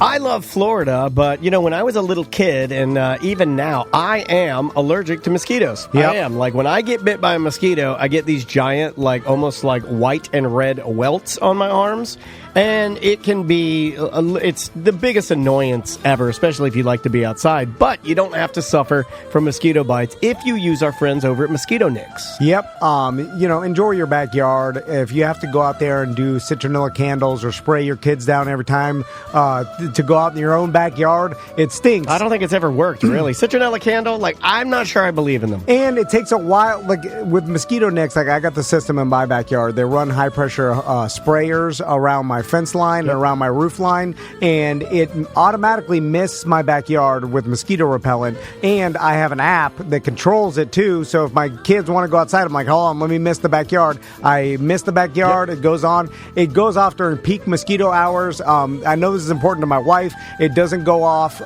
I love Florida, but, when I was a little kid, and even now, I am allergic to mosquitoes. Yep. I am. Like, when I get bit by a mosquito, I get these giant, almost white and red welts on my arms. And it can be, it's the biggest annoyance ever, especially if you like to be outside. But you don't have to suffer from mosquito bites if you use our friends over at Mosquito Nicks. Yep. Enjoy your backyard. If you have to go out there and do citronella candles or spray your kids down every time to go out in your own backyard, it stinks. I don't think it's ever worked, really. Citronella candle, I'm not sure I believe in them. And it takes a while, with Mosquito Nicks, I got the system in my backyard. They run high-pressure sprayers around my fence line and around my roof line, and it automatically mists my backyard with mosquito repellent, and I have an app that controls it too, so if my kids want to go outside, I'm like, hold on, let me mist the backyard. I mist the backyard. Yep. It goes off during peak mosquito hours. I know this is important to my wife. It doesn't go off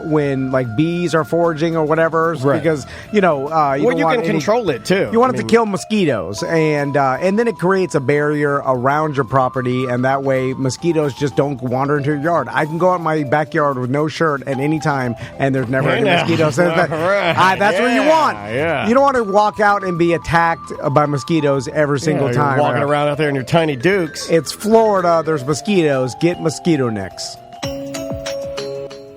when bees are foraging or whatever, right. Because you can control it too. You want it to kill mosquitoes, and then it creates a barrier around your property, and that way mosquitoes just don't wander into your yard. I can go out in my backyard with no shirt at any time, and there's never any mosquitoes. That's what you want. Yeah. You don't want to walk out and be attacked by mosquitoes every single time. You're walking around out there in your tiny dukes. It's Florida. There's mosquitoes. Get Mosquito Nicks.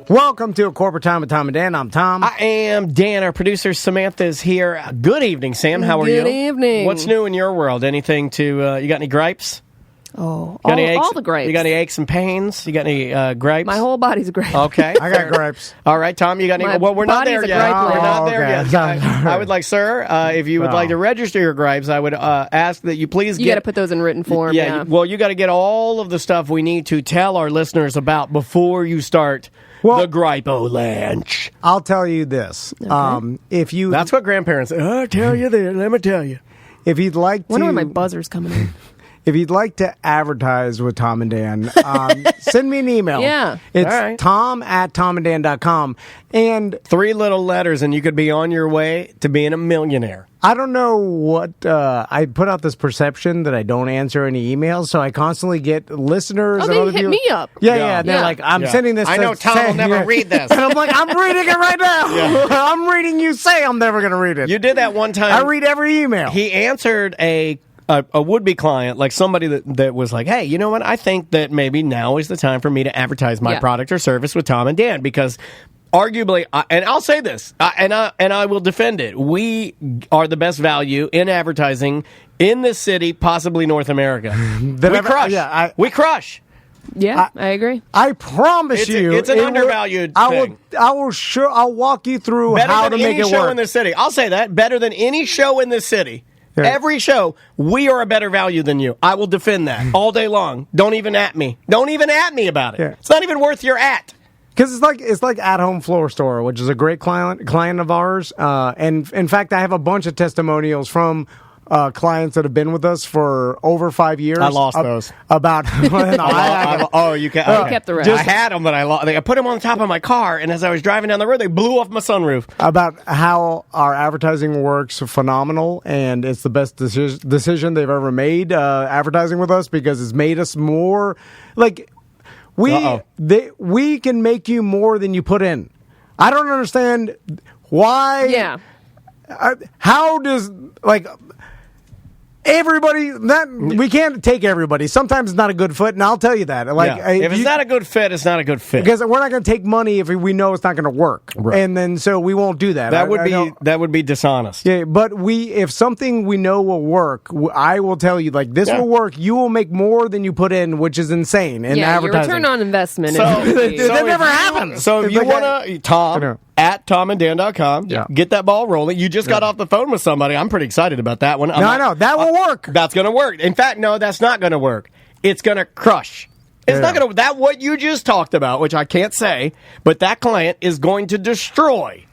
Welcome to A Corporate Time with Tom and Dan. I'm Tom. I am Dan. Our producer Samantha is here. Good evening, Sam. How are you? Good evening. What's new in your world? Anything to... you got any gripes? Oh, all the gripes. You got any aches and pains? You got any gripes? My whole body's a gripe. Okay. I got gripes. All right, Tom, you got any... Well, we're not there yet. We're not there yet. I would like, sir, if you would like to register your gripes, I would ask that you please You got to put those in written form, yeah. Well, you got to get all of the stuff we need to tell our listeners about before you start... the gripe-o-lanch. I'll tell you this. Okay. If you... That's what grandparents say. I'll tell you this. Let me tell you. If you'd like to... I wonder when my buzzer's coming in. If you'd like to advertise with Tom and Dan, send me an email. Yeah. It's tom@tomanddan.com. And 3 little letters, and you could be on your way to being a millionaire. I don't know what... I put out this perception that I don't answer any emails, so I constantly get listeners... Oh, they hit me up. Yeah. They're like, I'm sending this... I know Tom will never read this. And I'm like, I'm reading it right now. Yeah. I'm reading you say I'm never going to read it. You did that one time. I read every email. He answered a would-be client, like somebody that was like, hey, you know what? I think that maybe now is the time for me to advertise my product or service with Tom and Dan, because arguably, and I'll say this, and I will defend it, we are the best value in advertising in this city, possibly North America. We crush. Yeah, I agree. I promise you, it's an undervalued thing. I'll walk you through how to make it work. Better than any show in this city. I'll say that. Better than any show in this city. Yeah. Every show, we are a better value than you. I will defend that all day long. Don't even at me. Don't even at me about it. Yeah. It's not even worth your at. Because it's like At Home Floor Store, which is a great client of ours. And in fact, I have a bunch of testimonials from clients that have been with us for over 5 years. I lost those. About you kept the rest. I had them, but I lost. I put them on the top of my car, and as I was driving down the road, they blew off my sunroof. About how our advertising works phenomenal, and it's the best decision they've ever made advertising with us, because it's made us more like we can make you more than you put in. I don't understand why. Yeah. How does everybody, we can't take everybody. Sometimes it's not a good fit, and I'll tell you that. If it's not a good fit, it's not a good fit. Because we're not going to take money if we know it's not going to work, right. And then so we won't do that. That would be dishonest. Yeah, but if something we know will work, I will tell you this will work. You will make more than you put in, which is insane in advertising. Your return on investment. That never happens. So if you want to, Tom. At tomanddan.com. Yeah. Get that ball rolling. You just got off the phone with somebody. I'm pretty excited about that one. I know. That will work. That's going to work. In fact, no, that's not going to work. It's going to crush. It's not going to... That what you just talked about, which I can't say, but that client is going to destroy.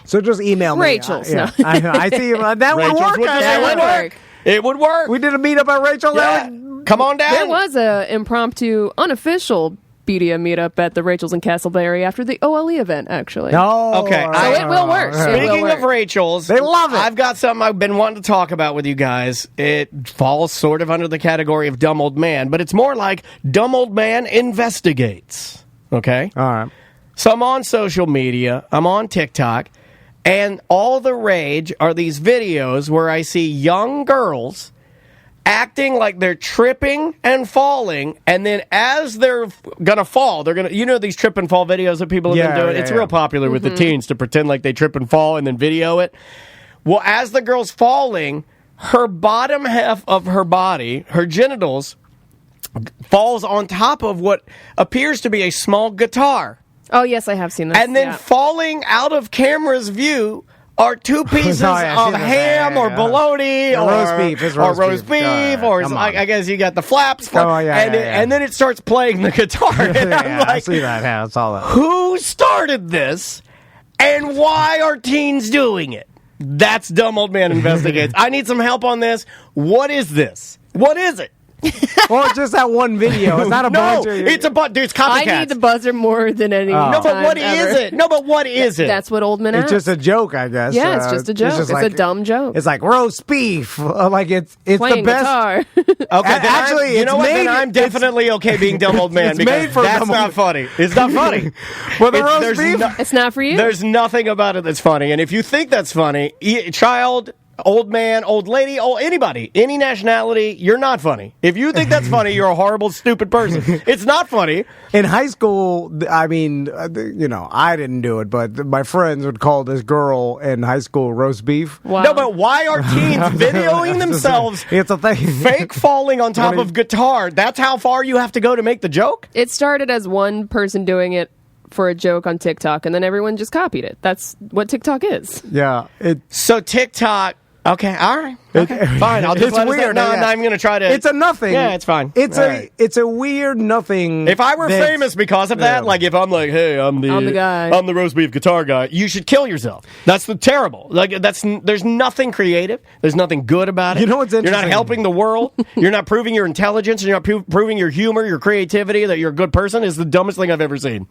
So just email me. Rachel's. I see. That would work. That would work. It would work. We did a meetup at Rachel. Yeah. Come on down. There was a impromptu, unofficial BDM meetup at the Rachel's in Castleberry after the OLE event, actually. No. Okay. So it will work. Speaking of Rachel's, they love it. I've got something I've been wanting to talk about with you guys. It falls sort of under the category of dumb old man, but it's more like dumb old man investigates. okay? All right. So I'm on social media, I'm on TikTok, and all the rage are these videos where I see young girls acting like they're tripping and falling, and then as they're gonna fall, they're gonna, these trip and fall videos that people have been doing. It's real popular with the teens to pretend like they trip and fall and then video it. Well, as the girl's falling, her bottom half of her body, her genitals, falls on top of what appears to be a small guitar. Oh, yes, I have seen this. And then falling out of camera's view are two pieces of ham or bologna or roast beef. It's roast beef. I guess you got the flaps. And then it starts playing the guitar. And I'm like, I see that. Yeah, I saw that. Who started this and why are teens doing it? That's Dumb Old Man Investigates. I need some help on this. What is this? What is it? Well, it's just that one video. It's not a bunch. It's a bunch. Dude, it's copycats. I need the buzzer more than any time No, but what ever. is it? No, but what is it? That's what old men ask. It's just a joke, I guess. Yeah, it's just a joke. It's a dumb joke. It's like roast beef. Like it's Playing the best. Guitar. Okay, then actually, you know what? Then I'm definitely okay being dumb old man because that's not funny. It's not funny. Well, the roast beef. It's not for you. There's nothing about it that's funny, and if you think that's funny, child, old man, old lady, anybody, any nationality, you're not funny. If you think that's funny, you're a horrible, stupid person. It's not funny. In high school, I mean, I didn't do it, but my friends would call this girl in high school roast beef. Wow. No, but why are teens videoing themselves It's a thing. fake falling on top of guitar? That's how far you have to go to make the joke? It started as one person doing it for a joke on TikTok, and then everyone just copied it. That's what TikTok is. Yeah. So TikTok... Okay, all right. Okay, fine. I'll just It's let weird. it know. No, I'm not even going to try to... It's a nothing. Yeah, it's fine. It's a weird nothing. If I were famous because of that, like if I'm like, hey, I'm the guy. I'm the roast beef guitar guy, you should kill yourself. That's terrible. Like there's nothing creative. There's nothing good about it. You know what's interesting? You're not helping the world. You're not proving your intelligence. You're not proving your humor, your creativity, that you're a good person. Is the dumbest thing I've ever seen.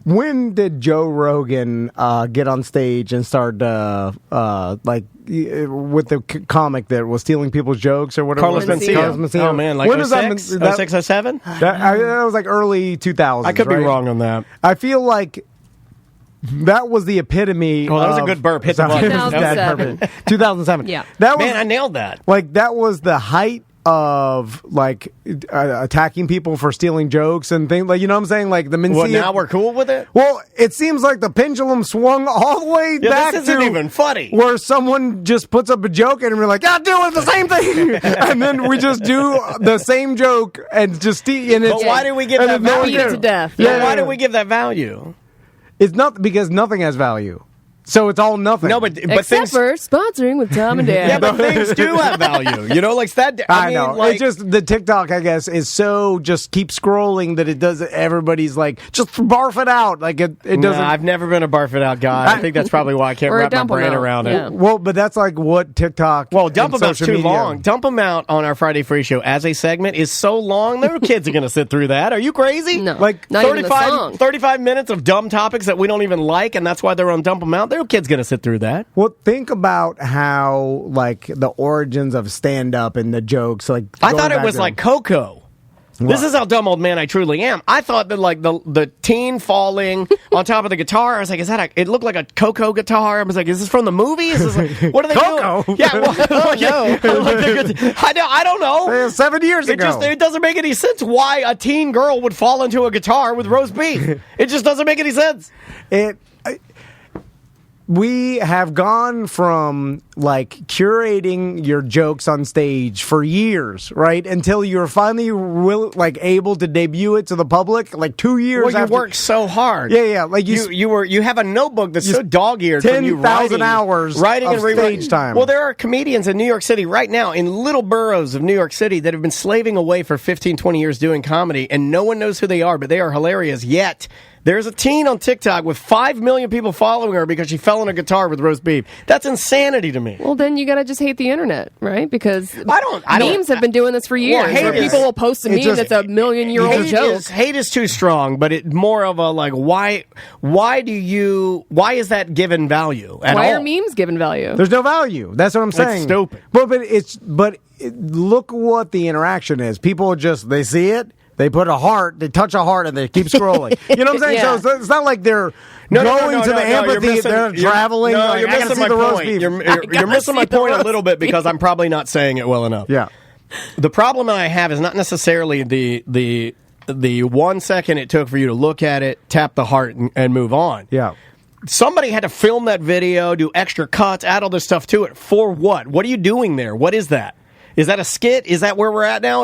When did Joe Rogan get on stage and start with the comic that was stealing people's jokes or whatever? Carlos Mencia. Oh man, like 06, 07? That was like early 2000s. I could be right? wrong on that. I feel like that was the epitome. Oh, that was a good burp. Hit the button. 2007. 2007. Yeah. That was, Man, I nailed that. Like that was the height of like attacking people for stealing jokes and things, like, you know what I'm saying, like the Mencia. Well, now we're cool with it. Well, it seems like the pendulum swung all the way back. This isn't even funny. Where someone just puts up a joke and we're like, yeah, doing the same thing, and then we just do the same joke and just But why do we give that value? Beat it to death. Yeah. Why do we give that value? It's not because nothing has value. So it's all nothing. No, but Except things for sponsoring with Tom and Dan. Yeah, but things do have value. You know, like that. I mean, know. Like, it's just the TikTok, I guess, is so just keep scrolling that it does. Everybody's like, just barf it out. Like it doesn't. I've never been a barf it out guy. I think that's probably why I can't Or a wrap my dump 'em brain out. around Yeah. it. Well, but that's like what TikTok. Well, dump and them out's social too media- long. Dump them out on our Friday Free Show as a segment is so long. No kids are going to sit through that. Are you crazy? No. Like Not even the song. 35 minutes of dumb topics that we don't even like, and that's why they're on Dump Them Out. No kid's going to sit through that. Well, think about how like the origins of stand up and the jokes. Like I going thought it back was to- like Coco. This is how dumb old man I truly am. I thought that like the teen falling on top of the guitar. I was like, it looked like a Coco guitar. I was like, is this from the movie? Is this like, what are they Coco? doing? Yeah, well, I don't know. 7 years ago. It doesn't make any sense why a teen girl would fall into a guitar with roast beef. It just doesn't make any sense. We have gone from like curating your jokes on stage for years, right? Until you're finally able to debut it to the public, like 2 years. Well, you after. work so hard. Yeah. Like you have a notebook that's so dog-eared from you 10,000 hours writing of and rewriting. stage time. Well, there are comedians in New York City right now, in little boroughs of New York City, that have been slaving away for 15, 20 years doing comedy, and no one knows who they are, but they are hilarious. Yet there's a teen on TikTok with 5 million people following her because she fell on a guitar with roast beef. That's insanity to me. Well, then you gotta just hate the internet, right? Because I don't- memes have been doing this for years. hate Where is- people will post a it meme just- that's a million-year-old joke. Hate is too strong, but it more of a like why is that given value at Why all? are memes given value? There's no value. That's what I'm saying. stupid. But look what the interaction is. People they see it, They put a heart, they touch a heart, and they keep scrolling. You know what I'm saying? Yeah. So it's not like they're going to the amphitheater, they're traveling. No, like, you're I gotta missing see my the roast point. beef. You're missing my point a little bit because I'm probably not saying it well enough. Yeah. The problem I have is not necessarily the 1 second it took for you to look at it, tap the heart, and move on. Yeah. Somebody had to film that video, do extra cuts, add all this stuff to it. For what? What are you doing there? What is that? Is that a skit? Is that where we're at now?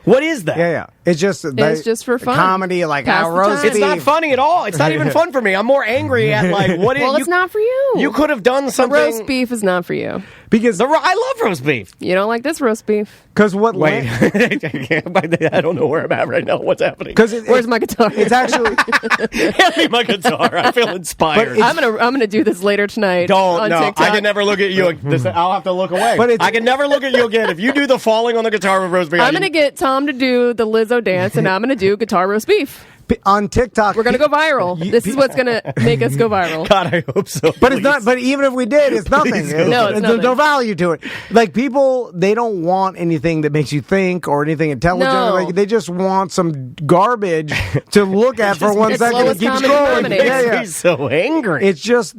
What is that? Yeah. It's just for fun. Comedy, like Pass the roast time. It's not funny at all. It's not even fun for me. I'm more angry at what Well, it's not for you. You could have done something. Roast beef is not for you. Because I love roast beef. You don't like this roast beef. Because what? Wait, I don't know where I'm at right now. What's happening? Where's my guitar? It's actually Hand me my guitar. I feel inspired. I'm gonna do this later tonight. on TikTok. I can never look at you. I'll have to look away. But I can never look at you again. If you do the falling on the guitar with roast beef, I'm gonna get Tom to do the Lizzo dance, and I'm gonna do guitar roast beef. on TikTok. We're gonna go viral. This is what's gonna make us go viral. God, I hope so. But it's not. But even if we did, it's nothing. No, it's There's no nothing. value to it. Like people, they don't want anything that makes you think or anything intelligent. No. Like, they just want some garbage to look at for 1 it's second and lowest keep common scrolling. denominator. Yeah. He's so angry. It's just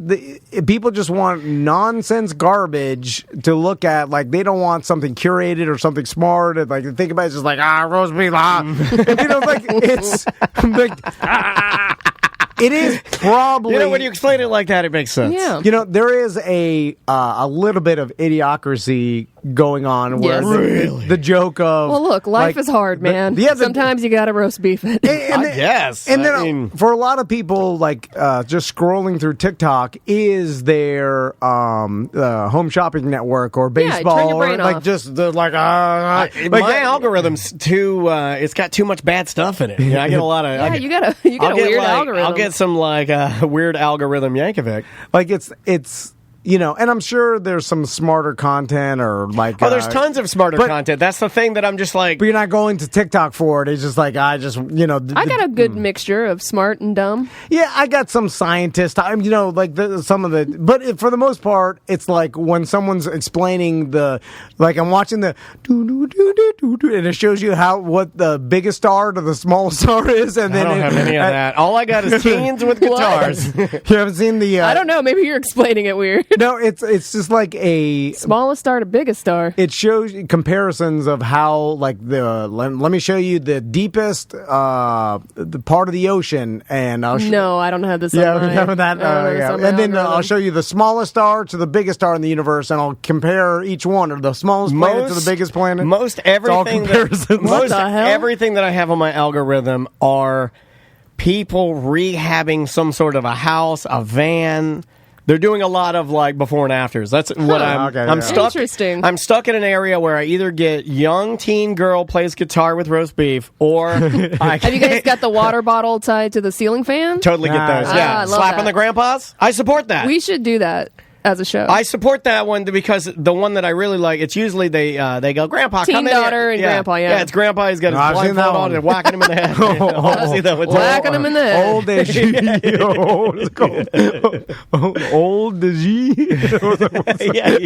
people just want nonsense garbage to look at. Like they don't want something curated or something smart. And, like they think about it's just like roast beef. You know, like it's like it is probably. when you explain it like that, it makes sense. Yeah. You know, there is a little bit of idiocracy going on where Yes. the joke of Well, look, life is hard, man. Sometimes you gotta roast beef it. I guess. And then I mean, for a lot of people, like just scrolling through TikTok is their home shopping network or baseball, turn your brain or like off. just the like. my algorithm's too. It's got too much bad stuff in it. You know, I get a lot of. Yeah, you got a weird algorithm. I'll get some weird algorithm Yankovic. like it's. You know, and I'm sure there's some smarter content or like. Oh, there's tons of smarter content. That's the thing that I'm just like. But you're not going to TikTok for it. It's just like I got a good mixture of smart and dumb. Yeah, I got some scientist. Some of the, but for the most part, it's like when someone's explaining I'm watching the and it shows you what the biggest star to the smallest star is, and I then don't have any of that. All I got is teens with guitars. You haven't seen the. I don't know. Maybe you're explaining it weird. No, it's just like a Smallest star to biggest star. It shows comparisons of how, like, let me show you the deepest the part of the ocean, and I'll No, I don't have this. Yeah, on we my, have that. I don't have this Yeah. on my And then I'll algorithm. show you the smallest star to the biggest star in the universe, and I'll compare each one, or the smallest planet to the biggest planet. Most It's all everything. comparisons. What the hell? Everything that I have on my algorithm are people rehabbing some sort of a house, a van. They're doing a lot of like before and afters. That's what I'm. Okay, I'm yeah. stuck. Interesting. I'm stuck in an area where I either get young teen girl plays guitar with roast beef, or Have you guys got the water bottle tied to the ceiling fan? totally get those. Ah, Yeah, I love slapping that. the grandpas. I support that. We should do that as a show. I support that one because the one that I really like, it's usually they go, Grandpa, Teen come in. daughter and Grandpa, yeah. Yeah, it's Grandpa. He's got his No, I've seen blindfold that on one. and whacking him in the head. I've seen that one too. Whacking him in the head. Old as what is it called? Old as Yeah,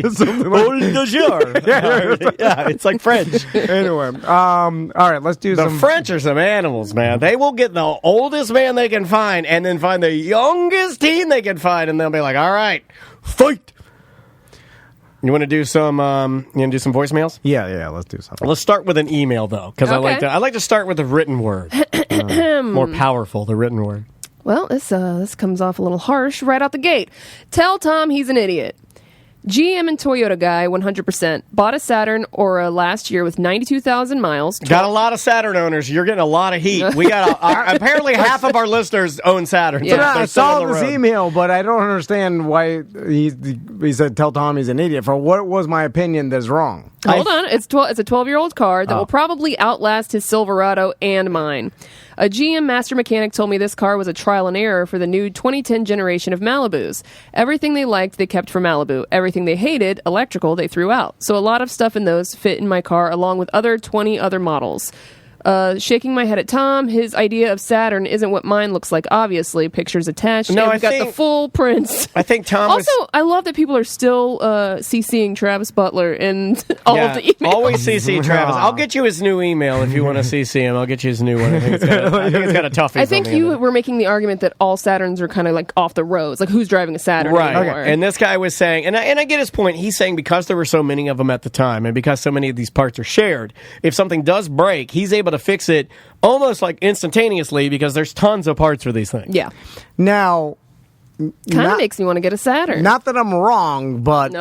old de jour. Yeah, it's like French. Anyway, all right, let's do The some. French are some animals, man. They will get the oldest man they can find and then find the youngest teen they can find, and they'll be like, all right, fight. You want to do some voicemails? Yeah, let's do something. Let's start with an email though, because Okay. I like to start with the written word. More powerful, the written word. Well, this comes off a little harsh right out the gate. Tell Tom he's an idiot. GM and Toyota guy, 100%. Bought a Saturn Aura last year with 92,000 miles. Got a lot of Saturn owners. You're getting a lot of heat. We got apparently half of our listeners own Saturns. Yeah. I They're saw sitting on the this road. email, but I don't understand why he said tell Tom he's an idiot. For what was my opinion that's wrong? Hold on. It's a 12-year-old car that will probably outlast his Silverado and mine. A GM master mechanic told me this car was a trial and error for the new 2010 generation of Malibus. Everything they liked, they kept for Malibu. Everything they hated, electrical, they threw out. So a lot of stuff in those fit in my car along with 20 other models. Shaking my head at Tom. His idea of Saturn isn't what mine looks like, obviously. Pictures attached. No, We've got the full prints. I think Tom also, I love that people are still CCing Travis Butler in all of the emails. Always CC Travis. I'll get you his new email if you want to CC him. I'll get you his new one. I think it's got a toughie. I think you were making the argument that all Saturns are kind of like off the roads. Like, who's driving a Saturn anymore? Okay. And this guy was saying, and I get his point. He's saying because there were so many of them at the time and because so many of these parts are shared, if something does break, he's able to fix it almost like instantaneously because there's tons of parts for these things. Yeah. Now, kind of makes me want to get a Saturn. Not that I'm wrong, but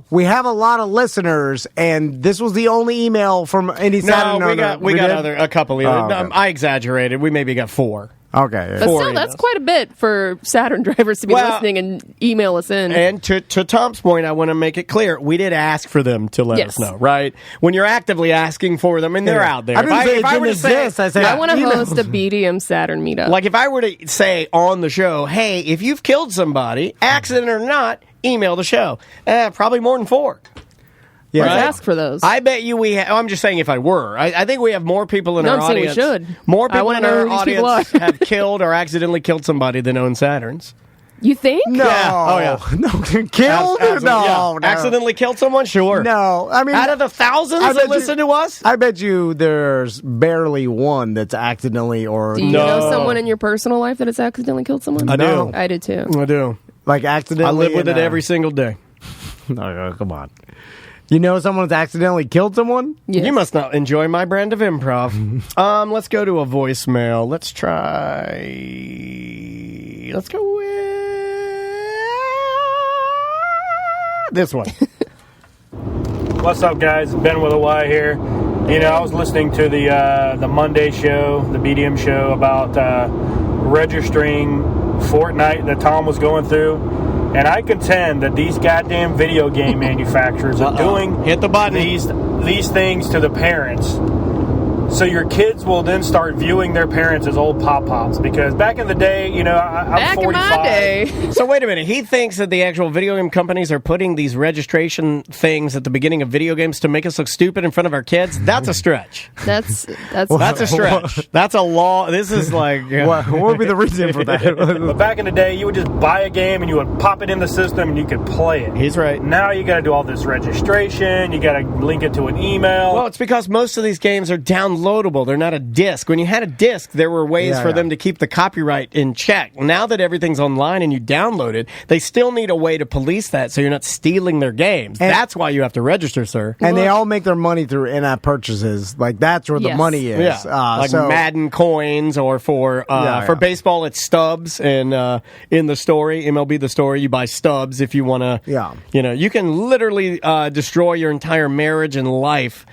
we have a lot of listeners, and this was the only email from any Saturn. No, we got a couple. Okay. I exaggerated. We maybe got 4. Okay. But still, that's quite a bit for Saturn drivers to be listening and email us in. And to Tom's point, I want to make it clear, we did ask for them to let us know, right? When you're actively asking for them, and they're out there. I didn't say it didn't exist. I said, I want to host a BDM Saturn meetup. Like if I were to say on the show, hey, if you've killed somebody, accident or not, email the show. Probably more than 4. Yeah, let's ask for those. I bet you I'm just saying if I were. I think we have more people in our audience. We should. More people in our audience have killed or accidentally killed somebody than own Saturns. You think? No. Yeah. Oh, yeah. No. Killed? No. Accidentally killed someone? Sure. No. I mean, out of the thousands that listen to us? I bet you there's barely one that's accidentally or... Do you know someone in your personal life that has accidentally killed someone? I do. I do, too. I do. Like accidentally... I live with it every single day. No, come on. You know someone's accidentally killed someone? Yes. You must not enjoy my brand of improv. Let's go to a voicemail. Let's go with this one. What's up, guys? Ben with a Y here. You know, I was listening to the Monday show, the BDM show, about registering Fortnite that Tom was going through. And I contend that these goddamn video game manufacturers are doing hit the button. These things to the parents. So your kids will then start viewing their parents as old pop-pops. Because back in the day, you know, I'm 45. Back in my day. So wait a minute. He thinks that the actual video game companies are putting these registration things at the beginning of video games to make us look stupid in front of our kids? That's a stretch. That's a stretch. That's a law. This is like... What would be the reason for that? But back in the day, you would just buy a game and you would pop it in the system and you could play it. He's right. Now you got to do all this registration. You got to link it to an email. Well, it's because most of these games are downloadable. They're not a disc. When you had a disc, there were ways for them to keep the copyright in check. Now that everything's online and you download it, they still need a way to police that so you're not stealing their games. And that's why you have to register, sir. And they all make their money through in-app purchases. Like, that's where the money is. Yeah. Like Madden coins, or for baseball, it's stubs. And in the story, MLB The Story, you buy stubs if you want to. Yeah. You know, you can literally destroy your entire marriage and life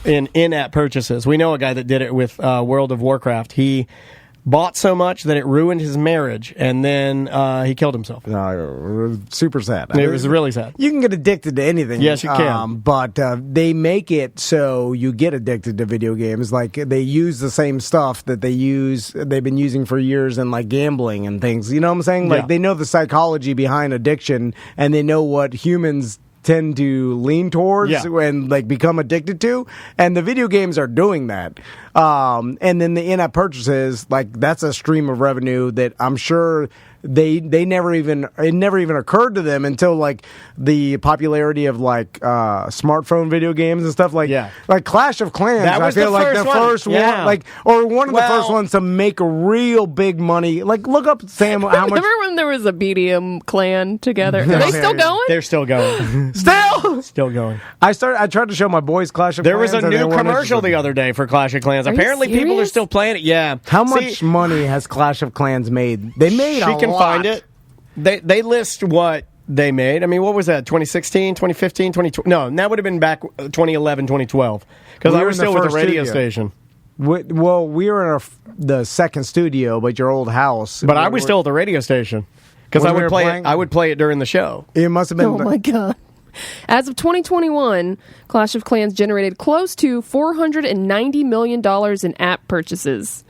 in-app purchases. We know a guy that did it with World of Warcraft. He bought so much that it ruined his marriage, and then he killed himself. Super sad. It was really sad. You can get addicted to anything. Yes, you can. But they make it so you get addicted to video games. Like, they use the same stuff that they've been using for years in, like, gambling and things. You know what I'm saying? Like, they know the psychology behind addiction, and they know what humans tend to lean towards and like become addicted to, and the video games are doing that. And then the in-app purchases, like, that's a stream of revenue that I'm sure it never even occurred to them until like the popularity of like smartphone video games and stuff like Clash of Clans. That was I feel like the first one, like, or one of the first ones to make real big money. Like, look up, Sam, how much. Remember when there was a BDM clan together? Are they still going? They're still going. Still going. I tried to show my boys Clash of Clans. There was a new commercial the other day for Clash of Clans. Apparently, people are still playing it. Yeah. How much money has Clash of Clans made? They made a lot. Find it. They list what they made. I mean, what was that? 2016, 2015, 2012? No, that would have been back 2011, 2012. Because I was still with the radio station. Well, we were in the second studio, but your old house. But I was still at the radio station because I would play it during the show. It must have been. Oh my god! As of 2021, Clash of Clans generated close to $490 million in app purchases.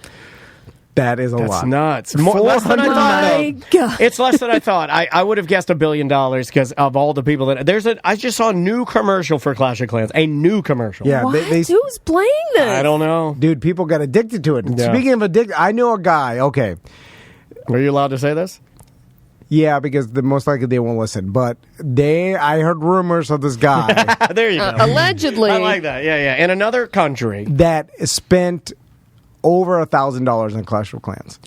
That is a lot. That's nuts. Less than I thought. My God. It's less than I thought. I would have guessed $1 billion because of all the people that I just saw a new commercial for Clash of Clans. A new commercial. Yeah, What? Who's playing this? I don't know. dude, people got addicted to it. Yeah. Speaking of addicted, I know a guy. Okay, Are you allowed to say this? yeah, because most likely they won't listen. But I heard rumors of this guy There you go. Allegedly. I like that. Yeah. In another country. that spent over $1,000 in Clash of Clans,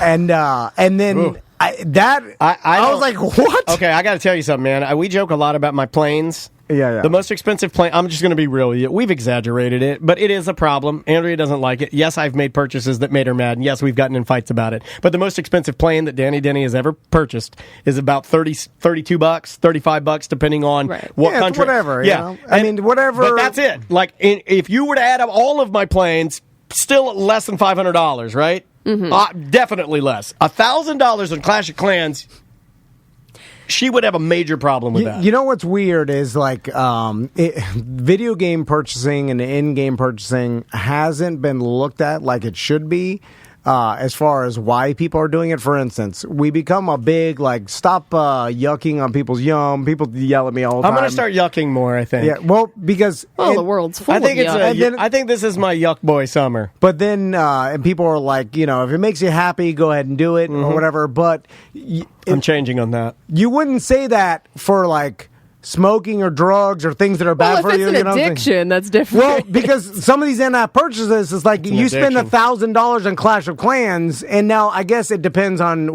and then Ooh. I was don't- like, what? Okay, I got to tell you something, man. We joke a lot about my planes. Yeah. The most expensive plane, I'm just going to be real with you. We've exaggerated it, but it is a problem. Andrea doesn't like it. Yes, I've made purchases that made her mad. And yes, we've gotten in fights about it. But the most expensive plane that Danny Denny has ever purchased is about $32, $35, depending on Right. what Yeah, it's country. whatever, you know? I mean, whatever. But that's it. Like, if you were to add up all of my planes, still less than $500, right? Definitely less. $1,000 in Clash of Clans. She would have a major problem with that. You know what's weird is like video game purchasing and in-game purchasing hasn't been looked at like it should be. As far as why people are doing it, for instance, we become a big stop yucking on people's yum. People yell at me all the I'm time. going to start yucking more, I think. Yeah, well, because The world's full I think of it's yuck. I think this is my yuck boy summer. But then, and people are like, if it makes you happy, go ahead and do it or whatever. But I'm changing on that. you wouldn't say that for smoking or drugs or things that are bad Well, for if you. it's You an know what I'm saying? addiction, that's different. Well, because some of these in-app purchases, it's like you spend addiction. $1,000 on Clash of Clans, and now I guess it depends on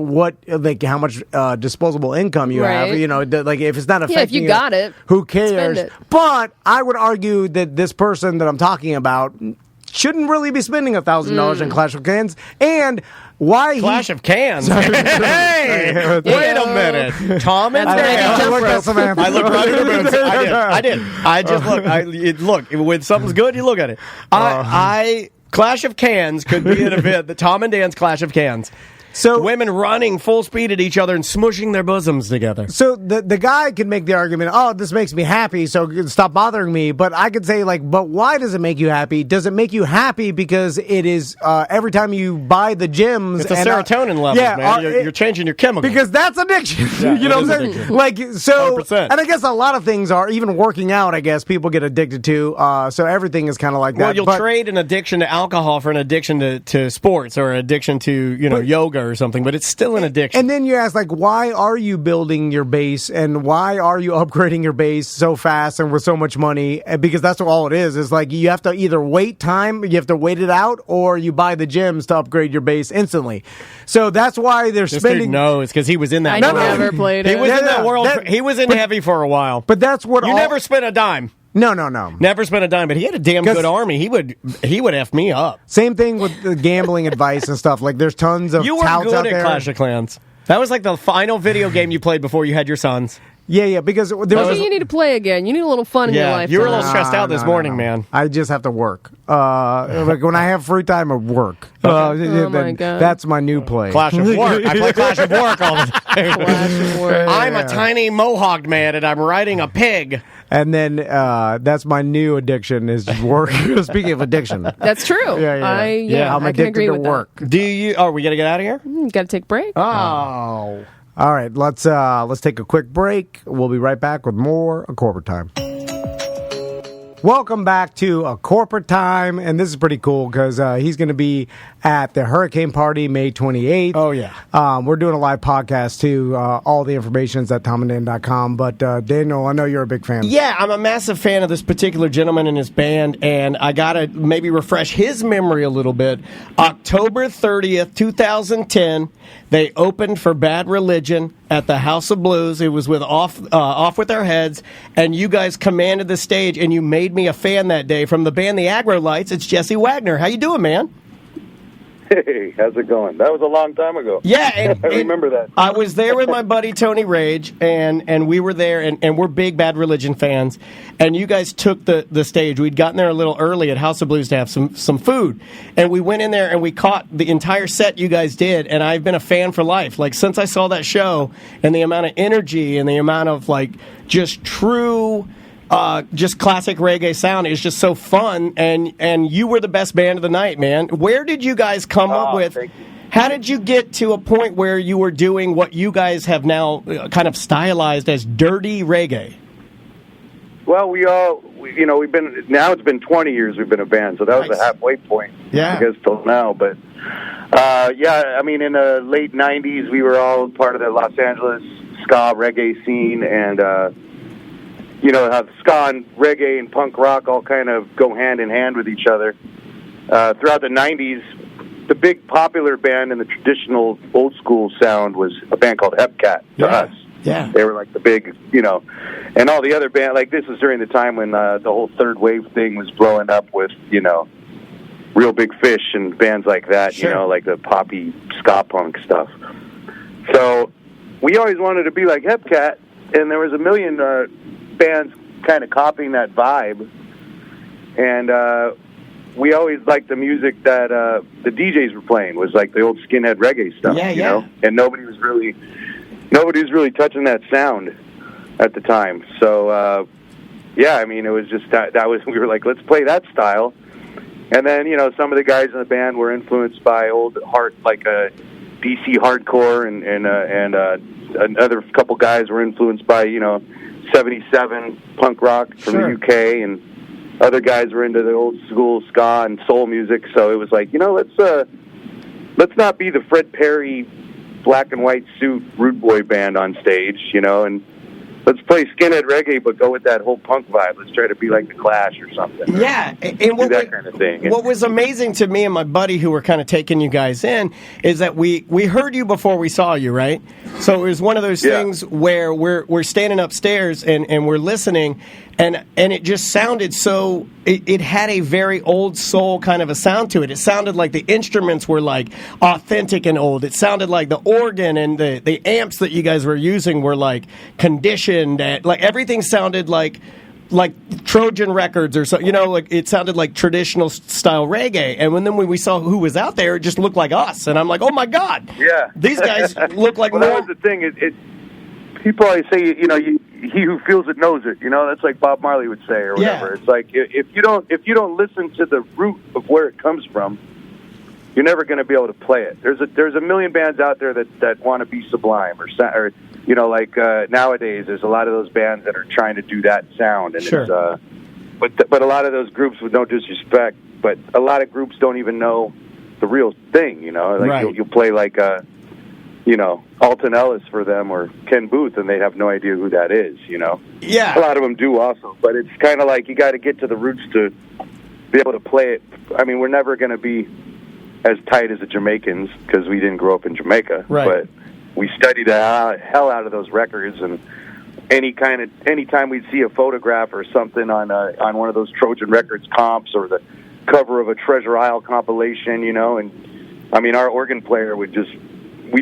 how much disposable income you have. Right. If it's not affecting if you got it, who cares? spend it. But I would argue that this person that I'm talking about shouldn't really be spending $1,000 in Clash of Clans, and why Clash of Cans. Hey, wait a minute. Tom and That's very Dan. jump looked at rope. Samantha. I looked right at her boobs. I did. I just look. When something's good, you look at it. I Clash of Cans could be an event. The Tom and Dan's Clash of Cans. So Women running full speed at each other and smushing their bosoms together. So the guy could make the argument, oh, this makes me happy, so stop bothering me. But I could say, but why does it make you happy? Does it make you happy because it is every time you buy the gems? It's the serotonin levels, man. You're changing your chemicals. Because that's addiction. Yeah, you know it what I'm is saying? addiction. So, 100%. and I guess a lot of things are, even working out, I guess, people get addicted to. So everything is kind of like that. Well, you'll trade an addiction to alcohol for an addiction to sports or an addiction to yoga or something, but it's still an addiction. And then you ask, why are you building your base and why are you upgrading your base so fast and with so much money? Because that's all it is. It's you have to either wait it out, or you buy the gems to upgrade your base instantly. So that's why they're this spending. dude knows because he was in that. I world. never played He it. was in that Yeah, world. that- he was in heavy for a while. But that's what You never spent a dime. No. Never spent a dime, but he had a damn 'Cause- good army. He would F me up. Same thing with the gambling advice and stuff. There's tons of You were touts good out at there. Clash of Clans. That was the final video game you played before you had your sons. Yeah, because there was. Maybe you need to play again. You need a little fun in your life. you were a little Tom. stressed out this morning, No. man. I just have to work. When I have free time, I work. Oh my then God. That's my new play. Clash of Work. I play Clash of Work all the time. Clash of Work. I'm a tiny mohawked man, and I'm riding a pig. And then that's my new addiction is work. Speaking of addiction. That's true. Yeah. I'm I can agree addicted to with work. Do you? Oh, we got to get out of here. that. Got to take a break. Oh. All right, let's take a quick break. We'll be right back with more of Corporate Time. Welcome back to A Corporate Time, and this is pretty cool because he's going to be at the Hurricane Party May 28th. Oh, yeah. We're doing a live podcast, too. All the information is at tomandan.com, but Daniel, I know you're a big fan. Yeah, I'm a massive fan of this particular gentleman and his band, and I got to maybe refresh his memory a little bit. October 30th, 2010, they opened for Bad Religion at the House of Blues. It was with Off With Our Heads, and you guys commanded the stage, and you made me a fan that day. From the band The Aggro Lights, it's Jesse Wagner. How you doing, man? Hey, how's it going? That was a long time ago. Yeah, and, I remember that. I was there with my buddy Tony Rage, and we were there, and we're big Bad Religion fans. And you guys took the stage. We'd gotten there a little early at House of Blues to have some food, and we went in there and we caught the entire set you guys did. And I've been a fan for life. Since I saw that show, and the amount of energy and the amount of just true just classic reggae sound is just so fun, and you were the best band of the night, man. Where did you guys come up with? How did you get to a point where you were doing what you guys have now kind of stylized as dirty reggae? Well, we've been, now it's been 20 years we've been a band, so that was the halfway point, I guess, till now. But, I mean, in the late 90s, we were all part of the Los Angeles ska reggae scene, and, how ska and reggae and punk rock all kind of go hand in hand with each other. Throughout the 90s, the big popular band in the traditional old school sound was a band called Hepcat to us. Yeah. They were like the big, and all the other bands, like this was during the time when the whole third wave thing was blowing up with, Real Big Fish and bands like that, like the poppy ska punk stuff. So we always wanted to be like Hepcat, and there was a million bands kind of copying that vibe. And we always liked the music that the DJs were playing, was like the old skinhead reggae stuff, you know? And nobody was really touching that sound at the time. So, I mean, it was just that was, we were like, let's play that style. And then, some of the guys in the band were influenced by old DC hardcore, and another couple guys were influenced by, 77 punk rock from the UK, and other guys were into the old school ska and soul music. So it was like, let's not be the Fred Perry black and white suit rude boy band on stage, and let's play skinhead reggae, but go with that whole punk vibe. Let's try to be like the Clash or something. Yeah, and that kind of thing. What was amazing to me and my buddy who were kind of taking you guys in is that we heard you before we saw you, right? So it was one of those things where we're standing upstairs and we're listening, and it just sounded so. It had a very old soul kind of a sound to it. It sounded like the instruments were like authentic and old. It sounded like the organ and the amps that you guys were using were like conditioned. And, like everything sounded like Trojan records or so. Like it sounded like traditional style reggae. And then when we saw who was out there, it just looked like us. And I'm like, oh my God, these guys look like. Well, that was the thing. It people always say, he who feels it knows it. That's like Bob Marley would say, or whatever. Yeah. It's like if you don't listen to the root of where it comes from, you're never going to be able to play it. There's a million bands out there that want to be Sublime or nowadays there's a lot of those bands that are trying to do that sound, and it's but a lot of those groups, with no disrespect, but a lot of groups don't even know the real thing. You'll play like Alton Ellis for them or Ken Booth, and they have no idea who that is, Yeah. A lot of them do also, but it's kind of like you got to get to the roots to be able to play it. I mean, we're never going to be as tight as the Jamaicans because we didn't grow up in Jamaica, but we studied the hell out of those records, and anytime we'd see a photograph or something on one of those Trojan Records comps or the cover of a Treasure Isle compilation, and I mean, our organ player we'd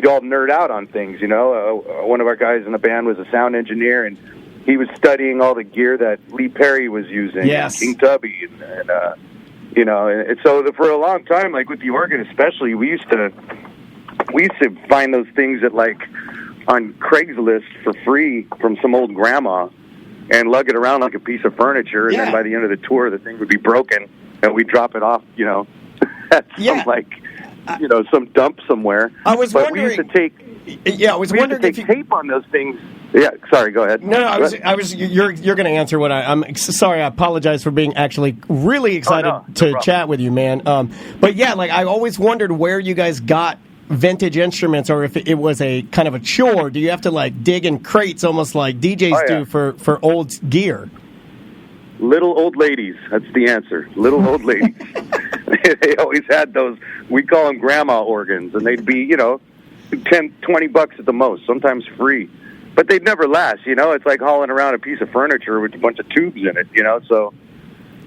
all nerd out on things, One of our guys in the band was a sound engineer, and he was studying all the gear that Lee Perry was using, and King Tubby, and so for a long time, like with the organ especially, we used to find those things on Craigslist for free from some old grandma and lug it around like a piece of furniture, and then by the end of the tour, the thing would be broken, and we'd drop it off, at some some dump somewhere. I was wondering. We used to take. Yeah, I was wondering if you tape on those things. Yeah, sorry. Go ahead. No, I was. You're going to answer what I'm sorry. I apologize for being actually really excited to chat with you, man. But yeah, I always wondered where you guys got vintage instruments, or if it was a kind of a chore. Do you have to dig in crates, almost like DJs do for old gear? Little old ladies. That's the answer. Little old ladies. They always had those, we call them grandma organs, and they'd be, $10, $20 at the most, sometimes free. But they'd never last, It's like hauling around a piece of furniture with a bunch of tubes in it, So,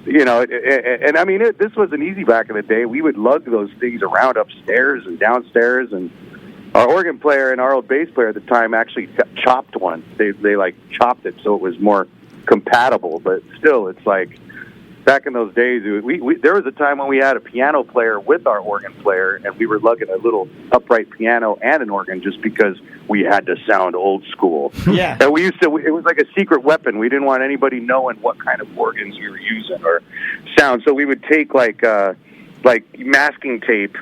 and I mean, this wasn't easy back in the day. We would lug those things around upstairs and downstairs, and our organ player and our old bass player at the time actually chopped one. They chopped it so it was more compatible, but still, it's like, back in those days, there was a time when we had a piano player with our organ player, and we were lugging a little upright piano and an organ just because we had to sound old school. Yeah. And it was like a secret weapon. We didn't want anybody knowing what kind of organs we were using or sound. So we would take like masking tape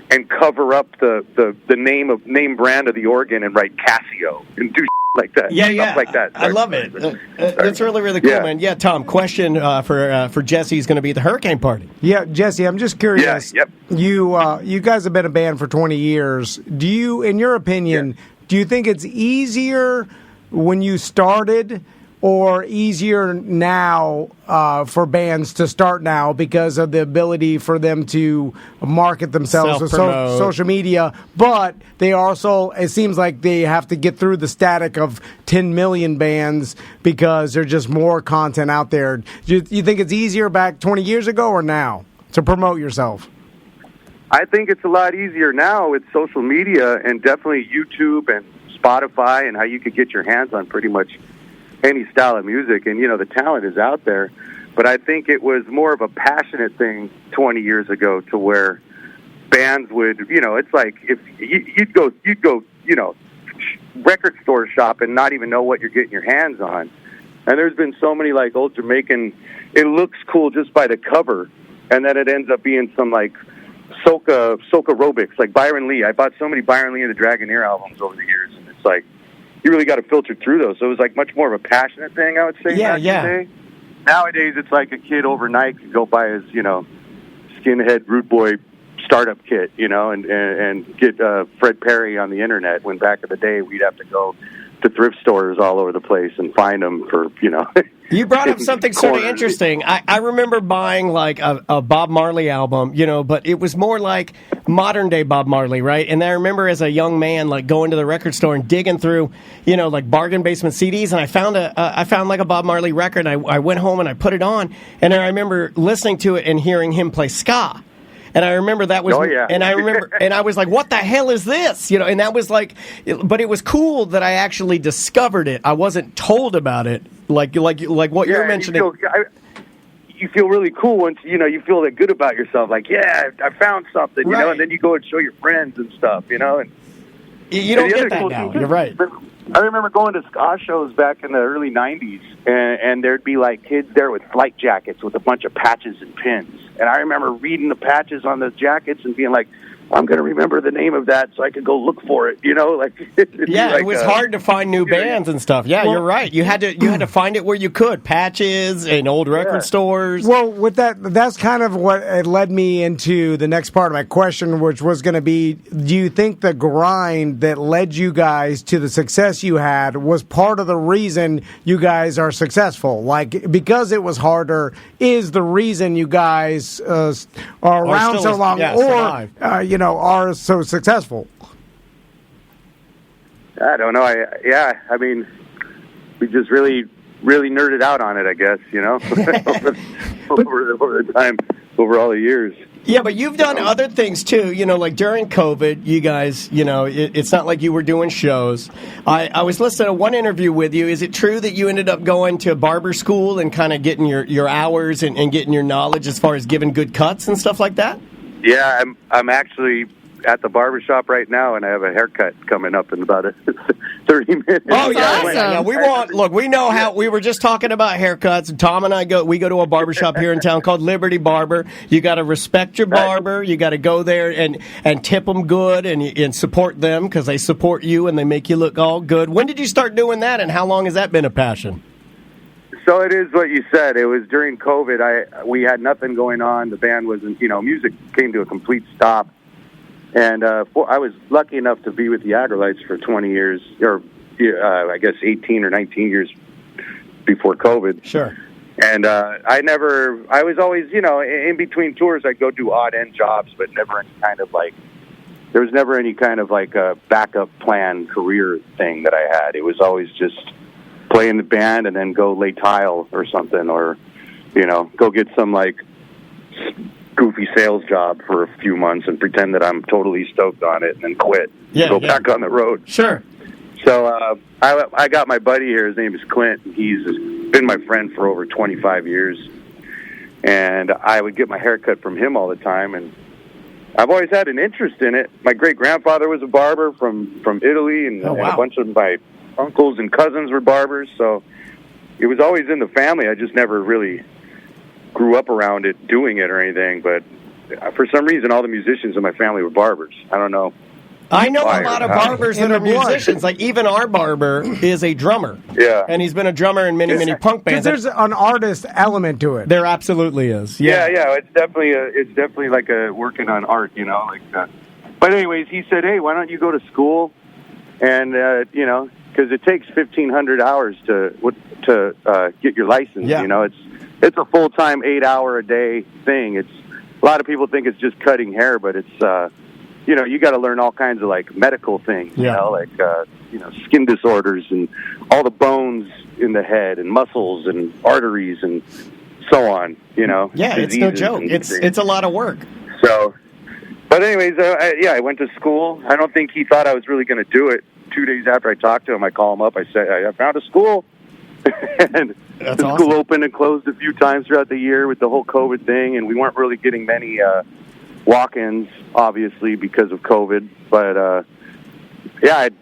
and cover up the name brand of the organ and write Casio and do like that. Yeah, stuff like that. I love it. That's really, really cool, man. Yeah, Tom, question for Jesse is going to be at the hurricane party. Yeah, Jesse, I'm just curious. Yeah, yep. You guys have been a band for 20 years. Do you, in your opinion, do you think it's easier when you started or easier now for bands to start now because of the ability for them to market themselves with social media, but they also, it seems like they have to get through the static of 10 million bands because there's just more content out there. Do you think it's easier back 20 years ago or now to promote yourself? I think it's a lot easier now with social media and definitely YouTube and Spotify and how you could get your hands on pretty much any style of music, and the talent is out there. But I think it was more of a passionate thing 20 years ago, to where bands would, it's like if you'd go, record store shop and not even know what you're getting your hands on. And there's been so many like old Jamaican, it looks cool just by the cover, and then it ends up being some like soca aerobics, like Byron Lee. I bought so many Byron Lee and the Dragonair albums over the years, and it's like, you really got to filter through those. So it was like much more of a passionate thing, I would say. Yeah. Nowadays, it's like a kid overnight could go buy his, skinhead root boy startup kit, and get Fred Perry on the internet. When back in the day, we'd have to go to thrift stores all over the place and find them for, You brought up something sort of interesting. I remember buying like a Bob Marley album, but it was more like modern day Bob Marley, right? And I remember as a young man like going to the record store and digging through, like bargain basement CDs, and I found like a Bob Marley record. And I went home and I put it on, and I remember listening to it and hearing him play ska. And I remember that was, and I remember, and I was like, "What the hell is this?" And that was like, but it was cool that I actually discovered it. I wasn't told about it, like what you're mentioning. You feel really cool once you feel that good about yourself. Like, I found something, right. And then you go and show your friends and stuff, And you don't get that now. You're right. I remember going to ska shows back in the early '90s, and there'd be like kids there with flight jackets with a bunch of patches and pins. And I remember reading the patches on the jackets and being like, I'm going to remember the name of that so I could go look for it, it was hard to find new bands and stuff. Yeah, you're right. You had to find it where you could. Patches and old record stores. Well, with that's kind of what it led me into the next part of my question, which was going to be, do you think the grind that led you guys to the success you had was part of the reason you guys are successful? Like, because it was harder is the reason you guys are around so long, are so successful? I don't know. I mean, we just really nerded out on it, I guess, over the time, over all the years. Yeah, but you've done other things too, like during COVID, you guys, it's not like you were doing shows. I was listening to one interview with you. Is it true that you ended up going to barber school and kind of getting your hours and getting your knowledge as far as giving good cuts and stuff like that? Yeah, I'm actually at the barbershop right now, and I have a haircut coming up in about 30 minutes. Oh, yeah. Awesome. Yeah, we know how, we were just talking about haircuts. Tom and I go to a barbershop here in town called Liberty Barber. You got to respect your barber. You got to go there and tip them good and support them because they support you and they make you look all good. When did you start doing that, and how long has that been a passion? So it is what you said. It was during COVID. We had nothing going on. The band wasn't, music came to a complete stop. And I was lucky enough to be with the Agrolites for 20 years, or I guess 18 or 19 years before COVID. Sure. And I was always, in between tours, I'd go do odd end jobs, but never any kind of there was never any kind of like a backup plan career thing that I had. It was always just play in the band and then go lay tile or something, or, go get some goofy sales job for a few months and pretend that I'm totally stoked on it and then quit. Go back on the road. Sure. So I got my buddy here. His name is Clint. He's been my friend for over 25 years. and I would get my hair cut from him all the time, and I've always had an interest in it. My great-grandfather was a barber from Italy, and a bunch of my uncles and cousins were barbers, so it was always in the family. I just never really grew up around it, doing it or anything, but for some reason, all the musicians in my family were barbers. I don't know. I know a lot of barbers that are musicians. Like, even our barber is a drummer. Yeah. And he's been a drummer in many punk bands. Because there's an artist element to it. There absolutely is. Yeah. It's definitely like a working on art, you know. But anyways, he said, hey, why don't you go to school? And, you know, because it takes 1,500 hours to get your license. Yeah. You know, it's a full-time 8-hour-a-day thing. A lot of people think it's just cutting hair, but it's, you know, you got to learn all kinds of like medical things, you know, like, you know, skin disorders and all the bones in the head and muscles and arteries and so on, you know. Yeah, it's no joke. It's a lot of work. So, but anyways, I went to school. I don't think he thought I was really going to do it. 2 days after I talked to him, I call him up. I said, I found a school. And that's the awesome. School opened and closed a few times throughout the year with the whole COVID thing, and we weren't really getting many walk-ins, obviously, because of COVID. But,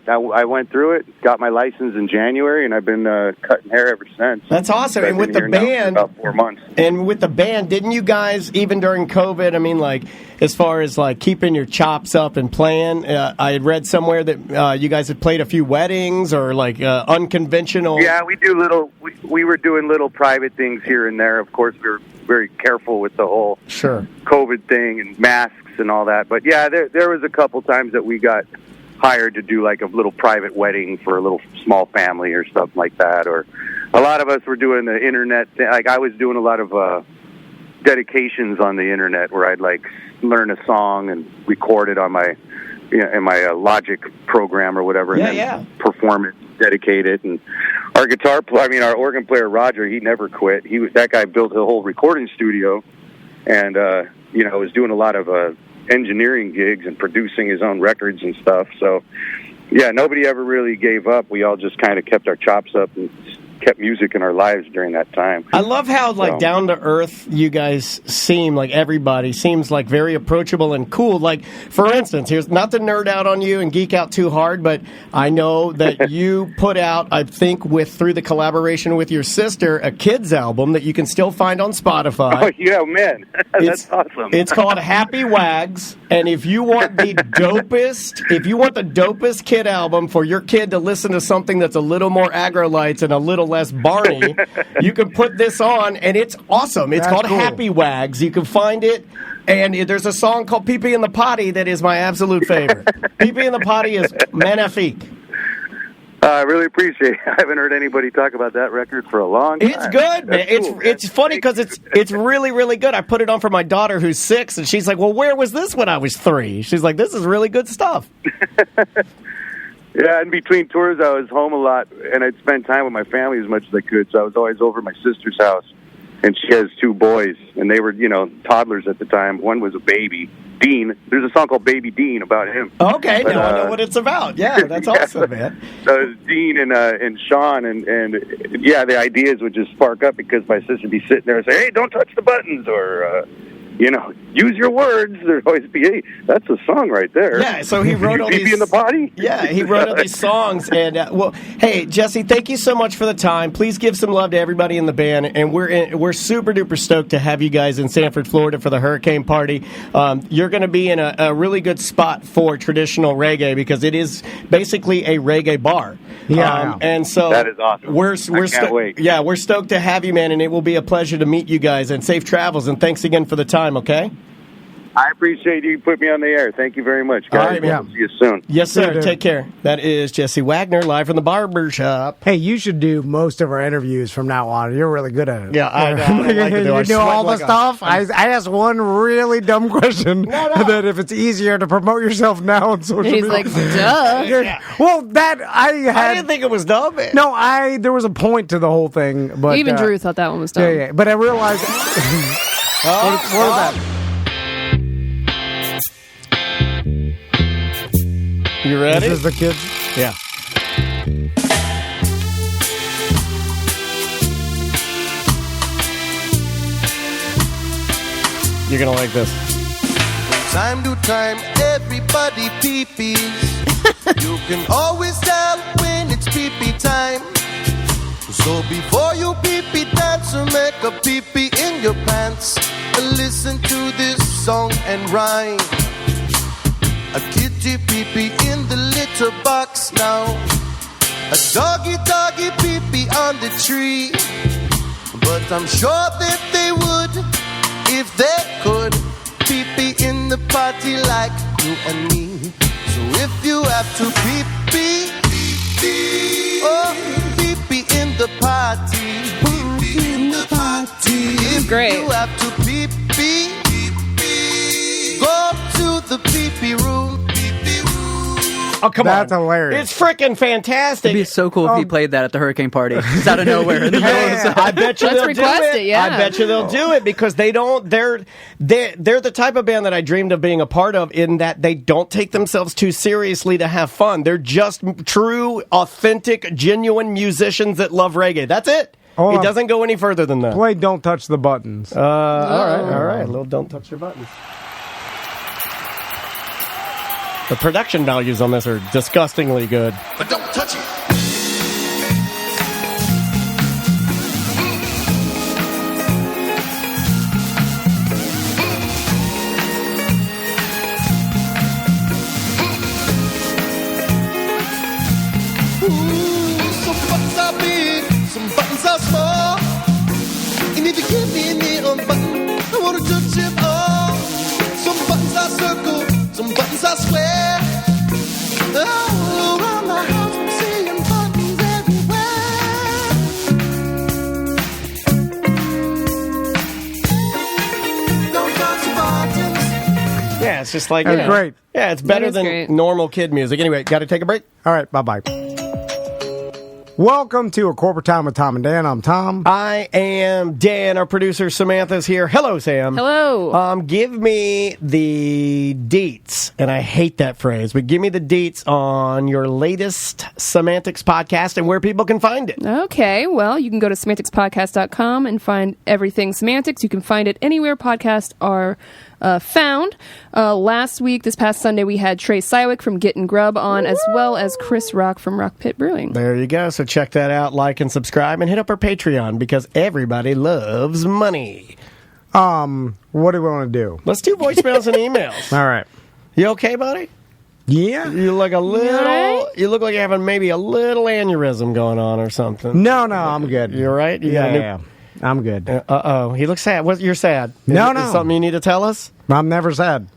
I went through it, got my license in January, and I've been cutting hair ever since. That's awesome. So and with the band, about 4 months. And with the band, didn't you guys, even during COVID, I mean, like, as far as, like, keeping your chops up and playing, I had read somewhere that you guys had played a few weddings or, like, unconventional... Yeah, we were doing little private things here and there. Of course, we were very careful with the whole COVID thing and masks and all that. But, yeah, there was a couple times that we got hired to do like a little private wedding for a little small family or something like that. Or a lot of us were doing the internet thing. Like, I was doing a lot of dedications on the internet where I'd like learn a song and record it on my, you know, in my Logic program or whatever, and then perform it, dedicate it. And our our organ player Roger, he never quit. That guy built a whole recording studio, and you know, was doing a lot of engineering gigs and producing his own records and stuff. So, yeah, nobody ever really gave up. We all just kind of kept our chops up and kept music in our lives during that time. I love how, like, down to earth you guys seem. Like, everybody seems like very approachable and cool. Like, for instance, here's not to nerd out on you and geek out too hard, but I know that you put out, I think, through the collaboration with your sister, a kids album that you can still find on Spotify. Oh yeah, man, that's awesome. It's called Happy Wags, and if you want the dopest kid album for your kid to listen to something that's a little more Agro-Lights and a little less Barney, you can put this on, and it's awesome. It's called Happy Wags. You can find it, and there's a song called Pee Pee in the Potty that is my absolute favorite. Pee Pee in the Potty is magnifique. I really appreciate it. I haven't heard anybody talk about that record for a long time. It's good, man. It's funny because it's really, really good. I put it on for my daughter who's 6, and she's like, well, where was this when I was 3? She's like, this is really good stuff. Yeah, in between tours, I was home a lot, and I'd spend time with my family as much as I could, so I was always over at my sister's house, and she has 2 boys, and they were, you know, toddlers at the time. One was a baby, Dean. There's a song called Baby Dean about him. Okay, now I know what it's about. Yeah, that's awesome, man. So it was Dean and Sean, and yeah, the ideas would just spark up because my sister would be sitting there and say, hey, don't touch the buttons, or... you know, use your words. There'd always be, hey, that's a song right there. Yeah, so he wrote all these... in the body? Yeah, he wrote all these songs. And, well, hey, Jesse, thank you so much for the time. Please give some love to everybody in the band. And we're super-duper stoked to have you guys in Sanford, Florida for the Hurricane Party. You're going to be in a really good spot for traditional reggae because it is basically a reggae bar. Yeah. And so... That is awesome. I can't wait. Yeah, we're stoked to have you, man, and it will be a pleasure to meet you guys. And safe travels, and thanks again for the time. Okay? I appreciate you put me on the air. Thank you very much, guys. All right, man. See you soon. Yes, sir. Take care. That is Jesse Wagner, live from the barber shop. Hey, you should do most of our interviews from now on. You're really good at it. Yeah, I like to do. You know all the stuff. I asked one really dumb question that if it's easier to promote yourself now on social media. He's like, duh. Yeah. Well, that I didn't think it was dumb, man. No, there was a point to the whole thing. But even Drew thought that one was dumb. Yeah. But I realized... what is that? You ready? This is the kids? Yeah. You're going to like this. Time to time, everybody pee-pees. You can always tell when it's pee-pee time. So before you pee-pee dance or make a pee-pee in your pants, listen to this song and rhyme. A kitty pee-pee in the litter box now. A doggy pee-pee on the tree. But I'm sure that they would, if they could, pee-pee in the party like you and me. So if you have to pee-pee, oh, pee-pee in the party. Pee-pee in the party. If great. you have to pee-pee, go to the pee-pee room. Oh, come That's on. hilarious. It's freaking fantastic. It'd be so cool if he played that at the hurricane party. Just out of nowhere. In the middle of the song. I bet you Let's they'll request do it, yeah. I bet you they'll do it because they're the type of band that I dreamed of being a part of in that they don't take themselves too seriously to have fun. They're just true, authentic, genuine musicians that love reggae. That's it. Hold It on. doesn't go any further than that. Play Don't Touch the Buttons. All right. A little don't touch your buttons. The production values on this are disgustingly good. But don't touch it. Some buttons are big, some buttons are small. And if you give me a button, I want to touch it all. Some buttons are circle, some buttons are square. All around the house, I'm seeing buttons everywhere. Don't touch buttons. Yeah, it's just like, That's great. Yeah, it's better is than great. normal kid music. Anyway, got to take a break? All right, bye-bye. Welcome to A Corporate Time with Tom and Dan. I'm Tom. I am Dan. Our producer Samantha's here. Hello, Sam. Hello. Give me the deets, and I hate that phrase, but give me the deets on your latest Semantics podcast and where people can find it. Okay, well, you can go to semanticspodcast.com and find everything semantics. You can find it anywhere podcasts are found. Last week, this past Sunday, we had Trey Sywick from Gettin' Grub on, as well as Chris Rock from Rock Pit Brewing. There you go. So check that out, like and subscribe, and hit up our Patreon because everybody loves money. What do we want to do? Let's do voicemails and emails. All right. You okay, buddy? Yeah. You look a little. right? You look like you're having maybe a little aneurysm going on or something. No, I'm good. You're right. You got a new- Yeah. I'm good. Uh-oh. He looks sad. What? You're sad. No, Is no. something you need to tell us? I'm never sad.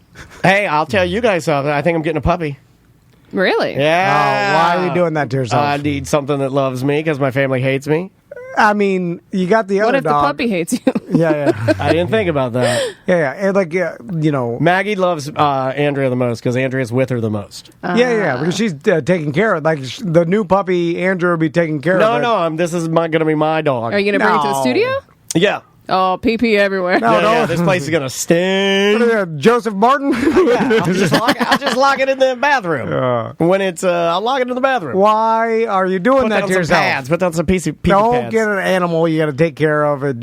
Hey, I'll tell you guys something. I think I'm getting a puppy. Really? Yeah. Why are you doing that to yourself? I need something that loves me because my family hates me. I mean, you got the other What if the dog. puppy hates you? Yeah. I didn't think about that. Yeah. And like, you know. Maggie loves Andrea the most because Andrea's with her the most. Yeah, because she's taking care of like the new puppy. Andrew will be taking care of. No, this is going to be my dog. Are you going to bring it to the No. studio? Yeah. Oh, pee-pee everywhere. No, Yeah, this place is going to stink. Joseph Martin. I'll just lock it in the bathroom. When it's, I'll lock it in the bathroom. Why are you doing Put that down to some yourself? pads. Put down some pee Don't pads. get an animal you got to take care of. It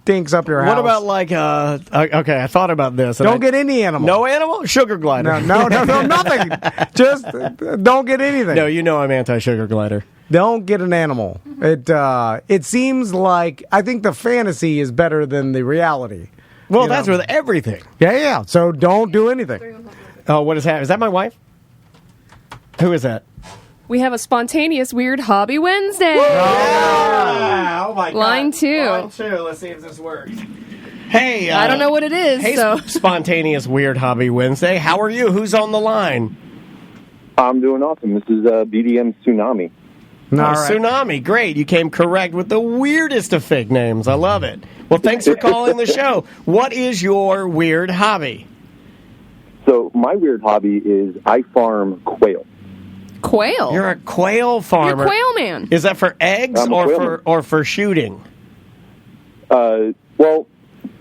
stinks up your house. What about like, okay, I thought about this. and Don't get any animal. No animal? Sugar glider. No, nothing. Just don't get anything. No, you know I'm anti-sugar glider. Don't get an animal. It seems like I think the fantasy is better than the reality. Well, You that's know. with everything. Yeah. So don't do anything. Oh, what is that? Is that my wife? Who is that? We have a spontaneous Weird Hobby Wednesday. Oh my God. Line 2. Line 2. Let's see if this works. Hey, I don't know what it is, Hey, so... spontaneous Weird Hobby Wednesday. How are you? Who's on the line? I'm doing awesome. This is BDM Tsunami. All right. Tsunami. Great. You came correct with the weirdest of fake names. I love it. Well, thanks for calling the show. What is your weird hobby? So my weird hobby is I farm quail. Quail? You're a quail farmer. You're quail man. Is that for eggs I'm a or quail for shooting? Well,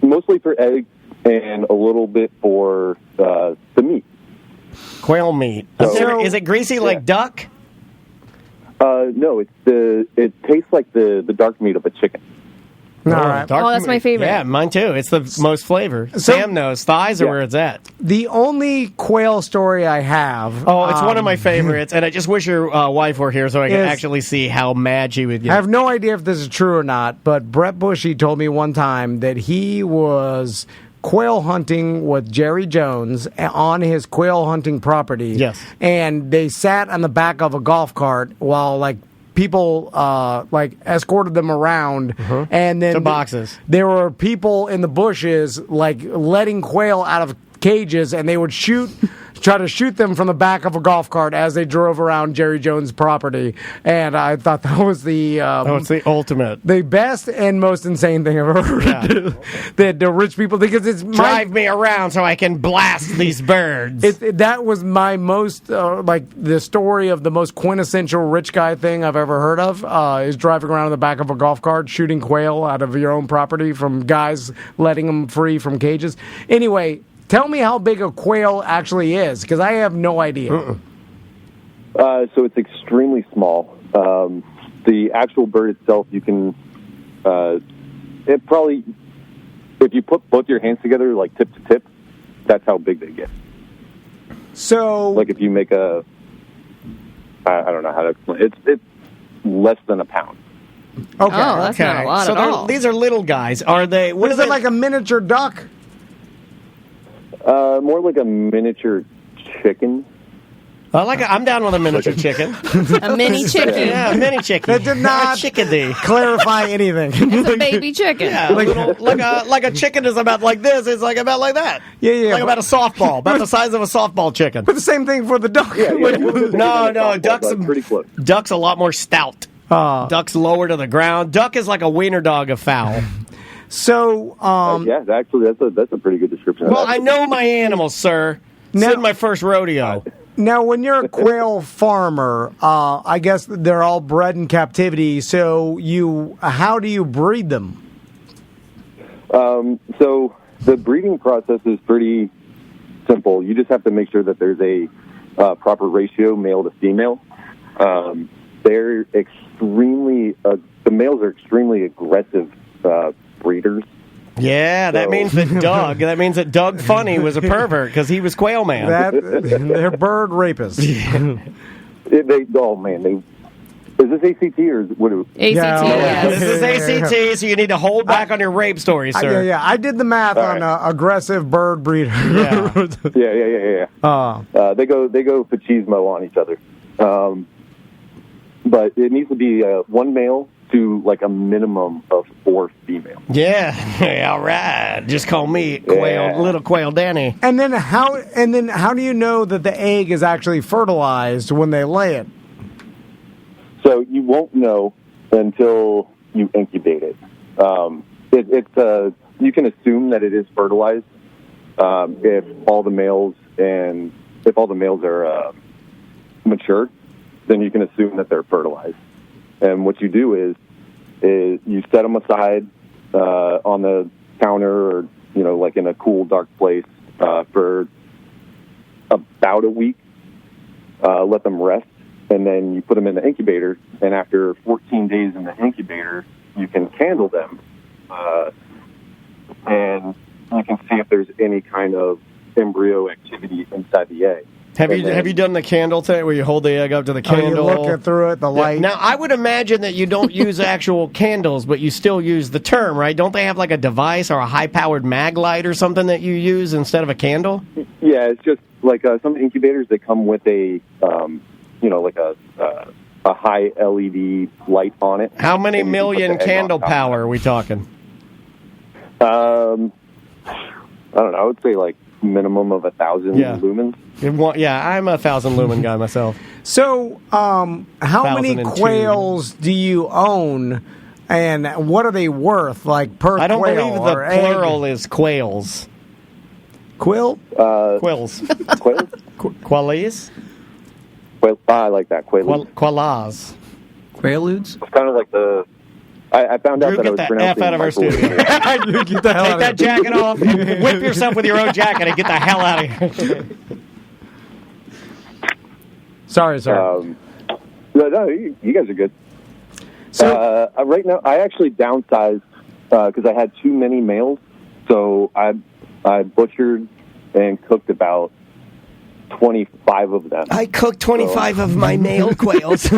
mostly for eggs and a little bit for the meat. Quail meat. So- Is it greasy like duck? No, it tastes like the dark meat of a chicken. All right. That's my favorite. Yeah, mine too. It's the most flavor. Sam knows. Thighs are where it's at. The only quail story I have. Oh, it's one of my favorites, and I just wish your wife were here so I could actually see how mad she would get. I have no idea if this is true or not, but Brett Bushy told me one time that he was quail hunting with Jerry Jones on his quail hunting property. Yes. And they sat on the back of a golf cart while, people escorted them around, and then to boxes. There were people in the bushes letting quail out of cages, and they would try to shoot them from the back of a golf cart as they drove around Jerry Jones' property. And I thought that was the the ultimate, the best and most insane thing I've ever heard. Yeah. That the rich people, because it's drive me around so I can blast these birds. That was my most the story of the most quintessential rich guy thing I've ever heard of, is driving around in the back of a golf cart shooting quail out of your own property from guys letting them free from cages. Anyway, tell me how big a quail actually is, because I have no idea. So it's extremely small. The actual bird itself, you can, if you put both your hands together, like tip to tip, that's how big they get. So, if you make I don't know how to explain it. It's less than a pound. Okay. Oh, that's not a lot at all. These are little guys. Are they? What is it, like a miniature duck? More like a miniature chicken. I'm down with a miniature chicken. A mini chicken. Yeah, a mini chicken. That did not clarify anything. It's a baby chicken. Yeah, like a chicken is about like this. It's like about like that. Yeah. Like about a softball, about the size of a softball chicken. But the same thing for the duck. Yeah. No, duck's pretty close. Duck's a lot more stout. Duck's lower to the ground. Duck is like a wiener dog of fowl. So, actually, that's a pretty good description. Well, I know my animals, sir. This is my first rodeo. Now, when you're a quail farmer, I guess they're all bred in captivity. So, how do you breed them? So the breeding process is pretty simple. You just have to make sure that there's a proper ratio, male to female. They're the males are extremely aggressive breeders. Yeah, that means that Doug Funny was a pervert because he was Quail Man. They're bird rapists. Is this ACT or what? ACT, yes. This is ACT, so you need to hold back on your rape stories, sir. Yeah. I did the math on aggressive bird breeder. Yeah. They go machismo on each other. But it needs to be one male to a minimum of 4 females. Yeah, all right. Just call me Little Quail Danny. And then how do you know that the egg is actually fertilized when they lay it? So you won't know until you incubate it. You can assume that it is fertilized if all the males are mature. Then you can assume that they're fertilized. And what you do is you set them aside on the counter or, in a cool, dark place for about a week. Let them rest, and then you put them in the incubator. And after 14 days in the incubator, you can candle them, and you can see if there's any kind of embryo activity inside the egg. Have you done the candle thing where you hold the egg up to the candle? You look through it, the light. Now, I would imagine that you don't use actual candles, but you still use the term, right? Don't they have a device or a high-powered mag light or something that you use instead of a candle? Yeah, it's just some incubators, they come with a high LED light on it. How many million candle power are we talking? I don't know. I would say minimum of 1,000 lumens. I'm a 1,000 lumen guy myself. So, how many quails do you own, and what are they worth, per quail? I don't believe the plural egg? is quails. Quill? Quills. Quails? Qualis? I like that. Quails. Qualas. Quaaludes? It's kind of like the... I found out that I was pronouncing... Get the F out of our studio. Get the hell Take that jacket off. Whip yourself with your own jacket and get the hell out of here. Sorry, sir. No, you guys are good. So right now, I actually downsized because I had too many males. So I butchered and cooked about 25 of them. I cooked 25 of my male quails.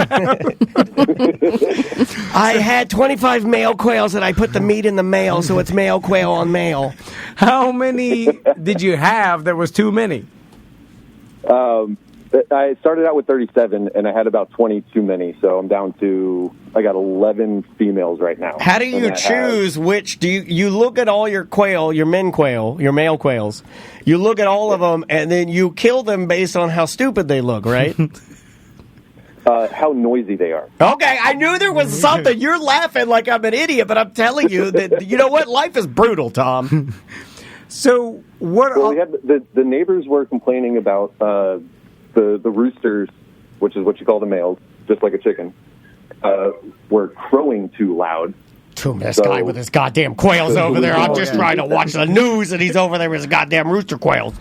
I had 25 male quails, and I put the meat in the male, so it's male quail on male. How many did you have that was too many? I started out with 37, and I had about 20 too many, so I'm down to, I got 11 females right now. How do you choose which? Do you look at all your quail, your men quail, your male quails, you look at all of them, and then you kill them based on how stupid they look, right? How noisy they are. Okay, I knew there was something. You're laughing like I'm an idiot, but I'm telling you that, you know what? Life is brutal, Tom. So what? Well, we had the neighbors were complaining about the roosters, which is what you call the males, just like a chicken, were crowing too loud. This guy with his goddamn quails over there. I'm just trying to watch the news, and he's over there with his goddamn rooster quails.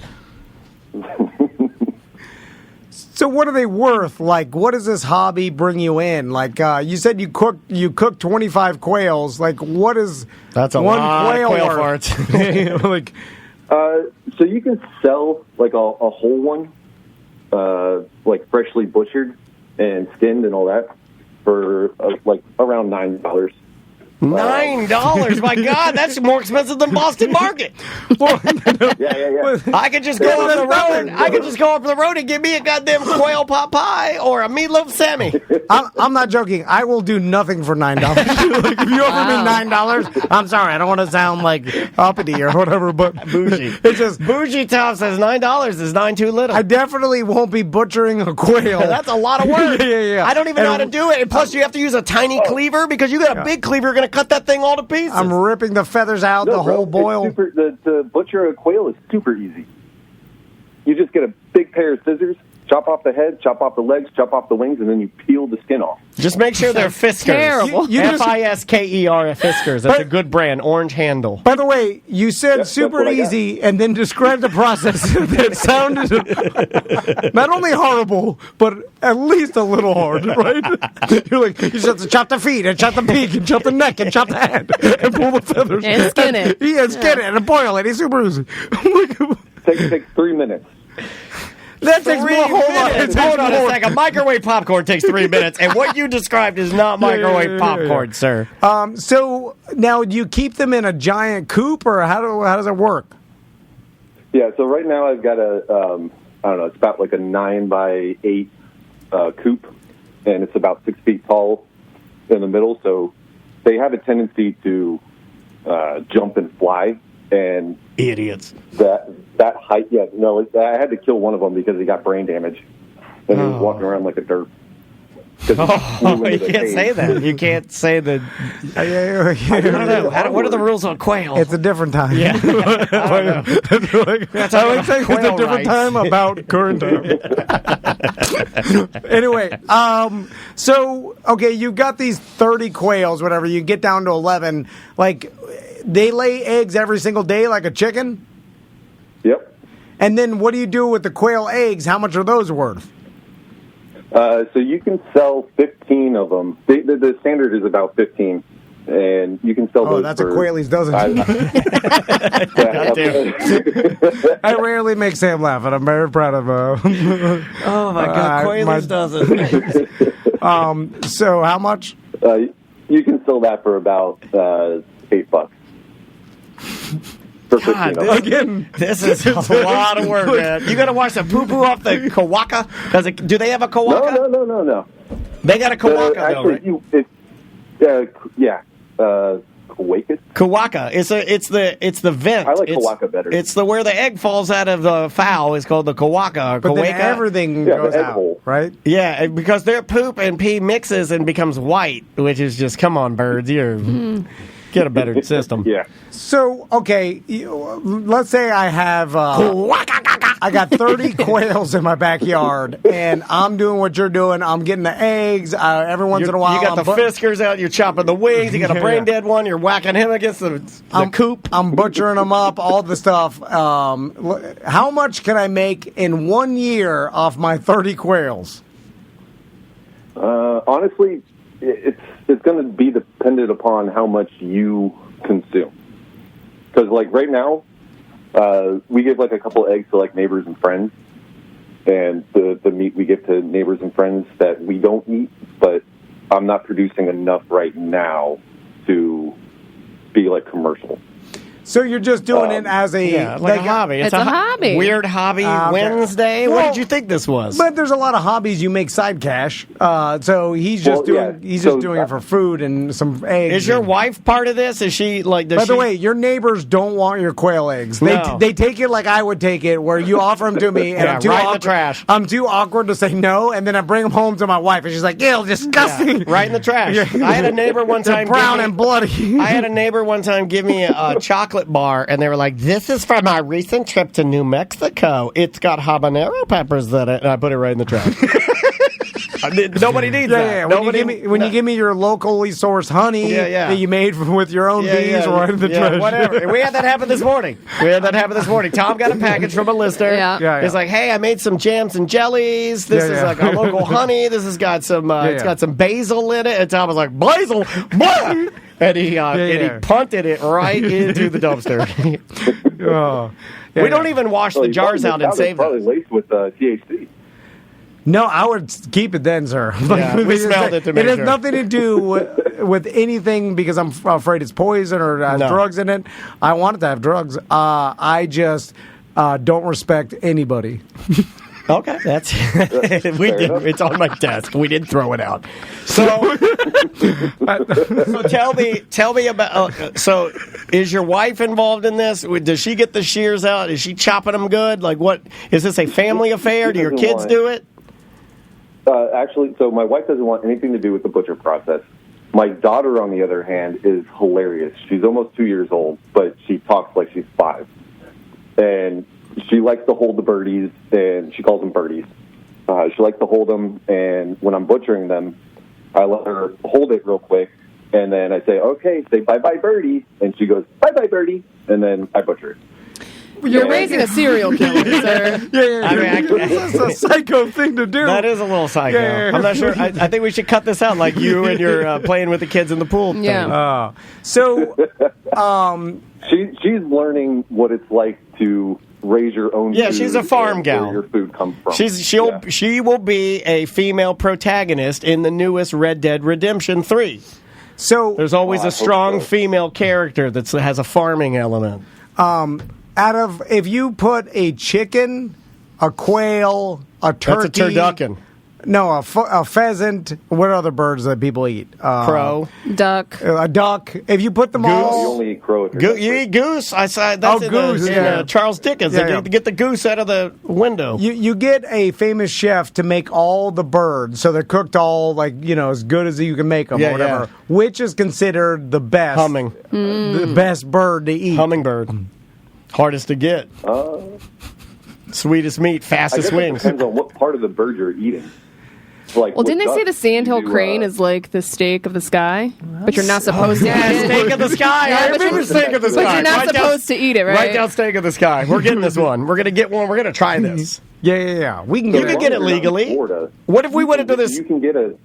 So what are they worth? Like, what does this hobby bring you in? Like, you said you cooked 25 quails. Like, what is that's a one lot quail of quail worth? farts. Like, so you can sell like a whole one, like freshly butchered and skinned and all that, for like around $9. $9? My God, that's more expensive than Boston Market. Yeah. I could just go up the road. I could just go up the road and give me a goddamn quail pot pie or a meatloaf Sammy. I'm not joking. I will do nothing for $9. Like, if you offer me $9, I'm sorry. I don't want to sound like uppity or whatever, but bougie. It's just bougie. Tom says $9 is $9 too little. I definitely won't be butchering a quail. That's a lot of work. Yeah. I don't even know how to do it. And plus, you have to use a tiny cleaver because you got a big cleaver. You're going to cut that thing all to pieces. I'm ripping the feathers out, the whole boil. The butcher a quail is super easy. You just get a big pair of scissors, chop off the head, chop off the legs, chop off the wings, and then you peel the skin off. Just make sure they're Fiskers. Terrible. Fisker Fiskers. That's a good brand. Orange handle. By the way, you said super easy and then described the process that sounded not only horrible, but at least a little hard, right? You're like, you just have to chop the feet and chop the beak and chop the neck and chop the head and pull the feathers. And skin it. Yeah, skin it and boil it. It's super easy. Takes 3 minutes. That takes more. Hold on a second. Microwave popcorn takes 3 minutes, and what you described is not microwave popcorn, sir. So now, do you keep them in a giant coop, or how does it work? Yeah. So right now I've got I don't know. It's about like a 9x8 coop, and it's about 6 feet tall in the middle. So they have a tendency to jump and fly. And idiots. That height, yeah. No, I had to kill one of them because he got brain damage, and he was walking around like a derp. You can't say that. You can't say that. I don't know. What are the rules on quail? It's a different time. Yeah. I like saying it's a different time about current time. Anyway, so, okay, you've got these 30 quails, whatever. You get down to 11. Like, they lay eggs every single day like a chicken? Yep. And then what do you do with the quail eggs? How much are those worth? So you can sell 15 of them. The standard is about 15, and you can sell those. Oh, that's a Quailey's dozen. I rarely make Sam laugh, and I'm very proud of him. Oh, my God, Quailey's dozen. So how much? You can sell that for about $8. God, this is a lot of work, man. You got to wash the poo-poo off the kawaka? Do they have a kawaka? No. They got a kawaka, though, right? Kawaka. It's the vent. I like kawaka better. It's where the egg falls out of the fowl is called the kawaka. But then everything goes out, right? Yeah, because their poop and pee mixes and becomes white, which is just, come on, birds, get a better system. Yeah. So, okay, let's say I have, I got 30 quails in my backyard, and I'm doing what you're doing. I'm getting the eggs. Every once in a while, you got the Fiskers out. You're chopping the wings. You got a brain dead one. You're whacking him against the coop. I'm butchering them up. All the stuff. How much can I make in 1 year off my 30 quails? Honestly, it's going to be dependent upon how much you consume. Because, like, right now, we give, like, a couple eggs to, like, neighbors and friends. And the meat we give to neighbors and friends that we don't eat, but I'm not producing enough right now to be, like, commercial. So you're just doing it as a like a hobby. It's a hobby. Weird hobby Wednesday. Well, what did you think this was? But there's a lot of hobbies you make side cash. So he's just doing it for food and some eggs. Is your wife part of this? Is she like? By the way, your neighbors don't want your quail eggs. They take it like I would take it, where you offer them to me, and I'm too right in the trash. I'm too awkward to say no, and then I bring them home to my wife, and she's like, "Ew, disgusting!" Yeah, right in the trash. I had a neighbor one time. Brown and bloody. I had a neighbor one time give me a chocolate bar, and they were like, "This is from our recent trip to New Mexico. It's got habanero peppers in it." And I put it right in the trash. Nobody needs that. When you give me your locally sourced honey that you made with your own bees, right in the trash. Whatever. We had that happen this morning. Tom got a package from a listener. It's like, hey, I made some jams and jellies. This is like a local honey. This has got some. It's got some basil in it. And Tom was like, basil, what? And he punted it right into the dumpster. We don't even wash the jars out and save them. Probably laced with THC. No, I would keep it then, sir. We smelled it to make sure. It has sure. nothing to do with anything because I'm afraid it's poison or has drugs in it. I want it to have drugs. I just don't respect anybody. Okay, that's we did. It's on my desk. We didn't throw it out. So tell me about. So, is your wife involved in this? Does she get the shears out? Is she chopping them good? Like, what is this a family affair? Do your kids do it? Actually, so my wife doesn't want anything to do with the butcher process. My daughter, on the other hand, is hilarious. She's almost 2 years old, but she talks like she's 5, and she likes to hold the birdies, and she calls them birdies. She likes to hold them, and when I'm butchering them, I let her hold it real quick, and then I say, okay, say bye-bye, birdie, and she goes, bye-bye, birdie, and then I butcher it. You're raising a serial killer, sir. That's a psycho thing to do. That is a little psycho. I'm not sure. I think we should cut this out, like you and your playing with the kids in the pool thing. She's learning what it's like to raise your own food. She's a farm gal. Where your food comes from. She will be a female protagonist in the newest Red Dead Redemption 3. So there's always a strong female character that has a farming element. If you put a chicken, a quail, a turkey, that's a turducken. No, a pheasant. What other birds that people eat? Crow, duck, a duck. If you put them goose. all, You only eat crow. You eat goose. I saw that's goose. in Charles Dickens. They get the goose out of the window. You get a famous chef to make all the birds, so they're cooked all as good as you can make them, or whatever. Which is considered the best? Humming, the best bird to eat. Hummingbird, hardest to get. Sweetest meat, fastest wings. It depends on what part of the bird you're eating. Well, didn't they say the sandhill crane is like the steak of the sky? But you're not supposed to eat it. Steak of the sky. I remember steak of the sky. But you're not supposed to eat it, right? Write down steak of the sky. We're getting this one. We're going to get one. We're going to try this. Yeah. You can get it legally. What if we went into this? You can get a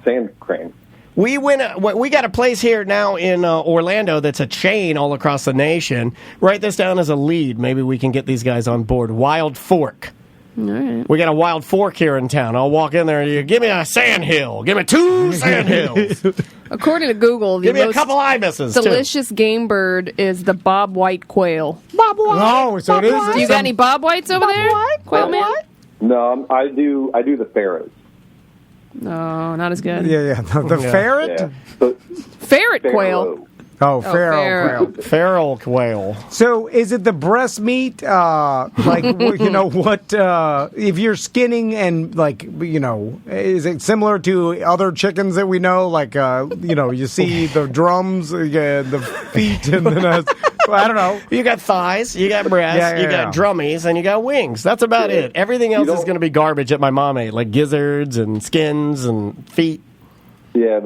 sand crane. We got a place here now in Orlando that's a chain all across the nation. Write this down as a lead. Maybe we can get these guys on board. Wild Fork. All right. We got a Wild Fork here in town. I'll walk in there and you give me a sandhill. Give me 2 sandhills. According to Google, the give me a most couple ibises. delicious game bird is the bob white quail. Bob white. Oh, so it is. Do you got any bob whites over there? Quail man? No, I do the pharaohs. No, not as good. Yeah. The ferret? Yeah. Ferret quail. Oh, feral quail. Feral quail. So, is it the breast meat? If you're skinning and is it similar to other chickens that we know? You see the drums, the feet, and then I don't know. You got thighs, you got breasts, you got drummies, and you got wings. That's about it. Everything else is going to be garbage that my mom ate, like gizzards and skins and feet. Yeah,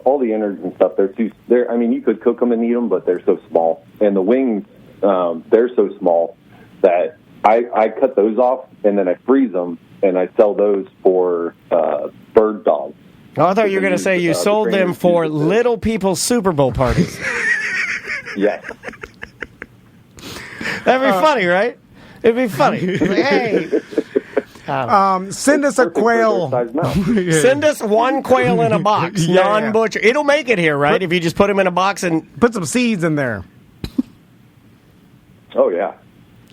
all the innards and stuff. I mean, you could cook them and eat them, but they're so small. And the wings, they're so small that I cut those off and then I freeze them and I sell those for bird dogs. Oh, I thought you were going to say you sold them for little people's Super Bowl parties. Yes. That'd be funny, right? It'd be funny. Like, hey. Send us a quail. Send us one quail in a box, non-butcher. It'll make it here, right? If you just put him in a box and put some seeds in there. Oh, yeah.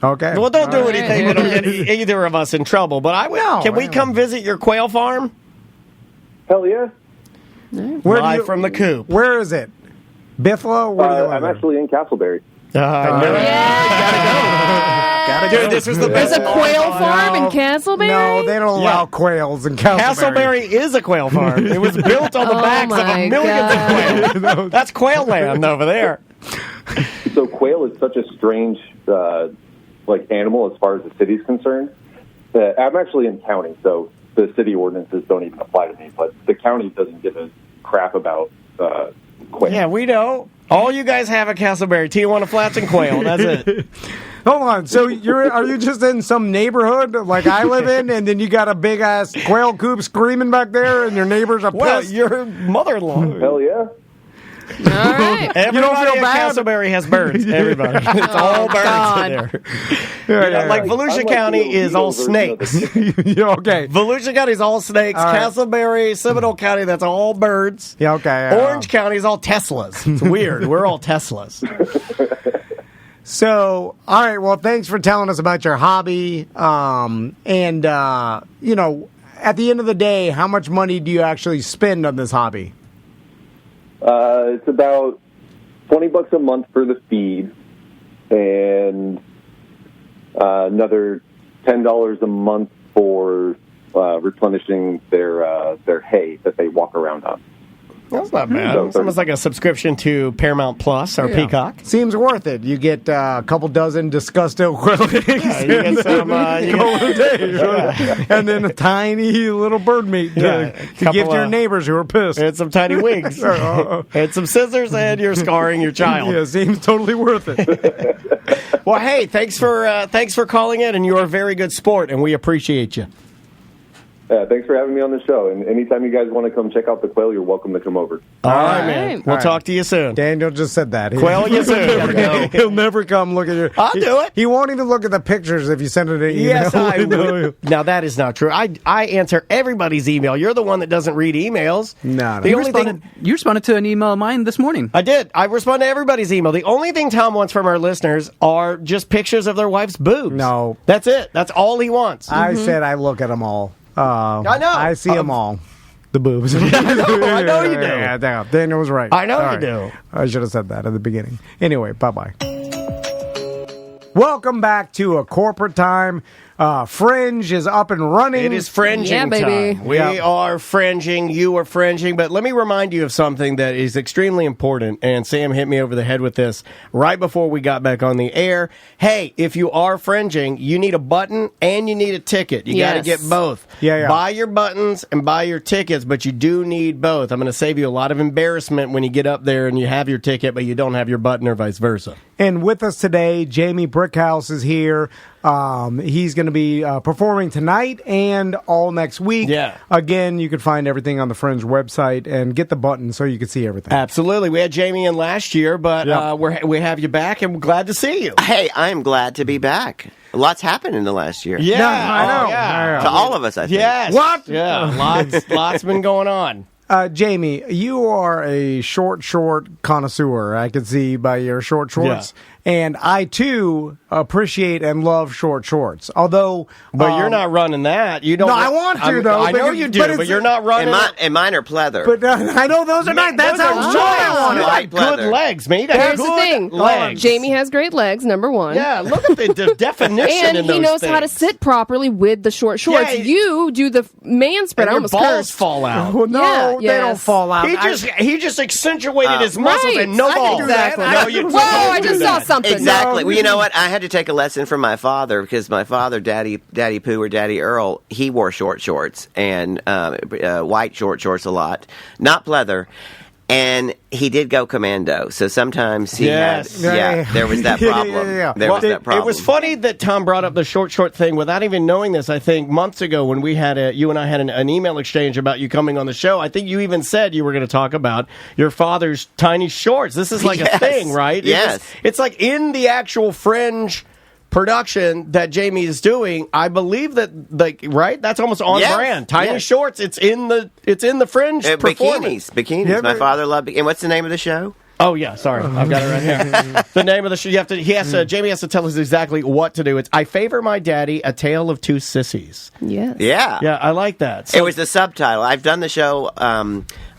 Okay. Well, don't do anything that'll get either of us in trouble. But I will. Can we come visit your quail farm? Hell yeah. Live from the coop. Where is it? Biffalo? I'm actually in Castleberry. Gotta go. Dude, this was the best. There's a quail farm in Castleberry? No, they don't allow quails in Castleberry. Castleberry is a quail farm. It was built on the backs of millions of quail. That's quail land over there. So quail is such a strange animal as far as the city's concerned. I'm actually in county, so the city ordinances don't even apply to me, but the county doesn't give a crap about quail. Yeah, we know. All you guys have at Castleberry, Tijuana Flats and quail. That's it. Hold on. So are you just in some neighborhood like I live in, and then you got a big ass quail coop screaming back there, and your neighbors are pissed? Well, your mother-in-law. Hell yeah. All right. Everybody in Castleberry has birds. Everybody. It's all birds there. Like Volusia County is all snakes. Okay. Volusia County is all snakes. All right. Castleberry, Seminole County, that's all birds. Yeah, okay. Orange County is all Teslas. It's weird. We're all Teslas. So, all right. Well, thanks for telling us about your hobby. At the end of the day, how much money do you actually spend on this hobby? It's about $20 a month for the feed, and another $10 a month for replenishing their hay that they walk around on. That's not bad. It's almost like a subscription to Paramount Plus or Peacock. Seems worth it. You get a couple dozen Disgusto quail eggs. You get some, and then a tiny little bird meat to give to your neighbors who are pissed. And some tiny wigs. And some scissors, and you're scarring your child. Yeah, seems totally worth it. Well, hey, thanks for calling in, and you're a very good sport, and we appreciate you. Thanks for having me on the show. And anytime you guys want to come check out the quail, you're welcome to come over. All right, man. We'll talk to you soon. Daniel just said that. Quail you soon. He'll never come look at your... I'll do it. He won't even look at the pictures if you send it an email. Yes, I will. Now, that is not true. I answer everybody's email. You're the one that doesn't read emails. No. You responded to an email of mine this morning. I did. I respond to everybody's email. The only thing Tom wants from our listeners are just pictures of their wife's boobs. No. That's it. That's all he wants. I said I look at them all. I know. I see them all. The boobs. I know you do. Yeah, Daniel was right. I know you do. I should have said that at the beginning. Anyway, bye-bye. Welcome back to A Corporate Time. Fringe is up and running. It is fringing baby. time. We are fringing. You are fringing. But let me remind you of something that is extremely important. And Sam hit me over the head with this right before we got back on the air. Hey, if you are fringing, you need a button and you need a ticket. You got to get both. Yeah. Buy your buttons and buy your tickets, but you do need both. I'm going to save you a lot of embarrassment when you get up there and you have your ticket, but you don't have your button or vice versa. And with us today, Jamie Brickhouse is here. He's going to be performing tonight and all next week. Yeah. Again, you can find everything on the Fringe website and get the button so you can see everything. Absolutely. We had Jamie in last year, but we have you back, and we're glad to see you. Hey, I'm glad to be back. Lots happened in the last year. Yeah, I know. Yeah. To all of us, I think. Yes. What? Yeah, lots been going on. Jamie, you are a short connoisseur. I can see by your short shorts. Yeah. And I, too, appreciate and love short shorts. Although... But you're not running that. You don't. No, I want to, though. I know you do, but you're not running And mine are pleather. But I know those are not. That's how short I want it. Light good pleather. legs, mate. Here's the thing. Legs. Jamie has great legs, number one. Yeah, look at the definition And in those he knows how to things. sit properly with the short shorts. Yeah, you do the man spread. And I your almost balls cursed. fall out. Well, no, Yeah, they don't yes. fall out. He just accentuated his muscles Right. and no I can balls. do that. No, you Whoa, I don't just do saw that. something. Exactly. No. Well, you know what? I had to take a lesson from my father because my father, Daddy Pooh or Daddy Earl, he wore short shorts and white short shorts a lot, not pleather. And he did go commando, so sometimes he Yes. there was that problem. There was that problem. It was funny that Tom brought up the short thing without even knowing this. I think months ago when we had you and I had an email exchange about you coming on the show. I think you even said you were going to talk about your father's tiny shorts. This is like a thing, right? Yes. It's like in the actual Fringe production that Jamie is doing. I believe that, like, right? That's almost on brand. Tiny shorts. It's in the Fringe performance. Bikinis. Yeah, My father loved. And what's the name of the show? Oh yeah, sorry, I've got it right here. The name of the show. Jamie has to tell us exactly what to do. It's "I Favor My Daddy: A Tale of Two Sissies." Yes. Yeah, I like that. It was the subtitle. I've done the show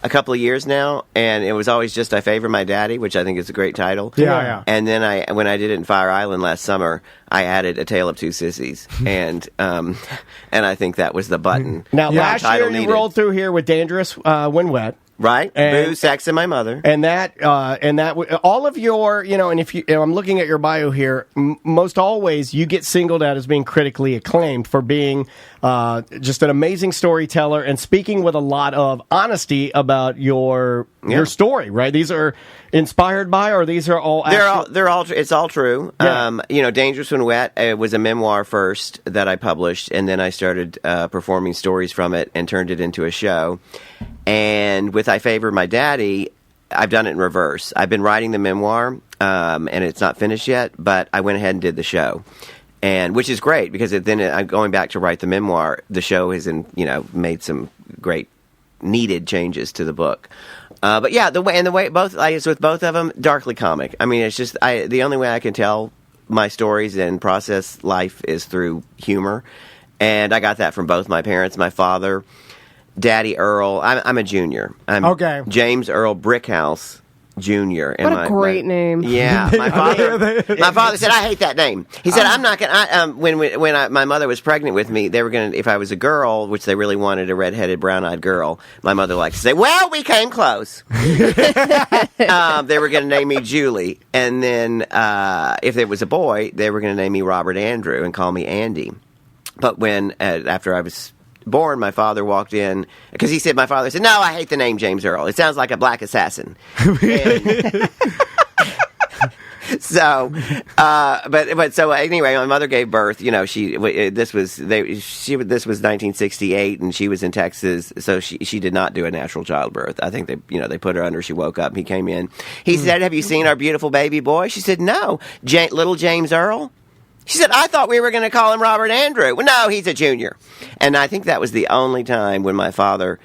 a couple of years now, and it was always just "I Favor My Daddy," which I think is a great title. Yeah. And then when I did it in Fire Island last summer, I added "A Tale of Two Sissies," and I think that was the button. Now, last year you rolled through here with "Dangerous When Wet." Right, Boo, Sex, and My Mother, and that all of your, and if I'm looking at your bio here, most always you get singled out as being critically acclaimed for being just an amazing storyteller and speaking with a lot of honesty about your story. Right, these are inspired by, or these are all they're all it's all true. Yeah. Dangerous When Wet was a memoir first that I published, and then I started performing stories from it and turned it into a show. And with I Favor My Daddy, I've done it in reverse. I've been writing the memoir, and it's not finished yet, but I went ahead and did the show, and which is great because then I'm going back to write the memoir. The show has made some great needed changes to the book. But yeah, the way both it's with both of them, darkly comic. I mean, it's just the only way I can tell my stories and process life is through humor, and I got that from both my parents. My father, Daddy Earl. I'm a junior. I'm James Earl Brickhouse Jr. What a great name! Yeah, my father said I hate that name. He said I'm not gonna. When my mother was pregnant with me, they were gonna. If I was a girl, which they really wanted, a redheaded, brown-eyed girl, my mother liked to say, "Well, we came close." They were gonna name me Julie, and then if it was a boy, they were gonna name me Robert Andrew and call me Andy. But when after I was born, my father walked in because my father said, "No, I hate the name James Earl. It sounds like a black assassin." So, so anyway, my mother gave birth. This was 1968, and she was in Texas, so she did not do a natural childbirth. I think they put her under. She woke up. He came in. He said, "Have you seen our beautiful baby boy?" She said, "No, little James Earl." She said, "I thought we were going to call him Robert Andrew." Well, no, he's a junior. And I think that was the only time when my father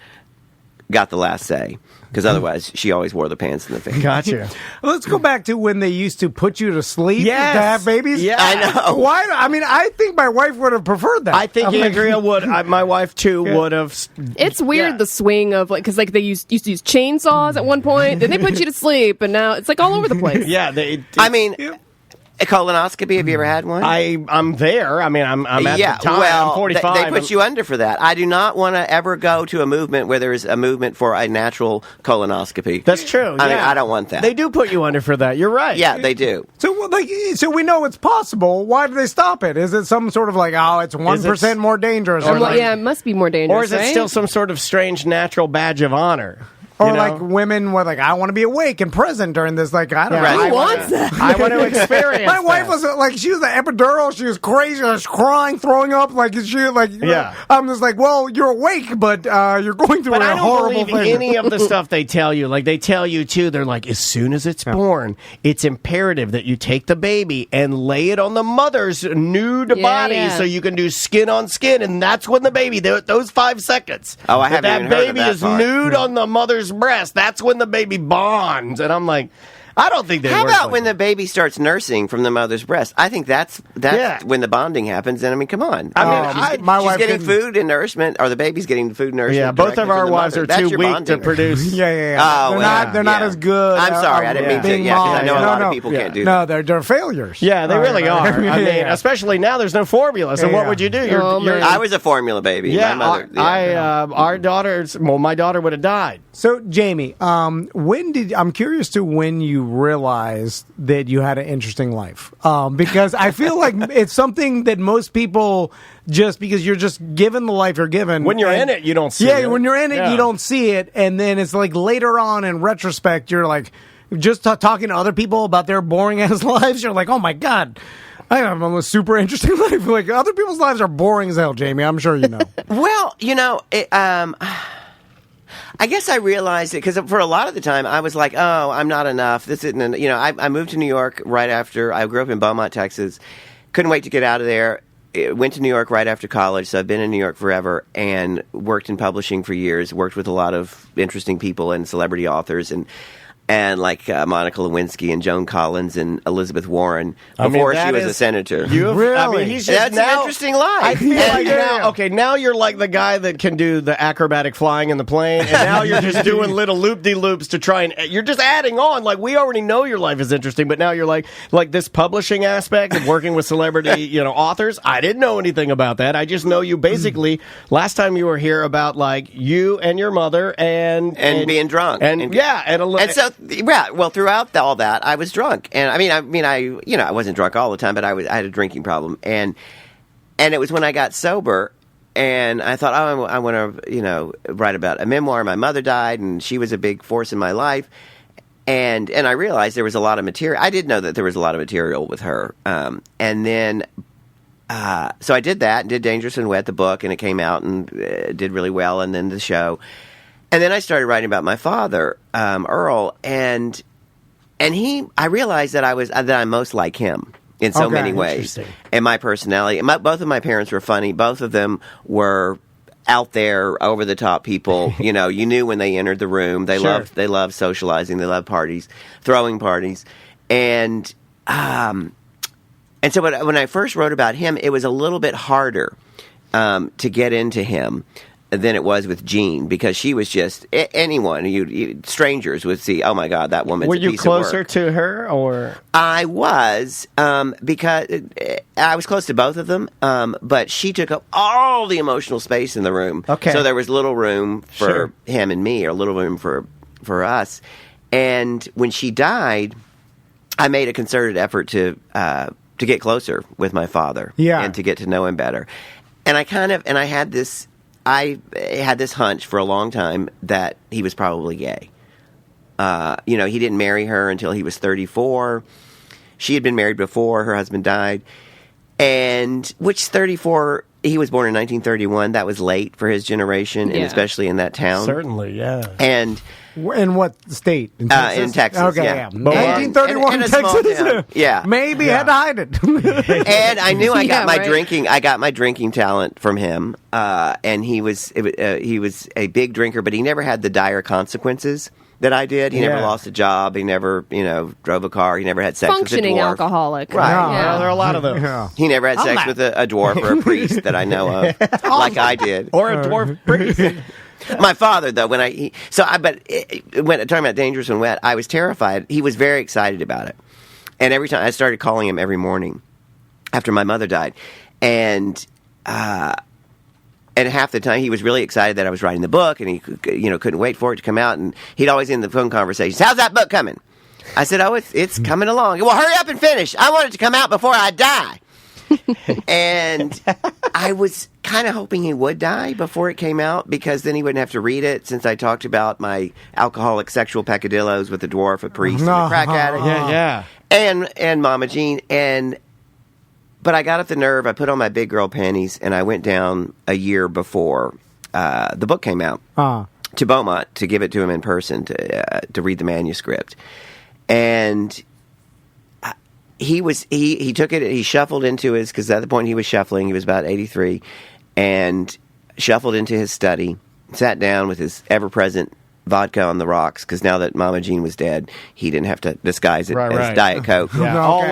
got the last say, because otherwise she always wore the pants in the family. Gotcha. Let's go back to when they used to put you to sleep to have babies. Yeah, I know. Why? I mean, I think my wife would have preferred that. I think Andrea would. My wife too would have. It's weird the swing of because they used to use chainsaws at one point, then they put you to sleep, and now it's like all over the place. Yeah, a colonoscopy, have you ever had one? I'm there. I mean, I'm at the time. Well, I'm 45. They put you under for that. I do not want to ever go to a movement where there is a movement for a natural colonoscopy. That's true. I mean, I don't want that. They do put you under for that. You're right. Yeah, they do. So we know it's possible. Why do they stop it? Is it some sort of it's 1% more dangerous? It must be more dangerous. Or is it still some sort of strange natural badge of honor? Or women were I want to be awake and present during this. I don't know. Who wants that? I want to experience. My wife was she was the epidural. She was crazy. She was crying, throwing up. I'm just well, you're awake, but you're going through a horrible thing. I don't believe any of the stuff they tell you. They tell you too. They're as soon as it's born, it's imperative that you take the baby and lay it on the mother's nude body so you can do skin on skin, and that's when the baby those 5 seconds. Oh, I haven't even heard of that baby is part. nude on the mother's breast. That's when the baby bonds, and I'm like, I don't think they. How about when the baby starts nursing from the mother's breast? I think that's when the bonding happens. And I mean, come on. She's getting food and nourishment, or the baby's getting food and nourishment. Yeah, both of our wives are too weak to produce. Yeah. They're not as good. I'm sorry, I didn't mean to. Yeah, because I know a lot of people can't do that. No, they're failures. Yeah, they really are. I mean, especially now, there's no formula. So what would you do? I was a formula baby. Yeah, my mother. our daughters. Well, my daughter would have died. So, Jamie, I'm curious to when you realized that you had an interesting life? Because I feel like it's something that most people, just because you're just given the life you're given. When you're in it, you don't see it. Yeah, when you're in it, you don't see it. And then it's like later on in retrospect, you're like, just talking to other people about their boring ass lives, you're like, oh my God, I have a super interesting life. Like, other people's lives are boring as hell, Jamie. I'm sure you know. Well, I guess I realized it because for a lot of the time I was like, oh, I'm not enough. This isn't, I moved to New York right after, I grew up in Beaumont, Texas. Couldn't wait to get out of there. Went to New York right after college, so I've been in New York forever and worked in publishing for years, worked with a lot of interesting people and celebrity authors and like Monica Lewinsky and Joan Collins and Elizabeth Warren before she was a senator. Really? He's just That's an interesting life. I feel like now you're like the guy that can do the acrobatic flying in the plane, and now you're just doing little loop-de-loops to try and you're just adding on. Like, we already know your life is interesting, but now you're like this publishing aspect of working with celebrity, authors. I didn't know anything about that. I just know you basically last time you were here about like you and your mother and being drunk and so. Yeah, well, throughout all that, I was drunk, and I wasn't drunk all the time, but I had a drinking problem, and it was when I got sober, and I thought, oh, I want to, write about a memoir. My mother died, and she was a big force in my life, and I realized there was a lot of material. I did know that there was a lot of material with her, and then. So I did that, and did Dangerous and Wet, the book, and it came out and did really well, and then the show. And then I started writing about my father, Earl, and I realized that I'm most like him in so many ways. And my personality, both of my parents were funny. Both of them were out there, over the top people. You knew when they entered the room. They loved socializing. They loved parties, throwing parties, and so when I first wrote about him, it was a little bit harder to get into him than it was with Jean, because she was just anyone, strangers would see, oh my God, that woman's a piece of work. Were you closer to her, or? I was, because I was close to both of them, but she took up all the emotional space in the room. Okay. So there was little room for him and me, or little room for us. And when she died, I made a concerted effort to get closer with my father, and to get to know him better. And I had this hunch for a long time that he was probably gay. He didn't marry her until he was 34. She had been married before her husband died. And which 34, he was born in 1931. That was late for his generation, and especially in that town. Certainly, yeah. And in what state? In Texas? In Texas, okay, yeah. 1931 Texas. Yeah. Maybe had to hide it. And I knew I got my drinking talent from him. And he was a big drinker, but he never had the dire consequences that I did. He never lost a job. He never, drove a car. He never had sex with a dwarf. Functioning alcoholic. Right. Yeah. There are a lot of those. Yeah. He never had sex with a dwarf or a priest that I know of, like I did. Or a dwarf priest. My father, though, when talking about Dangerous and Wet, I was terrified. He was very excited about it. And every time I started calling him every morning after my mother died. And half the time he was really excited that I was writing the book, and he couldn't wait for it to come out. And he'd always end the phone conversations, "How's that book coming?" I said, "Oh, it's coming along." "Well, hurry up and finish. I want it to come out before I die." And I was kind of hoping he would die before it came out, because then he wouldn't have to read it, since I talked about my alcoholic sexual peccadillos with a dwarf, a priest, and a crack addict. Yeah. And Mama Jean. But I got up the nerve, I put on my big girl panties, and I went down a year before the book came out to Beaumont to give it to him in person to read the manuscript. And he took it, he shuffled into his, because at the point he was shuffling, he was about 83, and shuffled into his study, sat down with his ever-present vodka on the rocks, because now that Mama Jean was dead, he didn't have to disguise it as Diet Coke. Yeah. All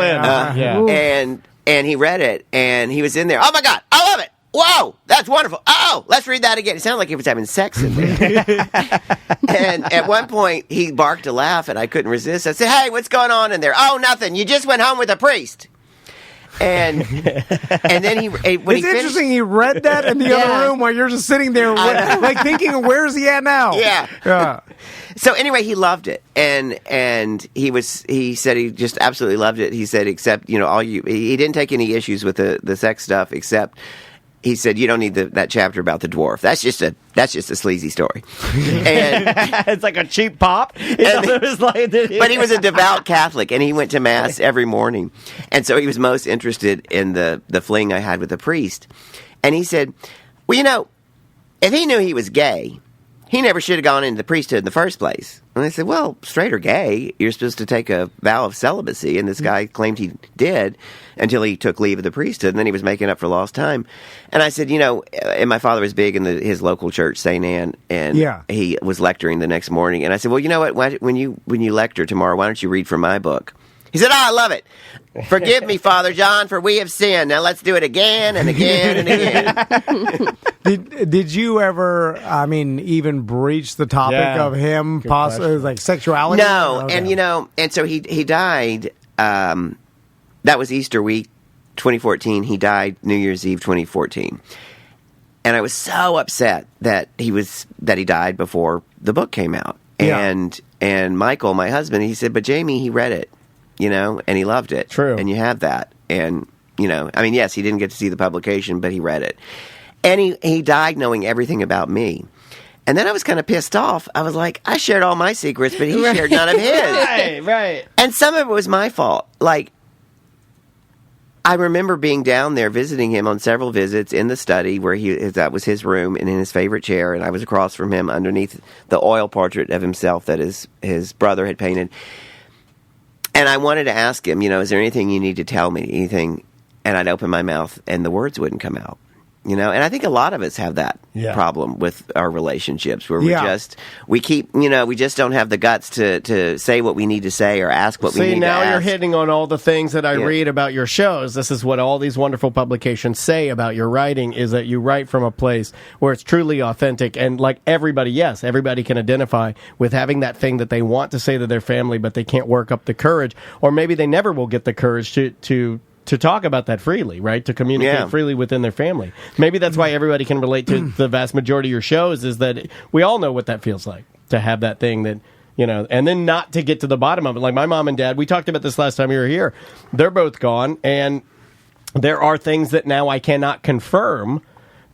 in. And he read it, and he was in there. "Oh my God, I love it! Whoa, that's wonderful! Oh, let's read that again." It sounded like he was having sex in there. And at one point, he barked a laugh, and I couldn't resist. I said, "Hey, what's going on in there?" "Oh, nothing. You just went home with a priest." And then when it's he finished, interesting. He read that in the other room while you're just sitting there, like thinking, "Where's he at now?" Yeah. So anyway, he loved it, and he said he just absolutely loved it. He said, except he didn't take any issues with the sex stuff, except he said you don't need that chapter about the dwarf. That's just a sleazy story. And it's like a cheap pop. But he was a devout Catholic, and he went to mass every morning, and so he was most interested in the fling I had with the priest. And he said, well, if he knew he was gay, he never should have gone into the priesthood in the first place. And I said, well, straight or gay, you're supposed to take a vow of celibacy. And this guy claimed he did until he took leave of the priesthood. And then he was making up for lost time. And I said, and my father was big in his local church, St. Anne. And he was lecturing the next morning. And I said, well, you know what? When you lecture tomorrow, why don't you read from my book? He said, I love it. Forgive me, Father John, for we have sinned. Now let's do it again and again and again. Did you ever, even breach the topic of him, possibly like sexuality? No, okay. And so he died. That was Easter week, 2014. He died New Year's Eve, 2014. And I was so upset that he died before the book came out. And Michael, my husband, he said, but Jamie, he read it. And he loved it. True. And you have that. And, yes, he didn't get to see the publication, but he read it. And he died knowing everything about me. And then I was kind of pissed off. I was like, I shared all my secrets, but he shared none of his. Right. And some of it was my fault. Like, I remember being down there visiting him on several visits in the study where that was his room and in his favorite chair. And I was across from him underneath the oil portrait of himself that his brother had painted. And I wanted to ask him, is there anything you need to tell me? Anything? And I'd open my mouth and the words wouldn't come out. And I think a lot of us have that problem with our relationships where we just don't have the guts to say what we need to say or ask what we need to ask. See, now you're hitting on all the things that I read about your shows. This is what all these wonderful publications say about your writing, is that you write from a place where it's truly authentic. And like everybody can identify with having that thing that they want to say to their family, but they can't work up the courage, or maybe they never will get the courage to talk about that freely, right? To communicate freely within their family. Maybe that's why everybody can relate to the vast majority of your shows, is that we all know what that feels like, to have that thing that, and then not to get to the bottom of it. Like my mom and dad, we talked about this last time you were here. They're both gone, and there are things that now I cannot confirm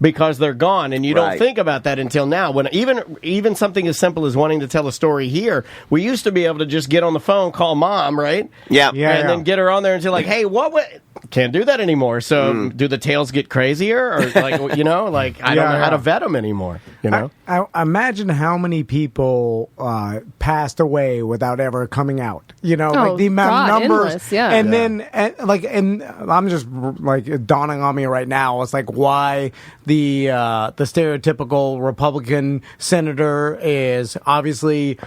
because they're gone, and you don't think about that until now. When even something as simple as wanting to tell a story here, we used to be able to just get on the phone, call mom, right? Yeah. Then get her on there and say like, hey, can't do that anymore. So do the tales get crazier, or like, I don't know how to vet them anymore. I imagine how many people passed away without ever coming out. Like the amount of numbers. Endless, and I'm just like dawning on me right now. It's like why the stereotypical Republican senator is obviously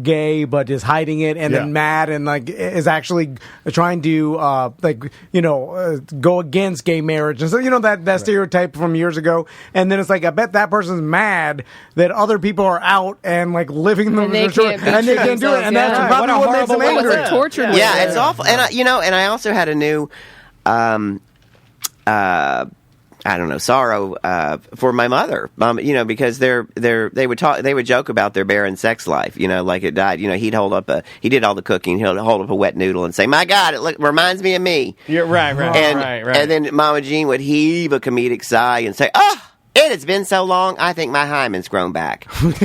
gay, but is hiding it, and then mad, and like is actually trying to go against gay marriage, and so that stereotype from years ago. And then it's like, I bet that person's mad that other people are out and like living and they can't do it, and that's probably what makes them angry. It's tortured. It's awful. And and I also had a new sorrow for my mother, because they would joke about their barren sex life, like it died. He did all the cooking. He'll hold up a wet noodle and say, "My God, it reminds me of me." You're right. And then Mama Jean would heave a comedic sigh and say, "Oh, it has been so long, I think my hymen's grown back." It's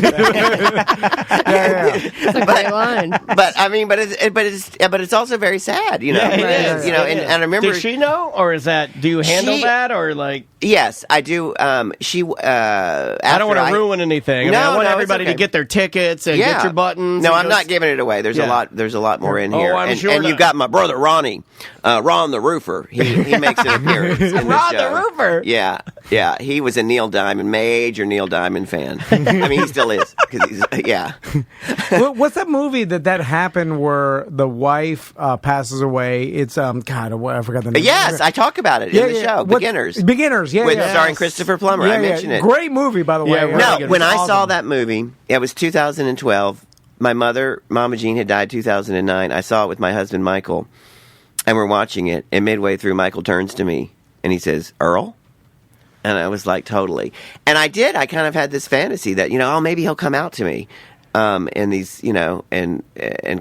a great line. But it's also very sad, It is. And I remember. Does she know, or is that? Do you handle that, or like? Yes, I do. I don't want to ruin anything. I want everybody to get their tickets and get your buttons. No, I'm not giving it away. There's a lot more in here. I'm sure. And you've got my brother Ronnie, Ron the Roofer. He makes an appearance in Ron the show. The Roofer. Yeah. He was a Neil Diamond, major Neil Diamond fan. I mean, he still is. What's that movie that happened where the wife passes away? It's I forgot the name. Yes, I talk about it in the show. Beginners. Starring Christopher Plummer. I mentioned it. Great movie, by the way. When I saw that movie, it was 2012. My mother, Mama Jean, had died 2009. I saw it with my husband, Michael. and we're watching it, and midway through, Michael turns to me, and he says, Earl? And I was like, totally. And I kind of had this fantasy that, maybe he'll come out to me. And these, and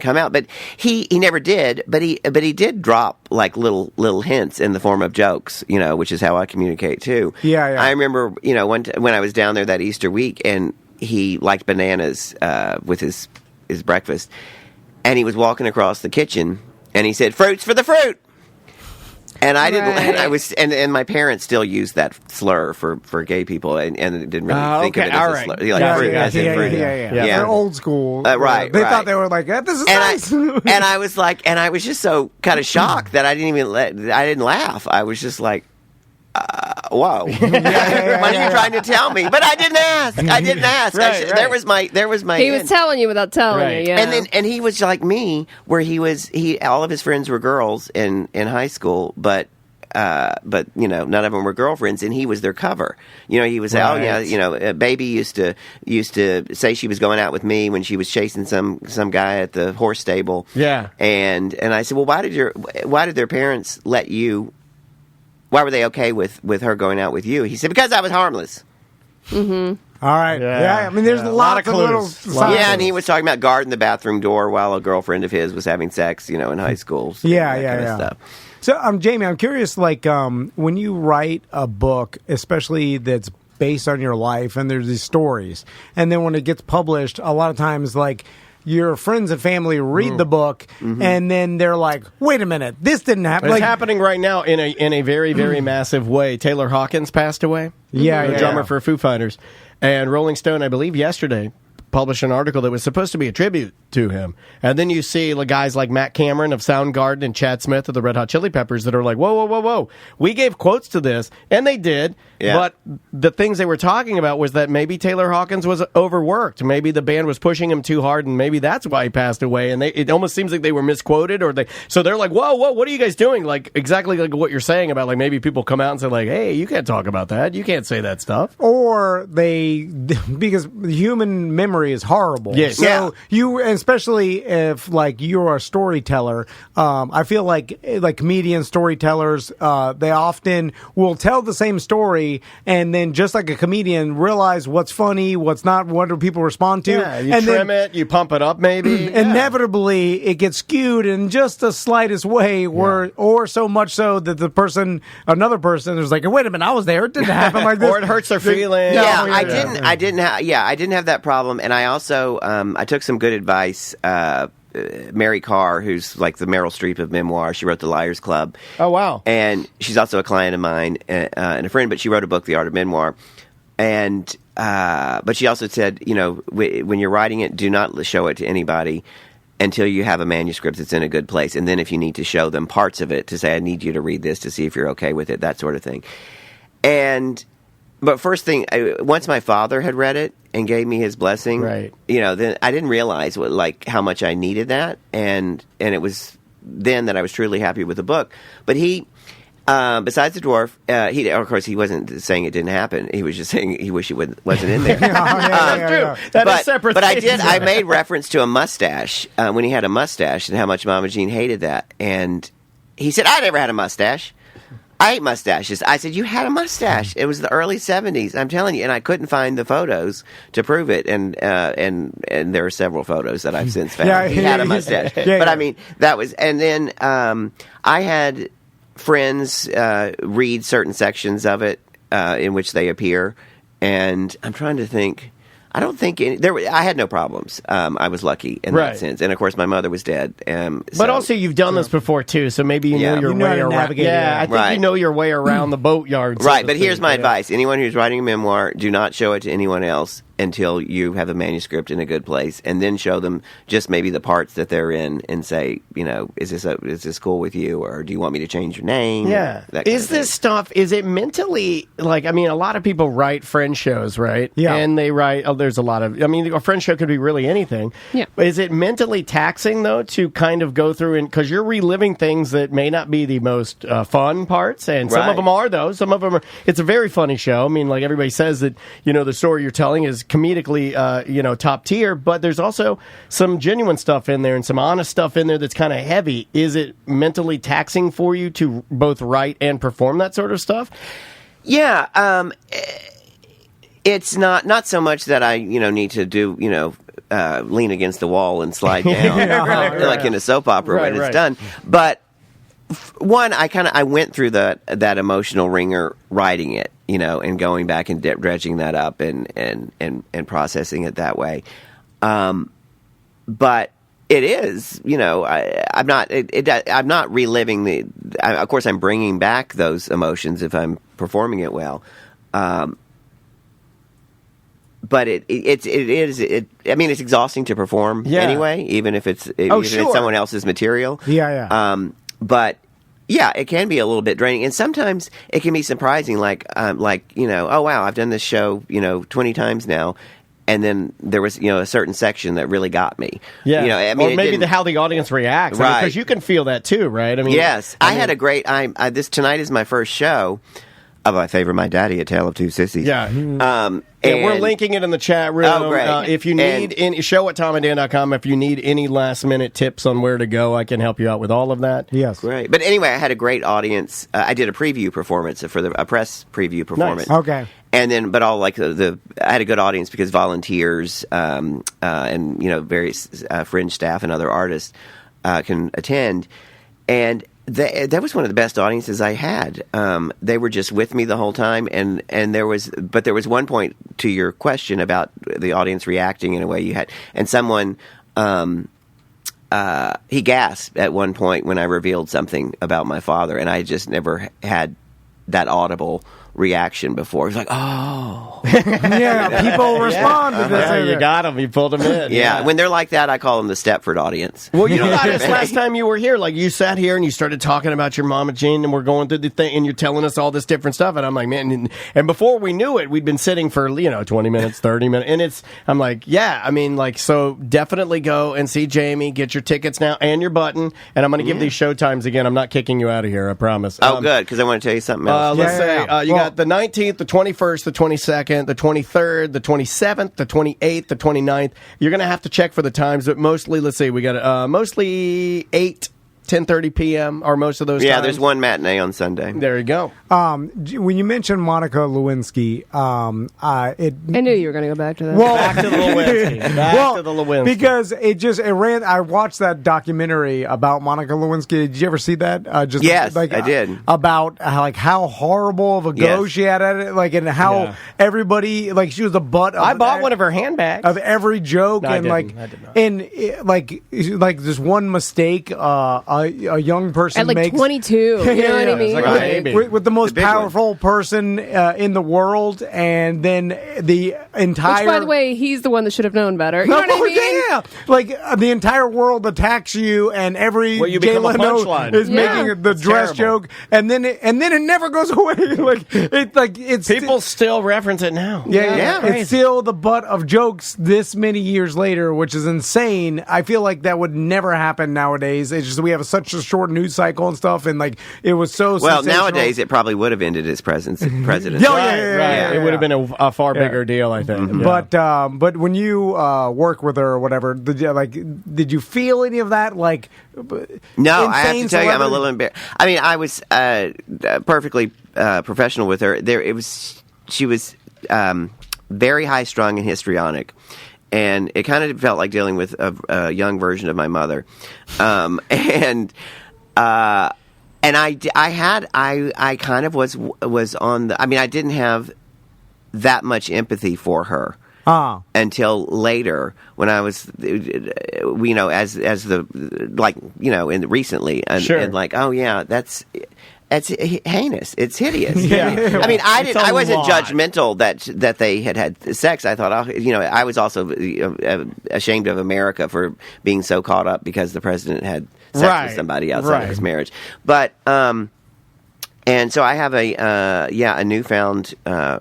come out, but he never did. But he did drop like little hints in the form of jokes, which is how I communicate too. Yeah. I remember, when I was down there that Easter week, and he liked bananas with his breakfast, and he was walking across the kitchen, and he said, "Fruits for the fruit." And I didn't. Right. And I was, and my parents still use that slur for gay people, and didn't really think of it as a slur. Yeah. They're old school. Right. They thought they were like, this is nice. And I was just so kind of shocked that I didn't laugh. I was just like, whoa. What are you trying to tell me? But I didn't ask. Right. There was my. He was telling you without telling you. Yeah. And he was like me, where all of his friends were girls in high school, but none of them were girlfriends, and he was their cover. He was baby used to say she was going out with me when she was chasing some guy at the horse stable. Yeah. And I said, well, why did their parents let you? Why were they okay with her going out with you? He said, because I was harmless. Mm-hmm. All right. Yeah. I mean, there's a lot of little signs. Yeah, and he was talking about guarding the bathroom door while a girlfriend of his was having sex, in high school. So that kind of stuff. So, Jamie, I'm curious, when you write a book, especially that's based on your life, and there's these stories, and then when it gets published, a lot of times, your friends and family read the book, and then they're like, "Wait a minute, this didn't happen." It's happening right now in a very, very massive way. Taylor Hawkins passed away. The drummer for Foo Fighters, and Rolling Stone, I believe, yesterday published an article that was supposed to be a tribute to him. And then you see guys like Matt Cameron of Soundgarden and Chad Smith of the Red Hot Chili Peppers that are like, whoa. We gave quotes to this, and they did. Yeah. But the things they were talking about was that maybe Taylor Hawkins was overworked. Maybe the band was pushing him too hard, and maybe that's why he passed away. And it almost seems like they were misquoted, so they're like, whoa, what are you guys doing? Exactly like what you're saying about maybe people come out and say hey, you can't talk about that. You can't say that stuff. Or because human memory is horrible. Yes. So you, especially if you're a storyteller, I feel like comedian storytellers, they often will tell the same story, and then just like a comedian, realize what's funny, what's not, what do people respond to. Yeah, you trim it, you pump it up maybe. Inevitably, it gets skewed in just the slightest way, or so much so that another person is like, wait a minute, I was there, it didn't happen like this. Or it hurts their feelings. I didn't have that problem, and I also I took some good advice. Mary Carr, who's like the Meryl Streep of memoir, she wrote The Liars Club. Oh, wow. And she's also a client of mine and a friend, but she wrote a book, The Art of Memoir. And but she also said, when you're writing it, do not show it to anybody until you have a manuscript that's in a good place. And then if you need to show them parts of it to say, I need you to read this to see if you're okay with it, that sort of thing. But first thing, once my father had read it and gave me his blessing, right. Then I didn't realize how much I needed that, and it was then that I was truly happy with the book. But he, besides the dwarf, of course he wasn't saying it didn't happen. He was just saying he wished it wasn't in there. That's true. That is separate. But I made reference to a mustache when he had a mustache and how much Mama Jean hated that, and he said, "I never had a mustache. I hate mustaches." I said, "You had a mustache. It was the early 70s. I'm telling you." And I couldn't find the photos to prove it. And there are several photos that I've since found. He had a mustache. But I mean, that was. And then I had friends read certain sections of it in which they appear. And I'm trying to think. I don't think I had no problems. I was lucky in that sense, and of course, my mother was dead. But also, you've done this before too, so maybe you know your way around. Yeah, I think you know your way around the boatyard. Right, but here's my advice: anyone who's writing a memoir, do not show it to anyone else until you have a manuscript in a good place, and then show them just maybe the parts that they're in, and say, is this cool with you, or do you want me to change your name? Yeah, is this stuff? Is it mentally a lot of people write friend shows, right? Yeah, and they write. There's a lot of. A friend show could be really anything. Yeah, but is it mentally taxing though to kind of go through because you're reliving things that may not be the most fun parts, and some of them are though. Some of them are. It's a very funny show. Everybody says that the story you're telling is comedically, top tier, but there's also some genuine stuff in there and some honest stuff in there that's kind of heavy. Is it mentally taxing for you to both write and perform that sort of stuff? Yeah, it's not so much that I need to do lean against the wall and slide down like in a soap opera when it's done. But one, I went through that emotional ringer writing it, and going back and dredging that up and processing it that way. But it is, I'm not reliving of course, I'm bringing back those emotions if I'm performing it well. But it's exhausting to perform anyway, even if it's someone else's material. But yeah, it can be a little bit draining, and sometimes it can be surprising. Oh wow, I've done this show 20 times now, and then there was a certain section that really got me. Yeah, or maybe how the audience reacts, right? Because you can feel that too, right? Yes, I had a great. This tonight is my first show of I Favor My Daddy, A Tale of Two Sissies. Yeah. And we're linking it in the chat room. Oh, great. If you need any show at TomandDan.com, if you need any last minute tips on where to go, I can help you out with all of that. Yes. Great. But anyway, I had a great audience. I did a preview performance a press preview performance. Nice. Okay. And then, but all I had a good audience because volunteers and various fringe staff and other artists can attend. And that was one of the best audiences I had. They were just with me the whole time, and there was one point to your question about the audience reacting in a way you had, and someone he gasped at one point when I revealed something about my father, and I just never had that audible reaction before. He was like, "Oh, yeah." People respond to this. Yeah, you got him. You pulled him in. Yeah, when they're like that, I call them the Stepford audience. Well, you got us last time you were here. Like you sat here and you started talking about your mama Jean, and we're going through the thing, and you're telling us all this different stuff, and I'm like, man. And before we knew it, we'd been sitting for 20 minutes, 30 minutes, and I'm like, yeah. So definitely go and see Jamie. Get your tickets now and your button, and I'm going to give these show times again. I'm not kicking you out of here. I promise. Oh, good, because I want to tell you something else. Let's say you got the 19th, the 21st, the 22nd, the 23rd, the 27th, the 28th, the 29th. You're going to have to check for the times, but mostly, let's see, we got mostly 10:30 p.m. are most of those times. There's one matinee on Sunday. There you go. When you mentioned Monica Lewinsky, I knew you were going to go back to that. Well, back to the Lewinsky. To the Lewinsky. Because it ran. I watched that documentary about Monica Lewinsky. Did you ever see that? Yes, I did. About how horrible of a go she had at it, and how everybody, she was the butt of I bought one of her handbags. Of every joke. No, and I did not. And this one mistake, a young person at like makes 22. You know what I mean? Like a baby. With the most powerful person in the world, and then the entire. Which, by the way, he's the one that should have known better. You know what I mean? Yeah, the entire world attacks you, and every you Jay become a Leno punchline. is making the dress terrible. joke, and then it never goes away. It's people still reference it now. Yeah. It's still the butt of jokes this many years later, which is insane. I feel like that would never happen nowadays. It's just we have such a short news cycle and stuff, and it was so well nowadays it probably would have ended his presidency. Right. It would have been a far bigger deal, I think. Yeah. But when you work with her or whatever, did you feel any of that? No, I have to tell you, I'm a little embarrassed. I mean, I was perfectly professional with her. She was very high strung and histrionic. And it kind of felt like dealing with a young version of my mother, and I kind of was on the. I mean, I didn't have that much empathy for her until later when I was, recently, and oh yeah, that's heinous. It's hideous. Yeah. I mean, I wasn't judgmental that they had sex. I thought, I was also ashamed of America for being so caught up because the president had sex with somebody outside of his marriage. But and so I have a newfound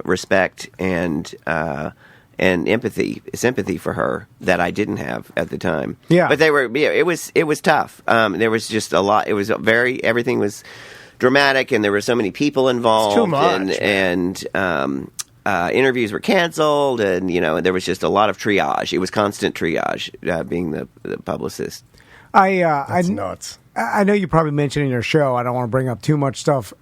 respect and sympathy for her that I didn't have at the time. Yeah, but it was tough. There was just a lot. It was everything was dramatic, and there were so many people involved. It's too much, and interviews were canceled, and there was just a lot of triage. It was constant triage, being the publicist. That's nuts. I know you probably mentioned in your show, I don't want to bring up too much stuff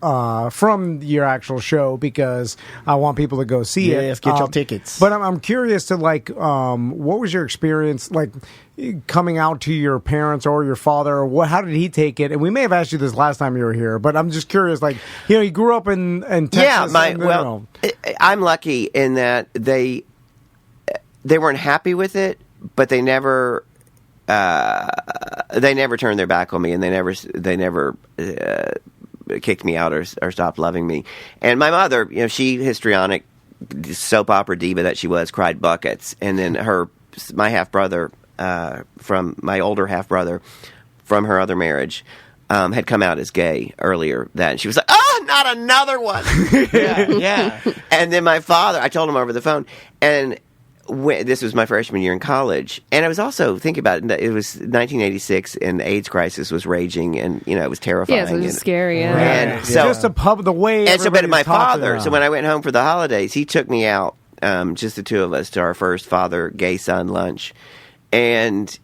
from your actual show because I want people to go see it. Yes, get your tickets. But I'm curious to, what was your experience, coming out to your parents or your father? Or how did he take it? And we may have asked you this last time you were here, but I'm just curious, you grew up in Texas. Yeah, I'm lucky in that they weren't happy with it, but they never turned their back on me, and they never kicked me out or stopped loving me. And my mother, she histrionic soap opera diva that she was, cried buckets. And then my half brother, from my older half brother from her other marriage, had come out as gay earlier. And she was like, "Oh, not another one!" yeah. And then my father, I told him over the phone, and this was my freshman year in college, and I was also thinking about it. It was 1986, and the AIDS crisis was raging, and it was terrifying. Yeah, so it was scary. Yeah, and so just the way. And so, but my father. So when I went home for the holidays, he took me out, just the two of us, to our first father gay son lunch, and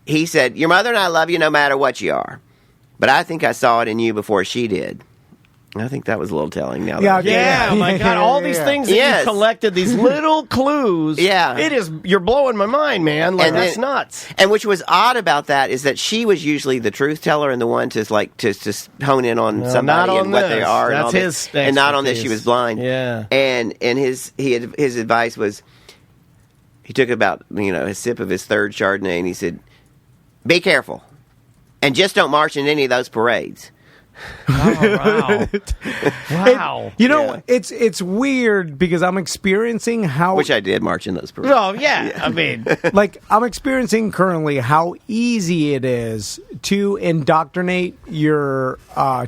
he said, "Your mother and I love you no matter what you are, but I think I saw it in you before she did." I think that was a little telling now. Yeah, my God, all these things that you collected, these little clues. Yeah. You're blowing my mind, man. That's nuts. And which was odd about that is that she was usually the truth teller and the one to hone in on somebody and what they are. That's and his and not on this, she was blind. Yeah. And his advice was, he took about, a sip of his third Chardonnay, and he said, "Be careful. And just don't march in any of those parades." Oh, wow. It's weird because I'm experiencing how... Which I did march in those parades. Oh, yeah. I mean... I'm experiencing currently how easy it is to indoctrinate your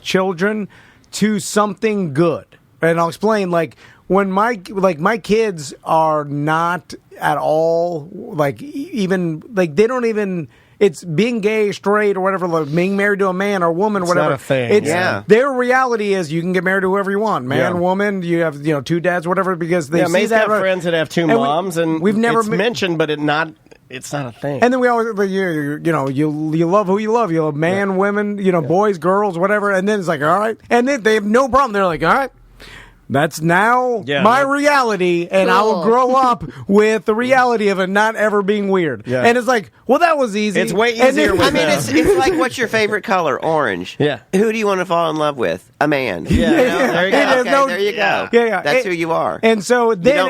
children to something good. And I'll explain, when my kids are not at all, they don't even... It's being gay, straight, or whatever, being married to a man or woman, it's whatever. Not a thing. Their reality is you can get married to whoever you want, man, woman. You have two dads, whatever, because they see that. Have friends that have two moms, and we've never mentioned, but it's not a thing. And then we always, you love who you love. You love man, women, boys, girls, whatever. And then it's like, all right, and then they have no problem. They're like, all right. That's now my reality, and I will grow up with the reality of it not ever being weird. Yeah. And it's like, well, that was easy. It's way easier. It's like, what's your favorite color? Orange. Yeah. Who do you want to fall in love with? A man. Yeah. There you go. Okay, there you go. Yeah. That's who you are. And so then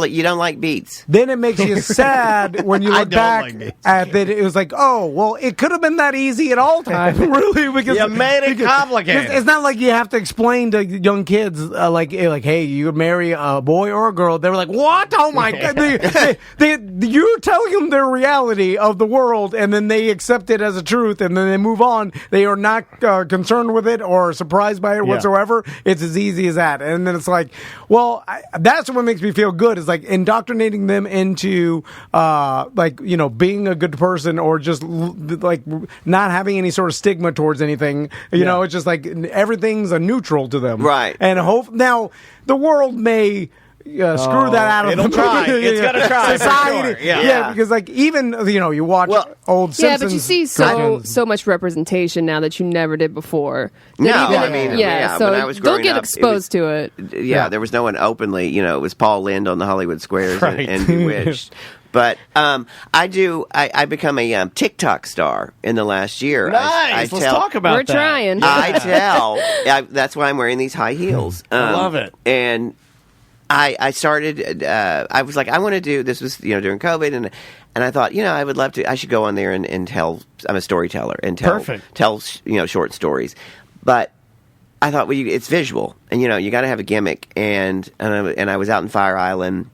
you don't like beets. Then it makes you sad when you look back at that. It was like, oh, well, it could have been that easy at all times, really, because you made it complicated. It's not like you have to explain to young kids like, hey, you marry a boy or a girl. They were like, what? Oh my God! You're telling them their reality of the world, and then they accept it as a truth, and then they move on. They are not concerned with it or surprised by it whatsoever. It's as easy as that. And then it's like, well, that's what makes me feel good. Is like indoctrinating them into being a good person, or just not having any sort of stigma towards anything. You know, it's just like everything's a neutral to them, right? And hope now. The world may screw that out of it'll them. Try. It's gonna try. Society, for sure. Because even you watch old Simpsons. Yeah, but you see so much representation now that you never did before. So when I was growing they'll get up, exposed to it. Yeah, there was no one openly. It was Paul Lynde on the Hollywood Squares and Bewitched. But I become a TikTok star in the last year. Nice. Let's talk about We're that. trying. That's why I'm wearing these high heels. I love it. And I started. I was like, I want to do this. Was during COVID, and I thought, I would love to. I should go on there and tell. I'm a storyteller and tell short stories, but. I thought, it's visual, and you got to have a gimmick, and I was out in Fire Island,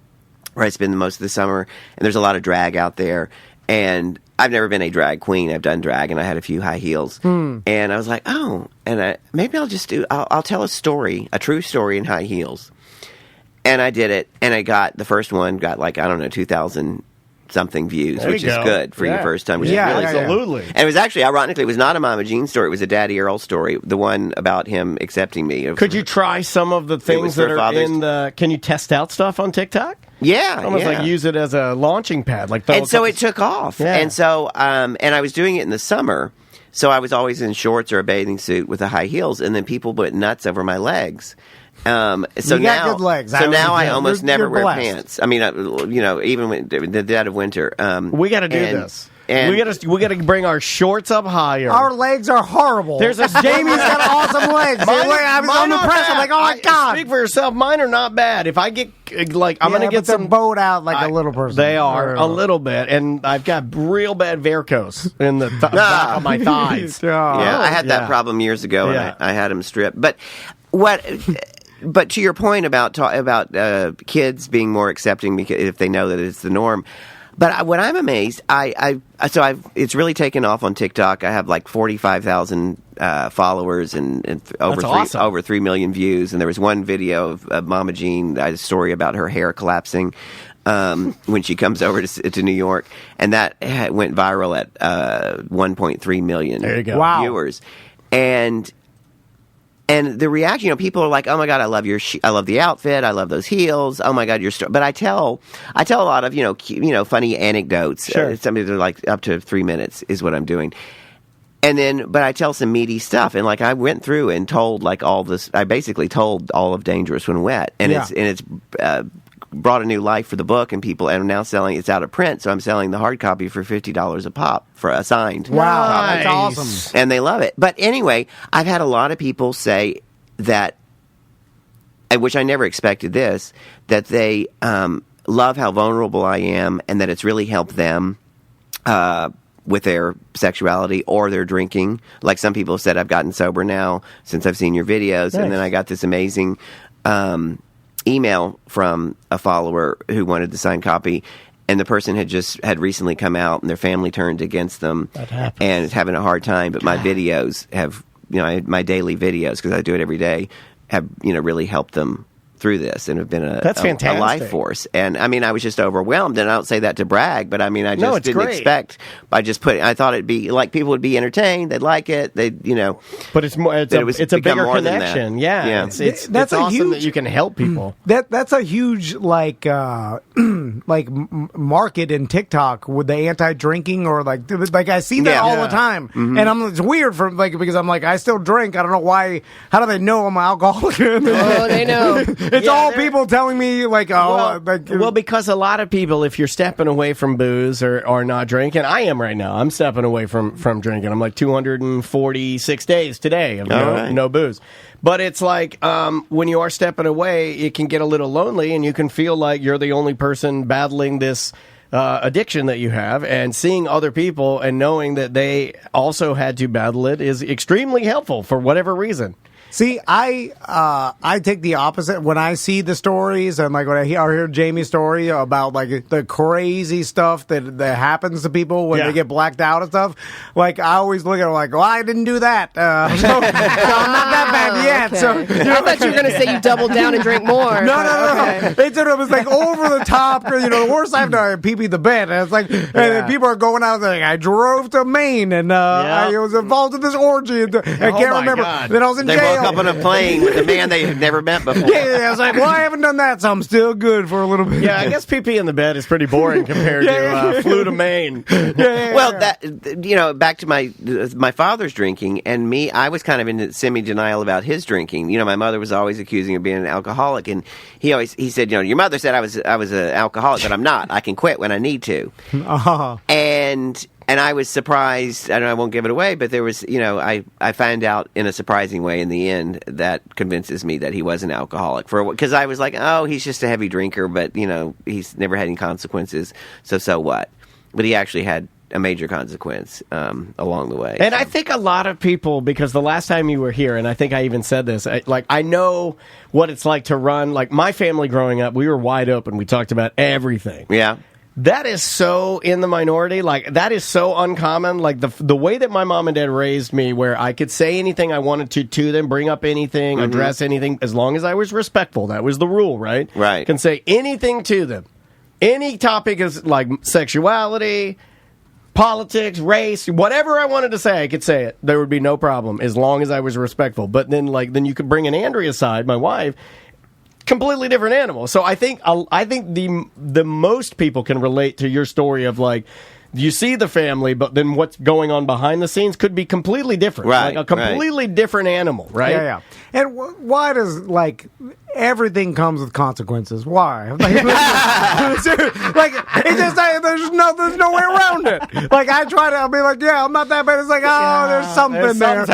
where I spend most of the summer, and there's a lot of drag out there, and I've never been a drag queen. I've done drag, and I had a few high heels, and I was like, maybe I'll tell a story, a true story in high heels, and I did it, and the first one got 2,000 something views, There which you is go. good for your first time. Which is really cool. Absolutely. And it was actually, ironically, it was not a Mama Jean story. It was a Daddy Earl story, the one about him accepting me. Could you try some of the things that are in the... Can you test out stuff on TikTok? Yeah. Almost like use it as a launching pad. And so it took off. Yeah. And so, and I was doing it in the summer. So I was always in shorts or a bathing suit with the high heels, and then people went nuts over my legs. So you got good legs. So now I almost never you're wear blessed. pants. I mean, even when the dead of winter. We got to do this. And we got to bring our shorts up higher. Our legs are horrible. There's a Jamie's got awesome legs. I was on the press. I'm like, oh my god. Speak for yourself. Mine are not bad. If I get I'm going to get some bowed out like a little person. They are a little bit, and I've got real bad varicose in the back of my thighs. Yeah, I had that problem years ago, and I had them stripped. But what? But to your point about kids being more accepting because if they know that it's the norm. But when I'm amazed, it's really taken off on TikTok. I have like 45,000 followers and over 3 million views. And there was one video of Mama Jean, a story about her hair collapsing when she comes over to New York, and that went viral at 1.3 million viewers. And the reaction, people are like, "Oh my God, I love I love the outfit. I love those heels. Oh my God, your story." But I tell a lot of funny anecdotes. Sure. Something that are like up to 3 minutes is what I'm doing. And then, but I tell some meaty stuff, and like I went through and told like all this. I basically told all of Dangerous When Wet, and it's brought a new life for the book, and I'm now selling. It's out of print, so I'm selling the hard copy for $50 a pop for a signed. Wow, Nice. that's awesome. And they love it. But anyway, I've had a lot of people say that, which I never expected this, that they love how vulnerable I am, and that it's really helped them with their sexuality or their drinking. Like some people have said, I've gotten sober now since I've seen your videos, and then I got this amazing email from a follower who wanted the signed copy, and the person had recently come out, and their family turned against them, and is having a hard time. But my videos have, my daily videos, because I do it every day, have really helped them through this, and have been a life force. And I mean, I was just overwhelmed, and I don't say that to brag, but I mean, I just didn't expect. I thought it'd be like people would be entertained, they'd like it, But it's more. It's a bigger connection. Yeah. It's awesome that you can help people. That's a huge like market in TikTok with the anti-drinking or like I see that all the time, and it's weird because I'm like, I still drink. I don't know why. How do they know I'm an alcoholic? Oh, they know. It's all people telling me because a lot of people, if you're stepping away from booze or not drinking, I am right now. I'm stepping away from drinking. I'm like 246 days today of no booze. But it's like when you are stepping away, it can get a little lonely, and you can feel like you're the only person battling this addiction that you have, and seeing other people and knowing that they also had to battle it is extremely helpful for whatever reason. See, I take the opposite. When I see the stories and like when I hear Jamie's story about like the crazy stuff that happens to people when they get blacked out and stuff, like I always look at it like, well, I didn't do that. So I'm not that bad yet. Okay. So I thought you were going to say you doubled down and drink more. No. It was like over the top. The worst I've done, I pee-peed the bed. And it's like, and people are going out there. Like, I drove to Maine and I was involved in this orgy. And I can't remember. God. Then I was in jail. Up on a plane with a man they had never met before. I was like, well, I haven't done that, so I'm still good for a little bit. Yeah, I guess pee in the bed is pretty boring compared to flew to Maine. Well, that back to my father's drinking and me, I was kind of in semi-denial about his drinking. My mother was always accusing of being an alcoholic, and he said, your mother said I was an alcoholic, but I'm not. I can quit when I need to. And I was surprised, I won't give it away, but there was, I found out in a surprising way in the end that convinces me that he was an alcoholic. Because I was like, oh, he's just a heavy drinker, but, he's never had any consequences, so what? But he actually had a major consequence along the way. And I think a lot of people, because the last time you were here, and I think I even said this, I know what it's like to run. Like, my family growing up, we were wide open. We talked about everything. Yeah. That is so in the minority. Like, that is so uncommon. Like, the way that my mom and dad raised me, where I could say anything I wanted to them, bring up anything, address anything, as long as I was respectful. That was the rule, right? Right. Can say anything to them. any topic is like sexuality, politics, race, whatever I wanted to say, I could say it. There would be no problem as long as I was respectful. But then you could bring in Andrea's side, my wife, completely different animal. So I think the most people can relate to your story of like, you see the family, but then what's going on behind the scenes could be completely different. Right. Like a completely different animal, right? Yeah. And why does, like, everything comes with consequences? Why? Like, it's just there's no way around it. Like, I'll be like, yeah, I'm not that bad. It's like, there's something there.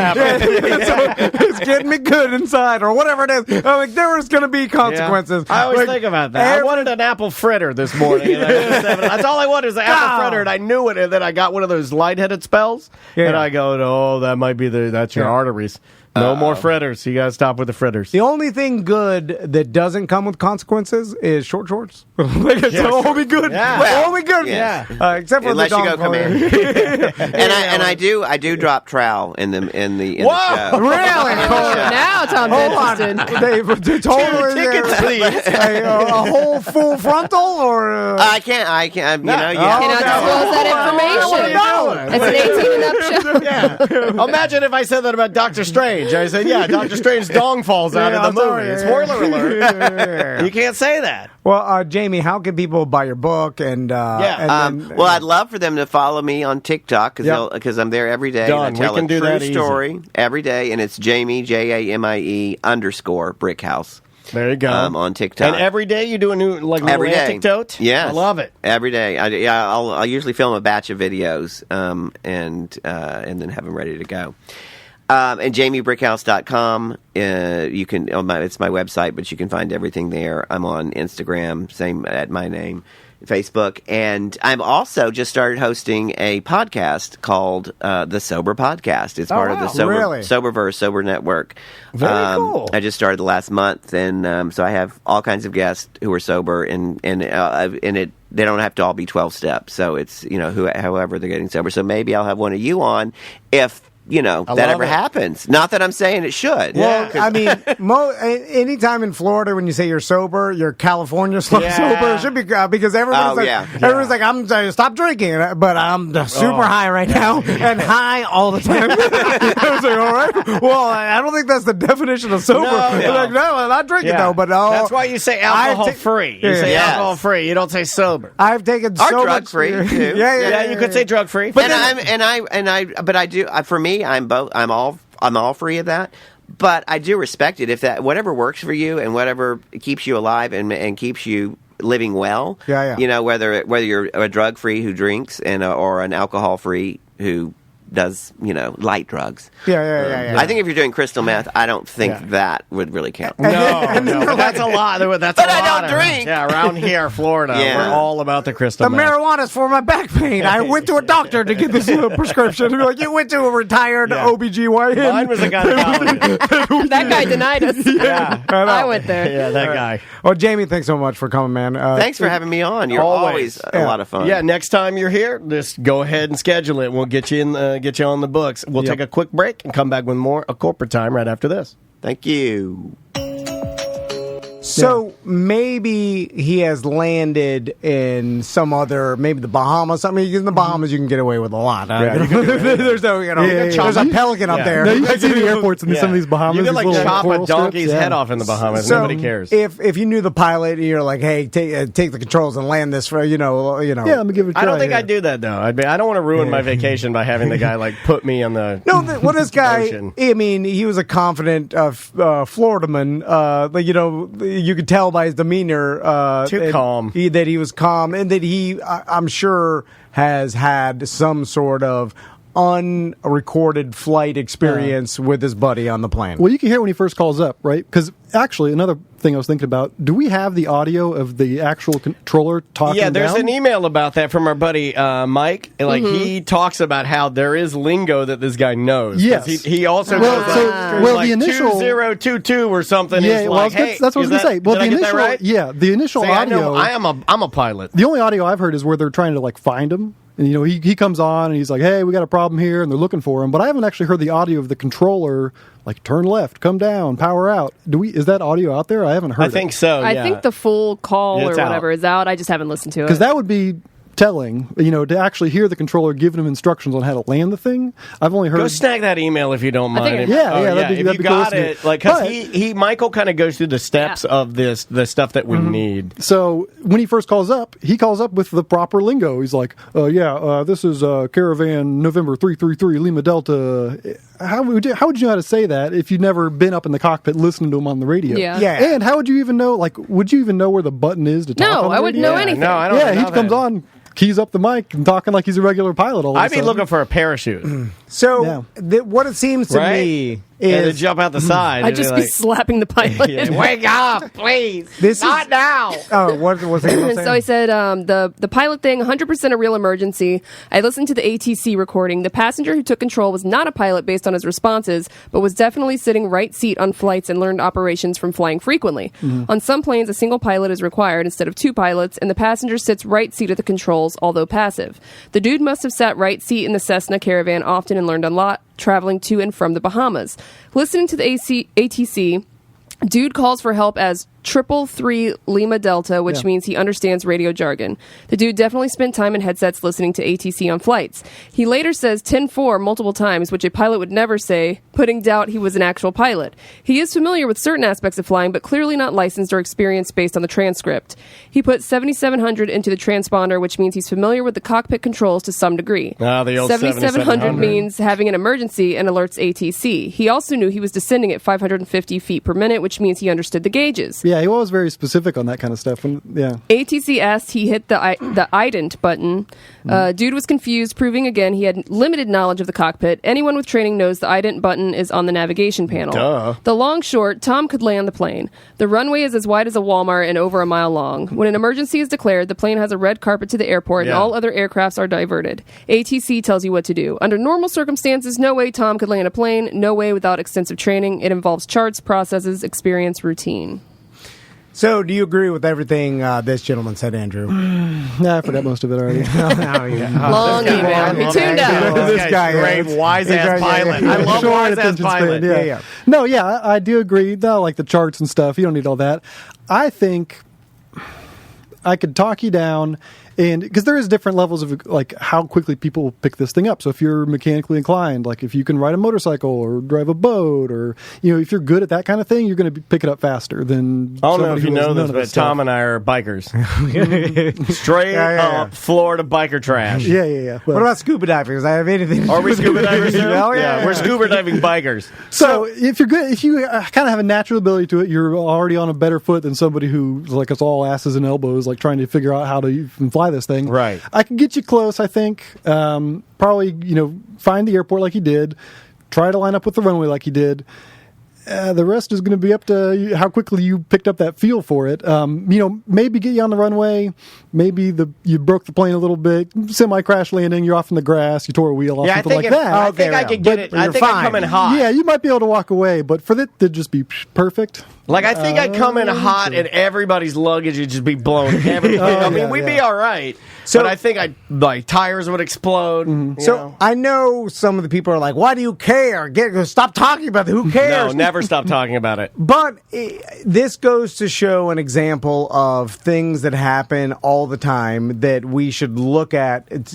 It's getting me good inside, or whatever it is. I'm like, there's going to be consequences. Yeah. I always think about that. I wanted an apple fritter this morning. That's all I wanted was an apple fritter, and I knew it, and then I got one of those lightheaded spells, and I go, that might be that's your arteries. No more fritters. You got to stop with the fritters. The only thing good that doesn't come with consequences is short shorts. It'll all be good. Yeah. Well, all be good. Yeah. Except for Unless the you go command. and I do drop trowel in the show. Really? Now Tom's interested. Dave, totally. Tickets, please. A whole full frontal, or I can't. You know, Cannot disclose that information. It's an 18 and up show. Yeah. Imagine if I said that about Dr. Strange. I said, Dr. Strange's dong falls out in the movie. Spoiler alert. You can't say that. Well, Jamie, how can people buy your book? And well, I'd love for them to follow me on TikTok because I'm there every day. Done. And I tell We can a do true that easy. story every day, and it's Jamie Jamie _Brickhouse. There you go. On TikTok. And every day you do a new every day. anecdote? Yes. I love it. Every day. I'll usually film a batch of videos and then have them ready to go. And JamieBrickhouse.com, you can. It's my website, but you can find everything there. I'm on Instagram, same at my name, Facebook, and I'm also just started hosting a podcast called The Sober Podcast. It's part of the Soberverse Sober Network. Very cool. I just started last month, and so I have all kinds of guests who are sober, and they don't have to all be 12 steps. So it's however they're getting sober. So maybe I'll have one of you on if that ever happens. Not that I'm saying it should. Well, I mean, anytime in Florida when you say you're sober, you're California sober. It should be because everybody's like, I'm stop drinking, but I'm super high right now and high all the time. I was like, all right. Well, I don't think that's the definition of sober. Like, no, I'm not drinking though. But that's why you say alcohol free. You say alcohol free. You don't say sober. I've taken drug free too. Yeah. You could say drug free. But I do. For me, I'm both. I'm all free of that. But I do respect it if that whatever works for you and whatever keeps you alive and keeps you living well. Yeah. Whether you're a drug free who drinks or an alcohol free who does light drugs. Yeah. I think if you're doing crystal meth, I don't think that would really count. No, that's a lot. But I don't drink. Around here, Florida, we're all about the crystal meth. Marijuana's for my back pain. I went to a doctor to get this prescription. Be like, you went to a retired OBGYN. Mine was a gynecologist. That guy denied us. Yeah, I went there. Yeah, that guy. Well, Jamie, thanks so much for coming, man. Thanks for having me on. You're always a lot of fun. Yeah, next time you're here, just go ahead and schedule it. We'll get you on the books. We'll take a quick break and come back with more of Corporate Time right after this. Thank you. So maybe he has landed in some other, maybe the Bahamas. I mean, in the Bahamas you can get away with a lot. There's no, there's a pelican up there. No, you can see the airports in some of these Bahamas. You can like chop a donkey's strips. head off in the Bahamas. So Nobody cares. If you knew the pilot, you're like, hey, take the controls and land this for Yeah, I'm gonna give it a try. I don't think I'd do that though. I don't want to ruin my vacation by having the guy like put me on the this guy, ocean. I mean, he was a confident Floridaman. You could tell by his demeanor calm. That he was calm, and that he, I'm sure, has had some sort of unrecorded flight experience with his buddy on the plane. Well, you can hear when he first calls up, right? Because actually, another thing I was thinking about, do we have the audio of the actual controller talking Yeah, there's down? an email about that from our buddy Mike. Like, he talks about how there is lingo that this guy knows. Yes. He also Well, goes so- like the initial 2022 or something. Yeah, is well, like, hey, that's what I was going to say. Well, did I the get that initial, right? the initial See, audio. I'm a pilot. The only audio I've heard is where they're trying to like find him. And, he comes on and he's like, hey, we got a problem here, and they're looking for him. But I haven't actually heard the audio of the controller, like, turn left, come down, power out. Is that audio out there? I haven't heard it. I think so, yeah. I think the full call or whatever is out. I just haven't listened to it. Because that would be telling, to actually hear the controller giving him instructions on how to land the thing. I've only heard. Go snag that email if you don't mind. That'd if you got it, because Michael kind of goes through the steps of the stuff that we need. So when he first calls up with the proper lingo. He's like, this is Caravan November 333 Lima Delta. How would you know how to say that if you'd never been up in the cockpit listening to him on the radio? Yeah. And how would you even know? Like, would you even know where the button is to talk on the radio? No, I wouldn't know anything. No, I don't. Yeah, he comes on, keys up the mic, and talking like he's a regular pilot all of a sudden. I'd be looking for a parachute. So what it seems to me and to is jump out the side. I'd just be slapping the pilot. Wake up, please. Not now. Oh, what was he So he said, the pilot thing, 100% a real emergency. I listened to the ATC recording. The passenger who took control was not a pilot based on his responses, but was definitely sitting right seat on flights and learned operations from flying frequently. On some planes, a single pilot is required instead of two pilots, and the passenger sits right seat at the controls, although passive. The dude must have sat right seat in the Cessna Caravan often and learned a lot traveling to and from the Bahamas. Listening to the ATC, dude calls for help as 333 Lima Delta, which means he understands radio jargon. The dude definitely spent time in headsets listening to ATC on flights. He later says 10-4 multiple times, which a pilot would never say, putting doubt he was an actual pilot. He is familiar with certain aspects of flying, but clearly not licensed or experienced based on the transcript. He put 7700 into the transponder, which means he's familiar with the cockpit controls to some degree. The old 7700 means having an emergency and alerts ATC. He also knew he was descending at 550 feet per minute, which means he understood the gauges. Yeah, he was very specific on that kind of stuff. ATC asked he hit the ident button. Dude was confused, proving again he had limited knowledge of the cockpit. Anyone with training knows the ident button is on the navigation panel. Duh. The long short, Tom could land the plane. The runway is as wide as a Walmart and over a mile long. When an emergency is declared, the plane has a red carpet to the airport and all other aircrafts are diverted. ATC tells you what to do. Under normal circumstances, no way Tom could land a plane. No way without extensive training. It involves charts, processes, experience, routine. So, do you agree with everything this gentleman said, Andrew? I forgot most of it already. Long email. He tuned out. This guy, great, wise-ass pilot. I love wise-ass pilot. I do agree. Like the charts and stuff, you don't need all that. I think I could talk you down, and because there is different levels of like how quickly people pick this thing up. So if you're mechanically inclined, like if you can ride a motorcycle or drive a boat, or if you're good at that kind of thing, you're going to pick it up faster than. I don't know if you know this, but Tom and I are bikers. Straight up Florida biker trash. Yeah. What about scuba diving? Does that have anything? Are we scuba divers? Yeah, we're scuba diving bikers. So if you're good, if you kind of have a natural ability to it, you're already on a better foot than somebody who's like us all asses and elbows, like trying to figure out how to even fly this thing. Right. I can get you close, I think. Probably, find the airport like he did. Try to line up with the runway like he did. The rest is going to be up to how quickly you picked up that feel for it. Maybe get you on the runway. Maybe you broke the plane a little bit. Semi-crash landing. You're off in the grass. You tore a wheel off. Something like that. I think I could get it. I think I come in hot. Yeah, you might be able to walk away, but for that to just be perfect. Like, I think I'd come in hot and everybody's luggage would just be blown. We'd be all right. But I think tires would explode. So I know some of the people are like, why do you care? Stop talking about it. Who cares? No, never stop talking about it. But this goes to show an example of things that happen all the time that we should look at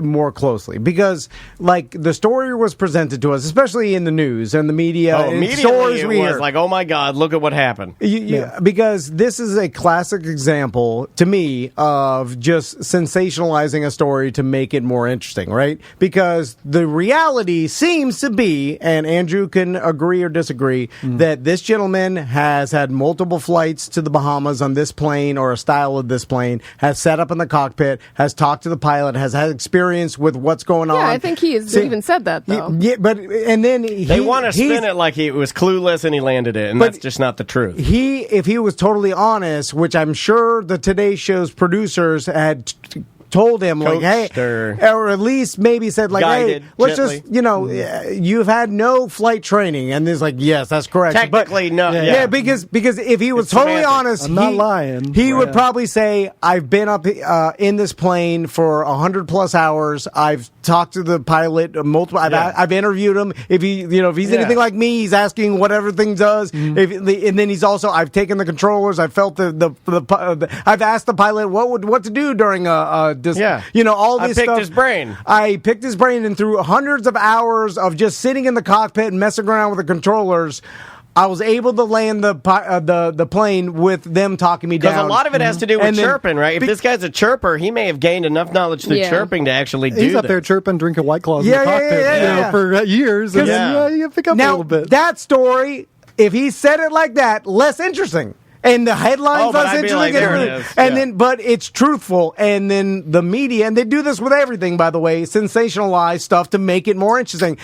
more closely. Because, like, the story was presented to us, especially in the news and the media. Immediately it was like, oh my God, look at what happened. Because this is a classic example, to me, of just sensationalizing a story to make it more interesting, right? Because the reality seems to be, and Andrew can agree or disagree, that this gentleman has had multiple flights to the Bahamas on this plane or a style of this plane, has sat up in the cockpit, has talked to the pilot, has had experience with what's going on. Yeah, I think he has even said that, though. They want to spin it like he was clueless and he landed it, and that's just not the truth. If he was totally honest, which I'm sure the Today Show's producers had told him, like, Coached hey, or at least maybe said, like, guided hey, let's gently. just, you've had no flight training. And he's like, yes, that's correct. Technically, no. Yeah, because if he was It's totally semantics. honest, I'm not lying. He would probably say, I've been up in this plane for 100+ hours. I've talked to the pilot multiple. I've interviewed him. If he's anything like me, he's asking what everything does. And then he's also, I've taken the controllers. I've felt I've asked the pilot what to do during all this I picked stuff. his brain. I picked his brain, and through hundreds of hours of just sitting in the cockpit and messing around with the controllers, I was able to land the plane with them talking me down. Because a lot of it has to do with chirping, right? If this guy's a chirper, he may have gained enough knowledge through chirping to actually do He's up there chirping, drinking White Claws in the cockpit for years. And then, you pick up a little bit. That story, if he said it like that, less interesting. And the headlines less interesting. But it's truthful. And then the media, and they do this with everything, by the way, sensationalize stuff to make it more interesting.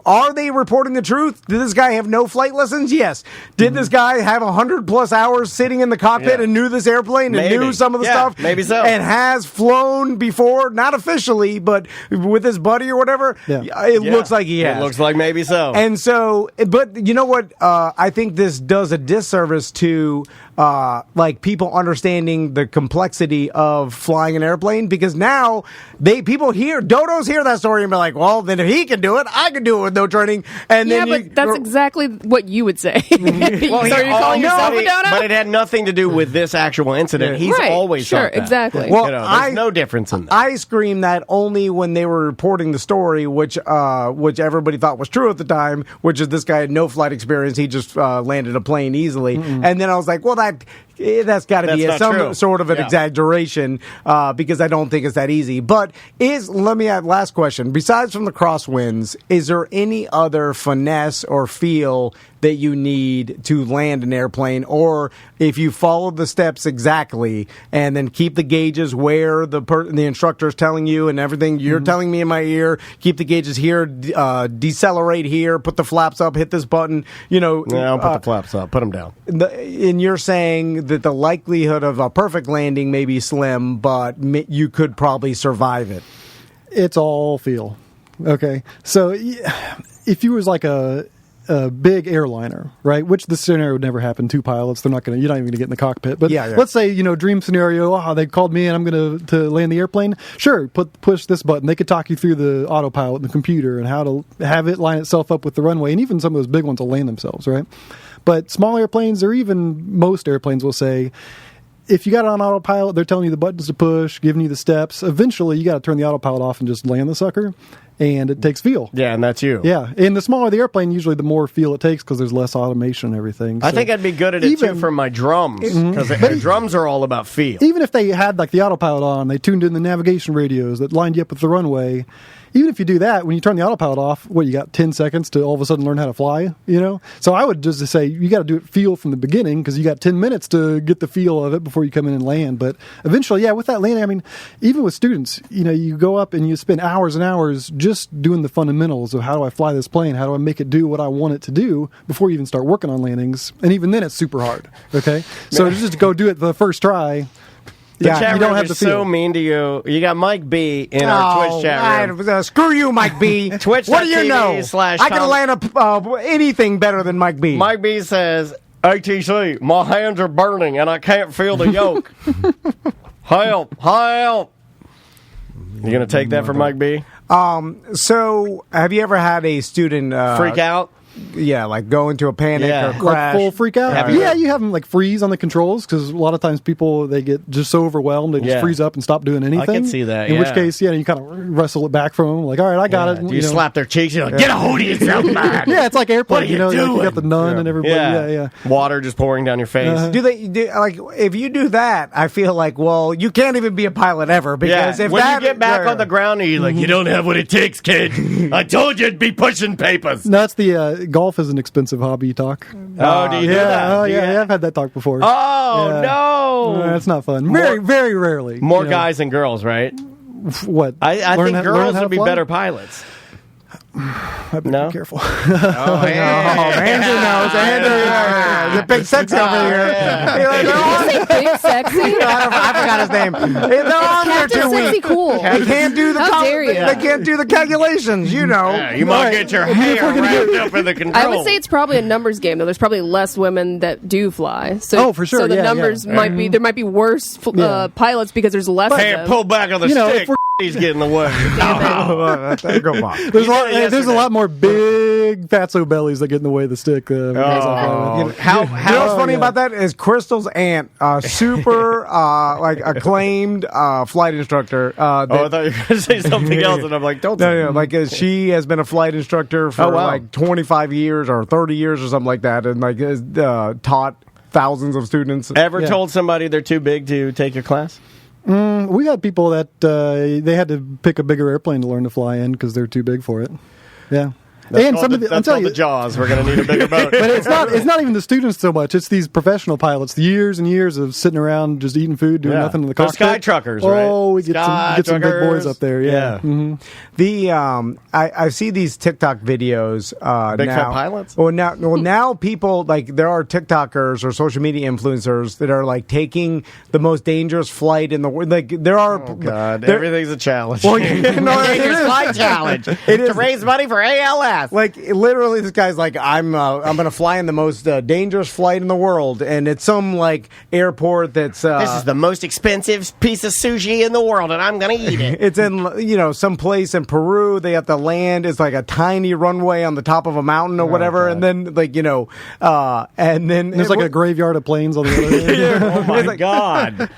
Are they reporting the truth? Did this guy have no flight lessons? Yes. Did this guy have 100+ hours sitting in the cockpit and knew this airplane and knew some of the stuff? Maybe so. And has flown before, not officially, but with his buddy or whatever? It looks like he has. It looks like maybe so. And so, but you know what? I think this does a disservice to like people understanding the complexity of flying an airplane, because now dodos hear that story and be like, well, then if he can do it, I can do it with no training. And then but that's exactly what you would say. So are you calling yourself a dodo? But it had nothing to do with this actual incident. He's always thought that. Exactly. Well, there's no difference in that. I screamed that only when they were reporting the story, which everybody thought was true at the time, which is this guy had no flight experience. He just landed a plane easily. And then I was like, well, that's got to be some sort of an exaggeration, because I don't think it's that easy. But let me add last question. Besides from the crosswinds, is there any other finesse or feel that you need to land an airplane, or if you follow the steps exactly and then keep the gauges where the instructor is telling you and everything you're telling me in my ear, keep the gauges here, decelerate here, put the flaps up, hit this button, don't put the flaps up, put them down. And you're saying that the likelihood of a perfect landing may be slim, but you could probably survive it. It's all feel. Okay. So if you was like a big airliner, right? Which the scenario would never happen. Two pilots, you're not even going to get in the cockpit. But let's say, dream scenario, they called me and I'm going to land the airplane. Sure, push this button. They could talk you through the autopilot and the computer and how to have it line itself up with the runway. And even some of those big ones will land themselves, right? But small airplanes, or even most airplanes, will say, if you got it on autopilot, they're telling you the buttons to push, giving you the steps. Eventually, you got to turn the autopilot off and just land the sucker. And it takes feel. Yeah, and that's you. Yeah, and the smaller the airplane, usually the more feel it takes because there's less automation and everything. I think I'd be good at it too for my drums, because drums are all about feel. Even if they had like the autopilot on, they tuned in the navigation radios that lined you up with the runway. Even if you do that, when you turn the autopilot off, you got 10 seconds to all of a sudden learn how to fly, So I would just say you got to do it feel from the beginning, because you got 10 minutes to get the feel of it before you come in and land. But eventually, with that landing, even with students, you go up and you spend hours and hours just doing the fundamentals of how do I fly this plane? How do I make it do what I want it to do before you even start working on landings? And even then, it's super hard, okay? So just go do it the first try. The chat room is so mean to you. You got Mike B in our Twitch chat room. Screw you, Mike B. Twitch. What do you know? I can land anything better than Mike B. Mike B says, ATC, my hands are burning and I can't feel the yoke. Help. You going to take that from Mike B? So, have you ever had a student freak out? Yeah, like go into a panic or crash. Like full freak out? You have them like freeze on the controls, because a lot of times people, they get just so overwhelmed, they just freeze up and stop doing anything. I can see that, In which case, you kind of wrestle it back from them. Like, all right, I got it. You slap their cheeks, you're like, get a hold of yourself, man. Yeah, it's like airplane. What are you doing? Like you got the nun and everybody. Yeah. Water just pouring down your face. Do if you do that, I feel like, well, you can't even be a pilot ever, because if when you get back on the ground and you're like, you don't have what it takes, kid. I told you it'd be pushing papers. No, that's the golf is an expensive hobby talk. Oh, do you do that? Oh, yeah, I've had that talk before. Oh, no. That's not fun. Very, very rarely. More guys than girls, right? What? I think girls would be better pilots. I'd be careful. Andrew knows. Andrew, the big sexy over here. Big sexy? I forgot his name. They're on there Captain 2 Sexy weeks. Cool. They can't do the How dare you. They can't do the calculations. You know. Yeah, you might get your hair wrapped up in the control. I would say it's probably a numbers game, though. There's probably less women that do fly. So, for sure. So the numbers might be, there might be worse pilots because there's less of them. Pull back on the stick. He's getting the way. There's a lot more big fatso bellies that get in the way of the stick. How what's funny about that is Crystal's aunt, super acclaimed flight instructor. I thought you were going to say something else, and I'm like, don't. No, she has been a flight instructor for like 25 years or 30 years or something like that, and has taught thousands of students. Ever told somebody they're too big to take your class? We had people that they had to pick a bigger airplane to learn to fly in because they're too big for it. Yeah. That's called the Jaws. We're going to need a bigger boat. But it's not even the students so much. It's these professional pilots. The years and years of sitting around just eating food, doing nothing in the cockpit. Sky truckers, right? Oh, we get some big boys up there. Yeah. Mm-hmm. I see these TikTok videos big now. fat pilots? Now people, there are TikTokers or social media influencers that are taking the most dangerous flight in the world. There are everything's a challenge. Well, dangerous flight challenge. It is to raise money for ALS. Literally, this guy's I'm going to fly in the most dangerous flight in the world, and it's some airport that's this is the most expensive piece of sushi in the world, and I'm going to eat it. It's in some place in Peru. They have to land. It's a tiny runway on the top of a mountain or whatever, and then and then there's a graveyard of planes on the other end. Oh my god!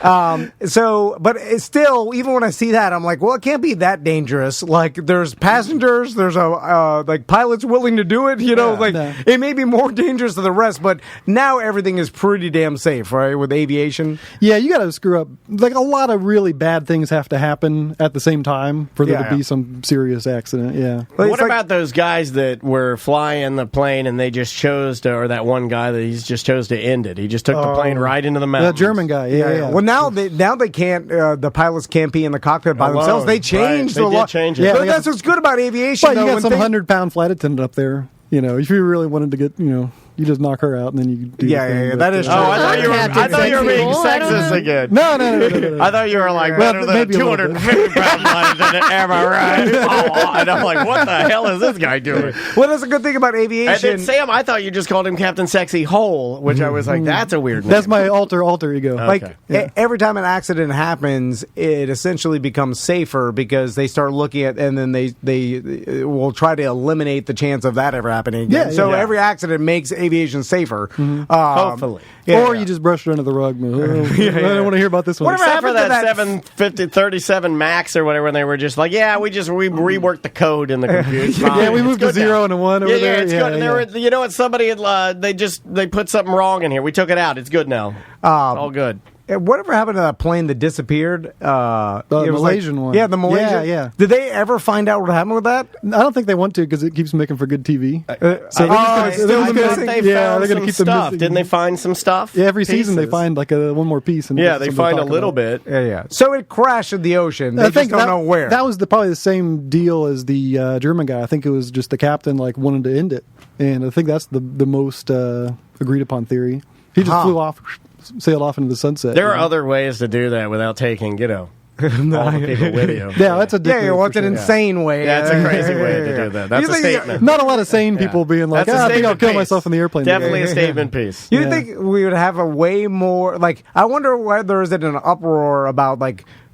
But it's still, even when I see that, I'm like, well, it can't be that dangerous. There's passengers. There's pilots willing to do it. It may be more dangerous than the rest, but now everything is pretty damn safe, right? With aviation. Yeah, you got to screw up. A lot of really bad things have to happen at the same time for there to be some serious accident. Yeah. What about those guys that were flying the plane and they just chose to, or that one guy that he just chose to end it? He just took the plane right into the mountains. The German guy. Yeah. Well, now they can't. The piloits can't be in the cockpit by themselves. They changed the law. They did change it. Yeah, but that's what's good about aviation. Well, you got some 100-pound flight attendant up there. If you really wanted to get, you just knock her out and then you do that is true. I thought you were being sexist again. No. I thought you were better than a 250-pound flight attendant. Am I right? And I'm like, what the hell is this guy doing? Well, that's a good thing about aviation. And then, Sam, I thought you just called him Captain Sexy Hole, which I was like, that's a weird name. That's my alter ego. Okay. Every time an accident happens, it essentially becomes safer because they start looking at, and then they will try to eliminate the chance of that ever happening again. Every accident makes aviation safer. Hopefully. Or you just brush it under the rug. I don't want to hear about this one. What happened to that 737 Max or whatever when they were just we reworked the code in the computer. We moved a 0 and a 1 over there. It's good. And somebody they put something wrong in here. We took it out. It's good now. It's all good. Whatever happened to that plane that disappeared? The Malaysian one. Yeah, the Malaysian. Yeah. Did they ever find out what happened with that? I don't think they want to because it keeps making for good TV. They're going to keep stuff. Didn't they find some stuff? Yeah, every season they find one more piece. And they find a little bit. Yeah. So it crashed in the ocean. They just don't know where. That was probably the same deal as the German guy. I think it was just the captain wanted to end it, and I think that's the most agreed upon theory. He just flew off. Sailed off into the sunset. There are other ways to do that without taking, all the people with you. Yeah, that's a an insane way. Yeah, it's a crazy way to do that. That's a statement. Not a lot of sane people being like, I think I'll kill myself in the airplane. Definitely a statement piece. You think we would have a way more, I wonder whether is it an uproar about,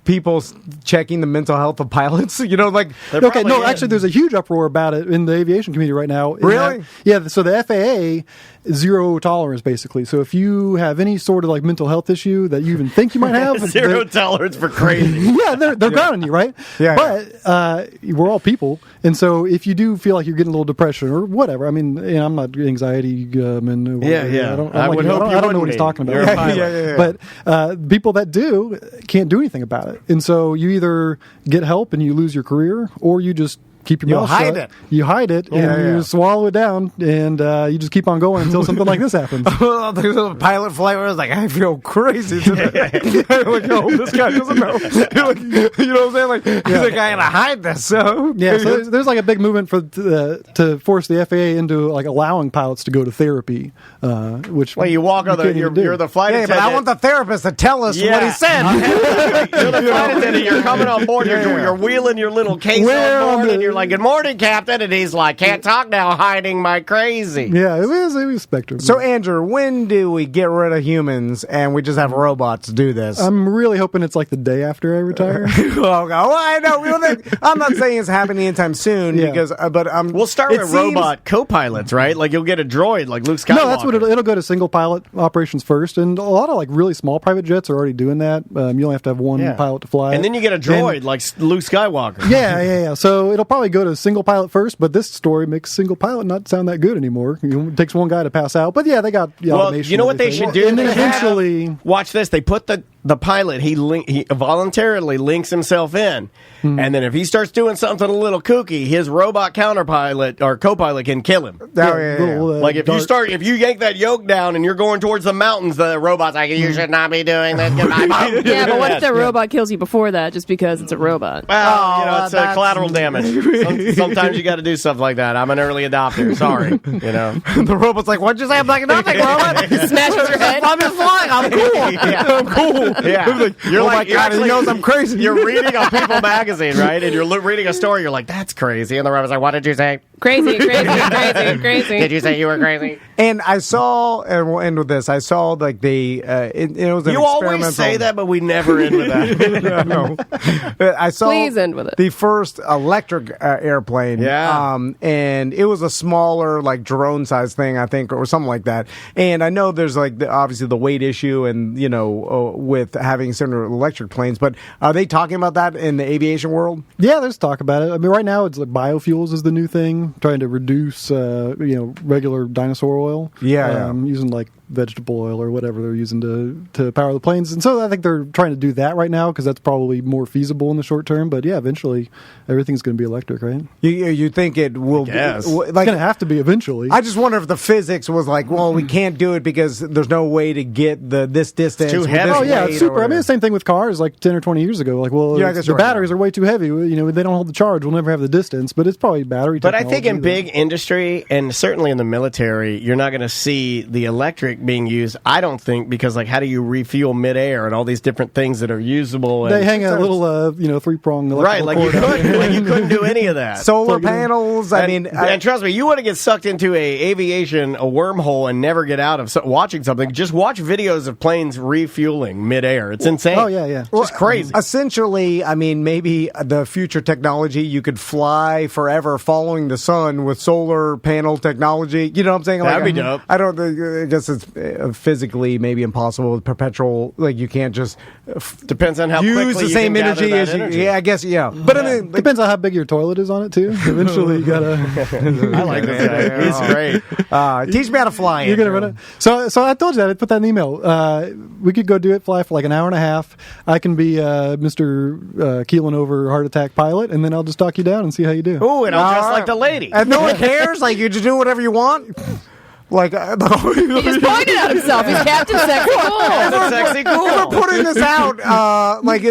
people checking the mental health of pilots, actually, there's a huge uproar about it in the aviation community right now. Really? So the FAA, zero tolerance, basically. So if you have any sort of mental health issue that you even think you might have, zero tolerance for crazy. Yeah, they're grounding you, right? Yeah. But we're all people, and so if you do feel like you're getting a little depression or whatever, I'm not anxiety man. Yeah. I don't know what he's talking about. You're a pilot. But people that do can't do anything about it. And so you either get help and you lose your career, or you just keep your mouth hide shut. it. You hide it, and you swallow it down, and you just keep on going until something like this happens. There's a pilot flight where I was like, I feel crazy today. Like, oh, this guy doesn't know. Like, you know what I'm saying? Like, he's like, I gotta hide this. So so there's like a big movement for to force the FAA into like allowing pilots to go to therapy, which you walk on you're the flight attendant. But I want the therapist to tell us what he said. You're the flight attendant. You're coming on board. You're wheeling your little case on board, and you're like, "Good morning, Captain," and he's like, "Can't talk now, hiding my crazy." Yeah, it was spectrum. So, Andrew, when do we get rid of humans and we just have robots do this? I'm really hoping it's like the day after I retire. I know. I'm not saying it's happening anytime soon because, but we'll start with robot co-pilots, right? Like you'll get a droid, like Luke Skywalker. No, that's what it'll go to single pilot operations first, and a lot of like really small private jets are already doing that. You only have to have one pilot to fly, and then you get a droid like Luke Skywalker. Yeah. So it'll probably go to single pilot first, but this story makes single pilot not sound that good anymore. It takes one guy to pass out, but they got automation. You know what they should do? And then eventually, watch this. They put the pilot. He voluntarily links himself in, and then if he starts doing something a little kooky, his robot counterpilot or co-pilot can kill him. Like if you yank that yoke down and you're going towards the mountains, the robot's like, you should not be doing this. Yeah, but what if the robot kills you before that just because it's a robot? Well, it's collateral damage. Sometimes you got to do stuff like that. I'm an early adopter. Sorry, the robot's like, "What'd you say?" I'm like, "Nothing, robot." Smashes your head. I'm just flying. I'm cool. I'm cool. Yeah, you're like, "Oh my God, he knows I'm crazy." You're reading a People magazine, right? And you're reading a story. You're like, "That's crazy," and the robot's like, "What did you say?" Crazy. Did you say you were crazy? And I saw, and we'll end with this. I saw like it was an you always say that, but we never end with that. No. I saw. Please end with it. The first electric airplane. Yeah. And it was a smaller, like drone size thing, I think, or something like that. And I know there's like obviously the weight issue, and with having certain electric planes. But are they talking about that in the aviation world? Yeah, there's talk about it. I mean, right now it's like biofuels is the new thing, trying to reduce regular dinosaur oil. Using like vegetable oil or whatever they're using to power the planes. And so I think they're trying to do that right now because that's probably more feasible in the short term. But yeah, eventually everything's going to be electric, right? You think it will be? It's going to have to be eventually. I just wonder if the physics was like, well, we can't do it because there's no way to get this distance. It's too heavy. It's super. I mean, the same thing with cars like 10 or 20 years ago. Like, well, the batteries are way too heavy. They don't hold the charge. We'll never have the distance, but it's probably battery technology. But I think in big industry and certainly in the military, you're not going to see the electric being used. I don't think, because like how do you refuel midair and all these different things that are usable? And they hang a little 3-prong electrical right, you couldn't do any of that. Solar panels. And trust me, you want to get sucked into a wormhole and never get out of watching something. Just watch videos of planes refueling midair. It's insane. Oh yeah. It's just crazy. Essentially, I mean, maybe the future technology, you could fly forever following the sun with solar panel technology. You know what I'm saying? That'd be dope. I guess it's physically maybe impossible with perpetual. Like you can't just depends on how use quickly the you same can energy gather as that you. energy. Yeah, I guess. Yeah, but I mean, depends on how big your toilet is on it too. Eventually, you gotta. I like this guy. He's great. Teach me how to fly. You're gonna run it. So I told you that. I put that in the email. We could go do it, fly for like an hour and a half. I can be Mr. Keeling over heart attack pilot, and then I'll just talk you down and see how you do. Ooh, and I'll dress like the lady. And no one cares. Like you just do whatever you want. Like he just pointed at himself. He's Captain Sexy Cool. Captain Sexy Cool. If we're putting this out,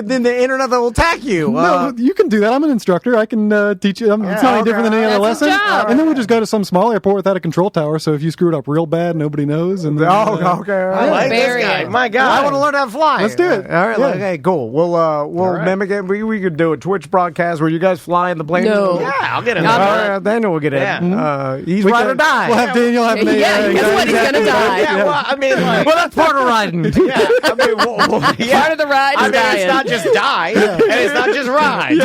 then the internet will attack you. No, you can do that. I'm an instructor. I can teach you. It's not any different than any other lesson. And then we just go to some small airport without a control tower. So if you screw it up real bad, nobody knows. And then, okay. I like this guy. My God, I want to learn how to fly. Let's do it. All right. Okay. Cool. We'll mimic it. We could do a Twitch broadcast where you guys fly in the plane. No. Yeah, I'll get in there. All right, Daniel will get in. Yeah. He's ride or die. We'll have Daniel have an guess what? He's gonna die. Yeah, well, I mean, like, that's part of riding. Yeah, I mean, part of the ride is dying. It's not just die, and it's not just ride.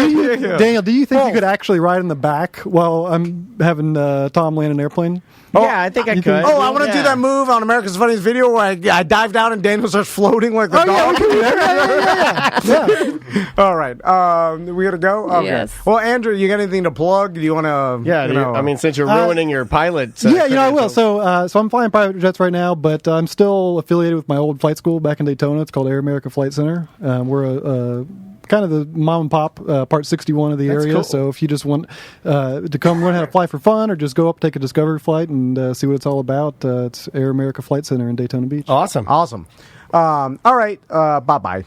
Daniel, do you think you could actually ride in the back while I'm having Tom land an airplane? Yeah, I think I could. I want to do that move on America's Funniest Video where I dive down and Daniel starts floating like the dog. Yeah, we can do that. Yeah. All right. We got to go? Okay. Yes. Well, Andrew, you got anything to plug? Do you want to... Yeah, I mean, since you're ruining your pilot... I will. So I'm flying private jets right now, but I'm still affiliated with my old flight school back in Daytona. It's called Air America Flight Center. We're a kind of the mom and pop Part 61 of the area. cool. So if you just want to come learn how to fly for fun, or just go up, take a discovery flight, and see what it's all about, it's Air America Flight Center in Daytona Beach. Awesome. All right. Bye-bye.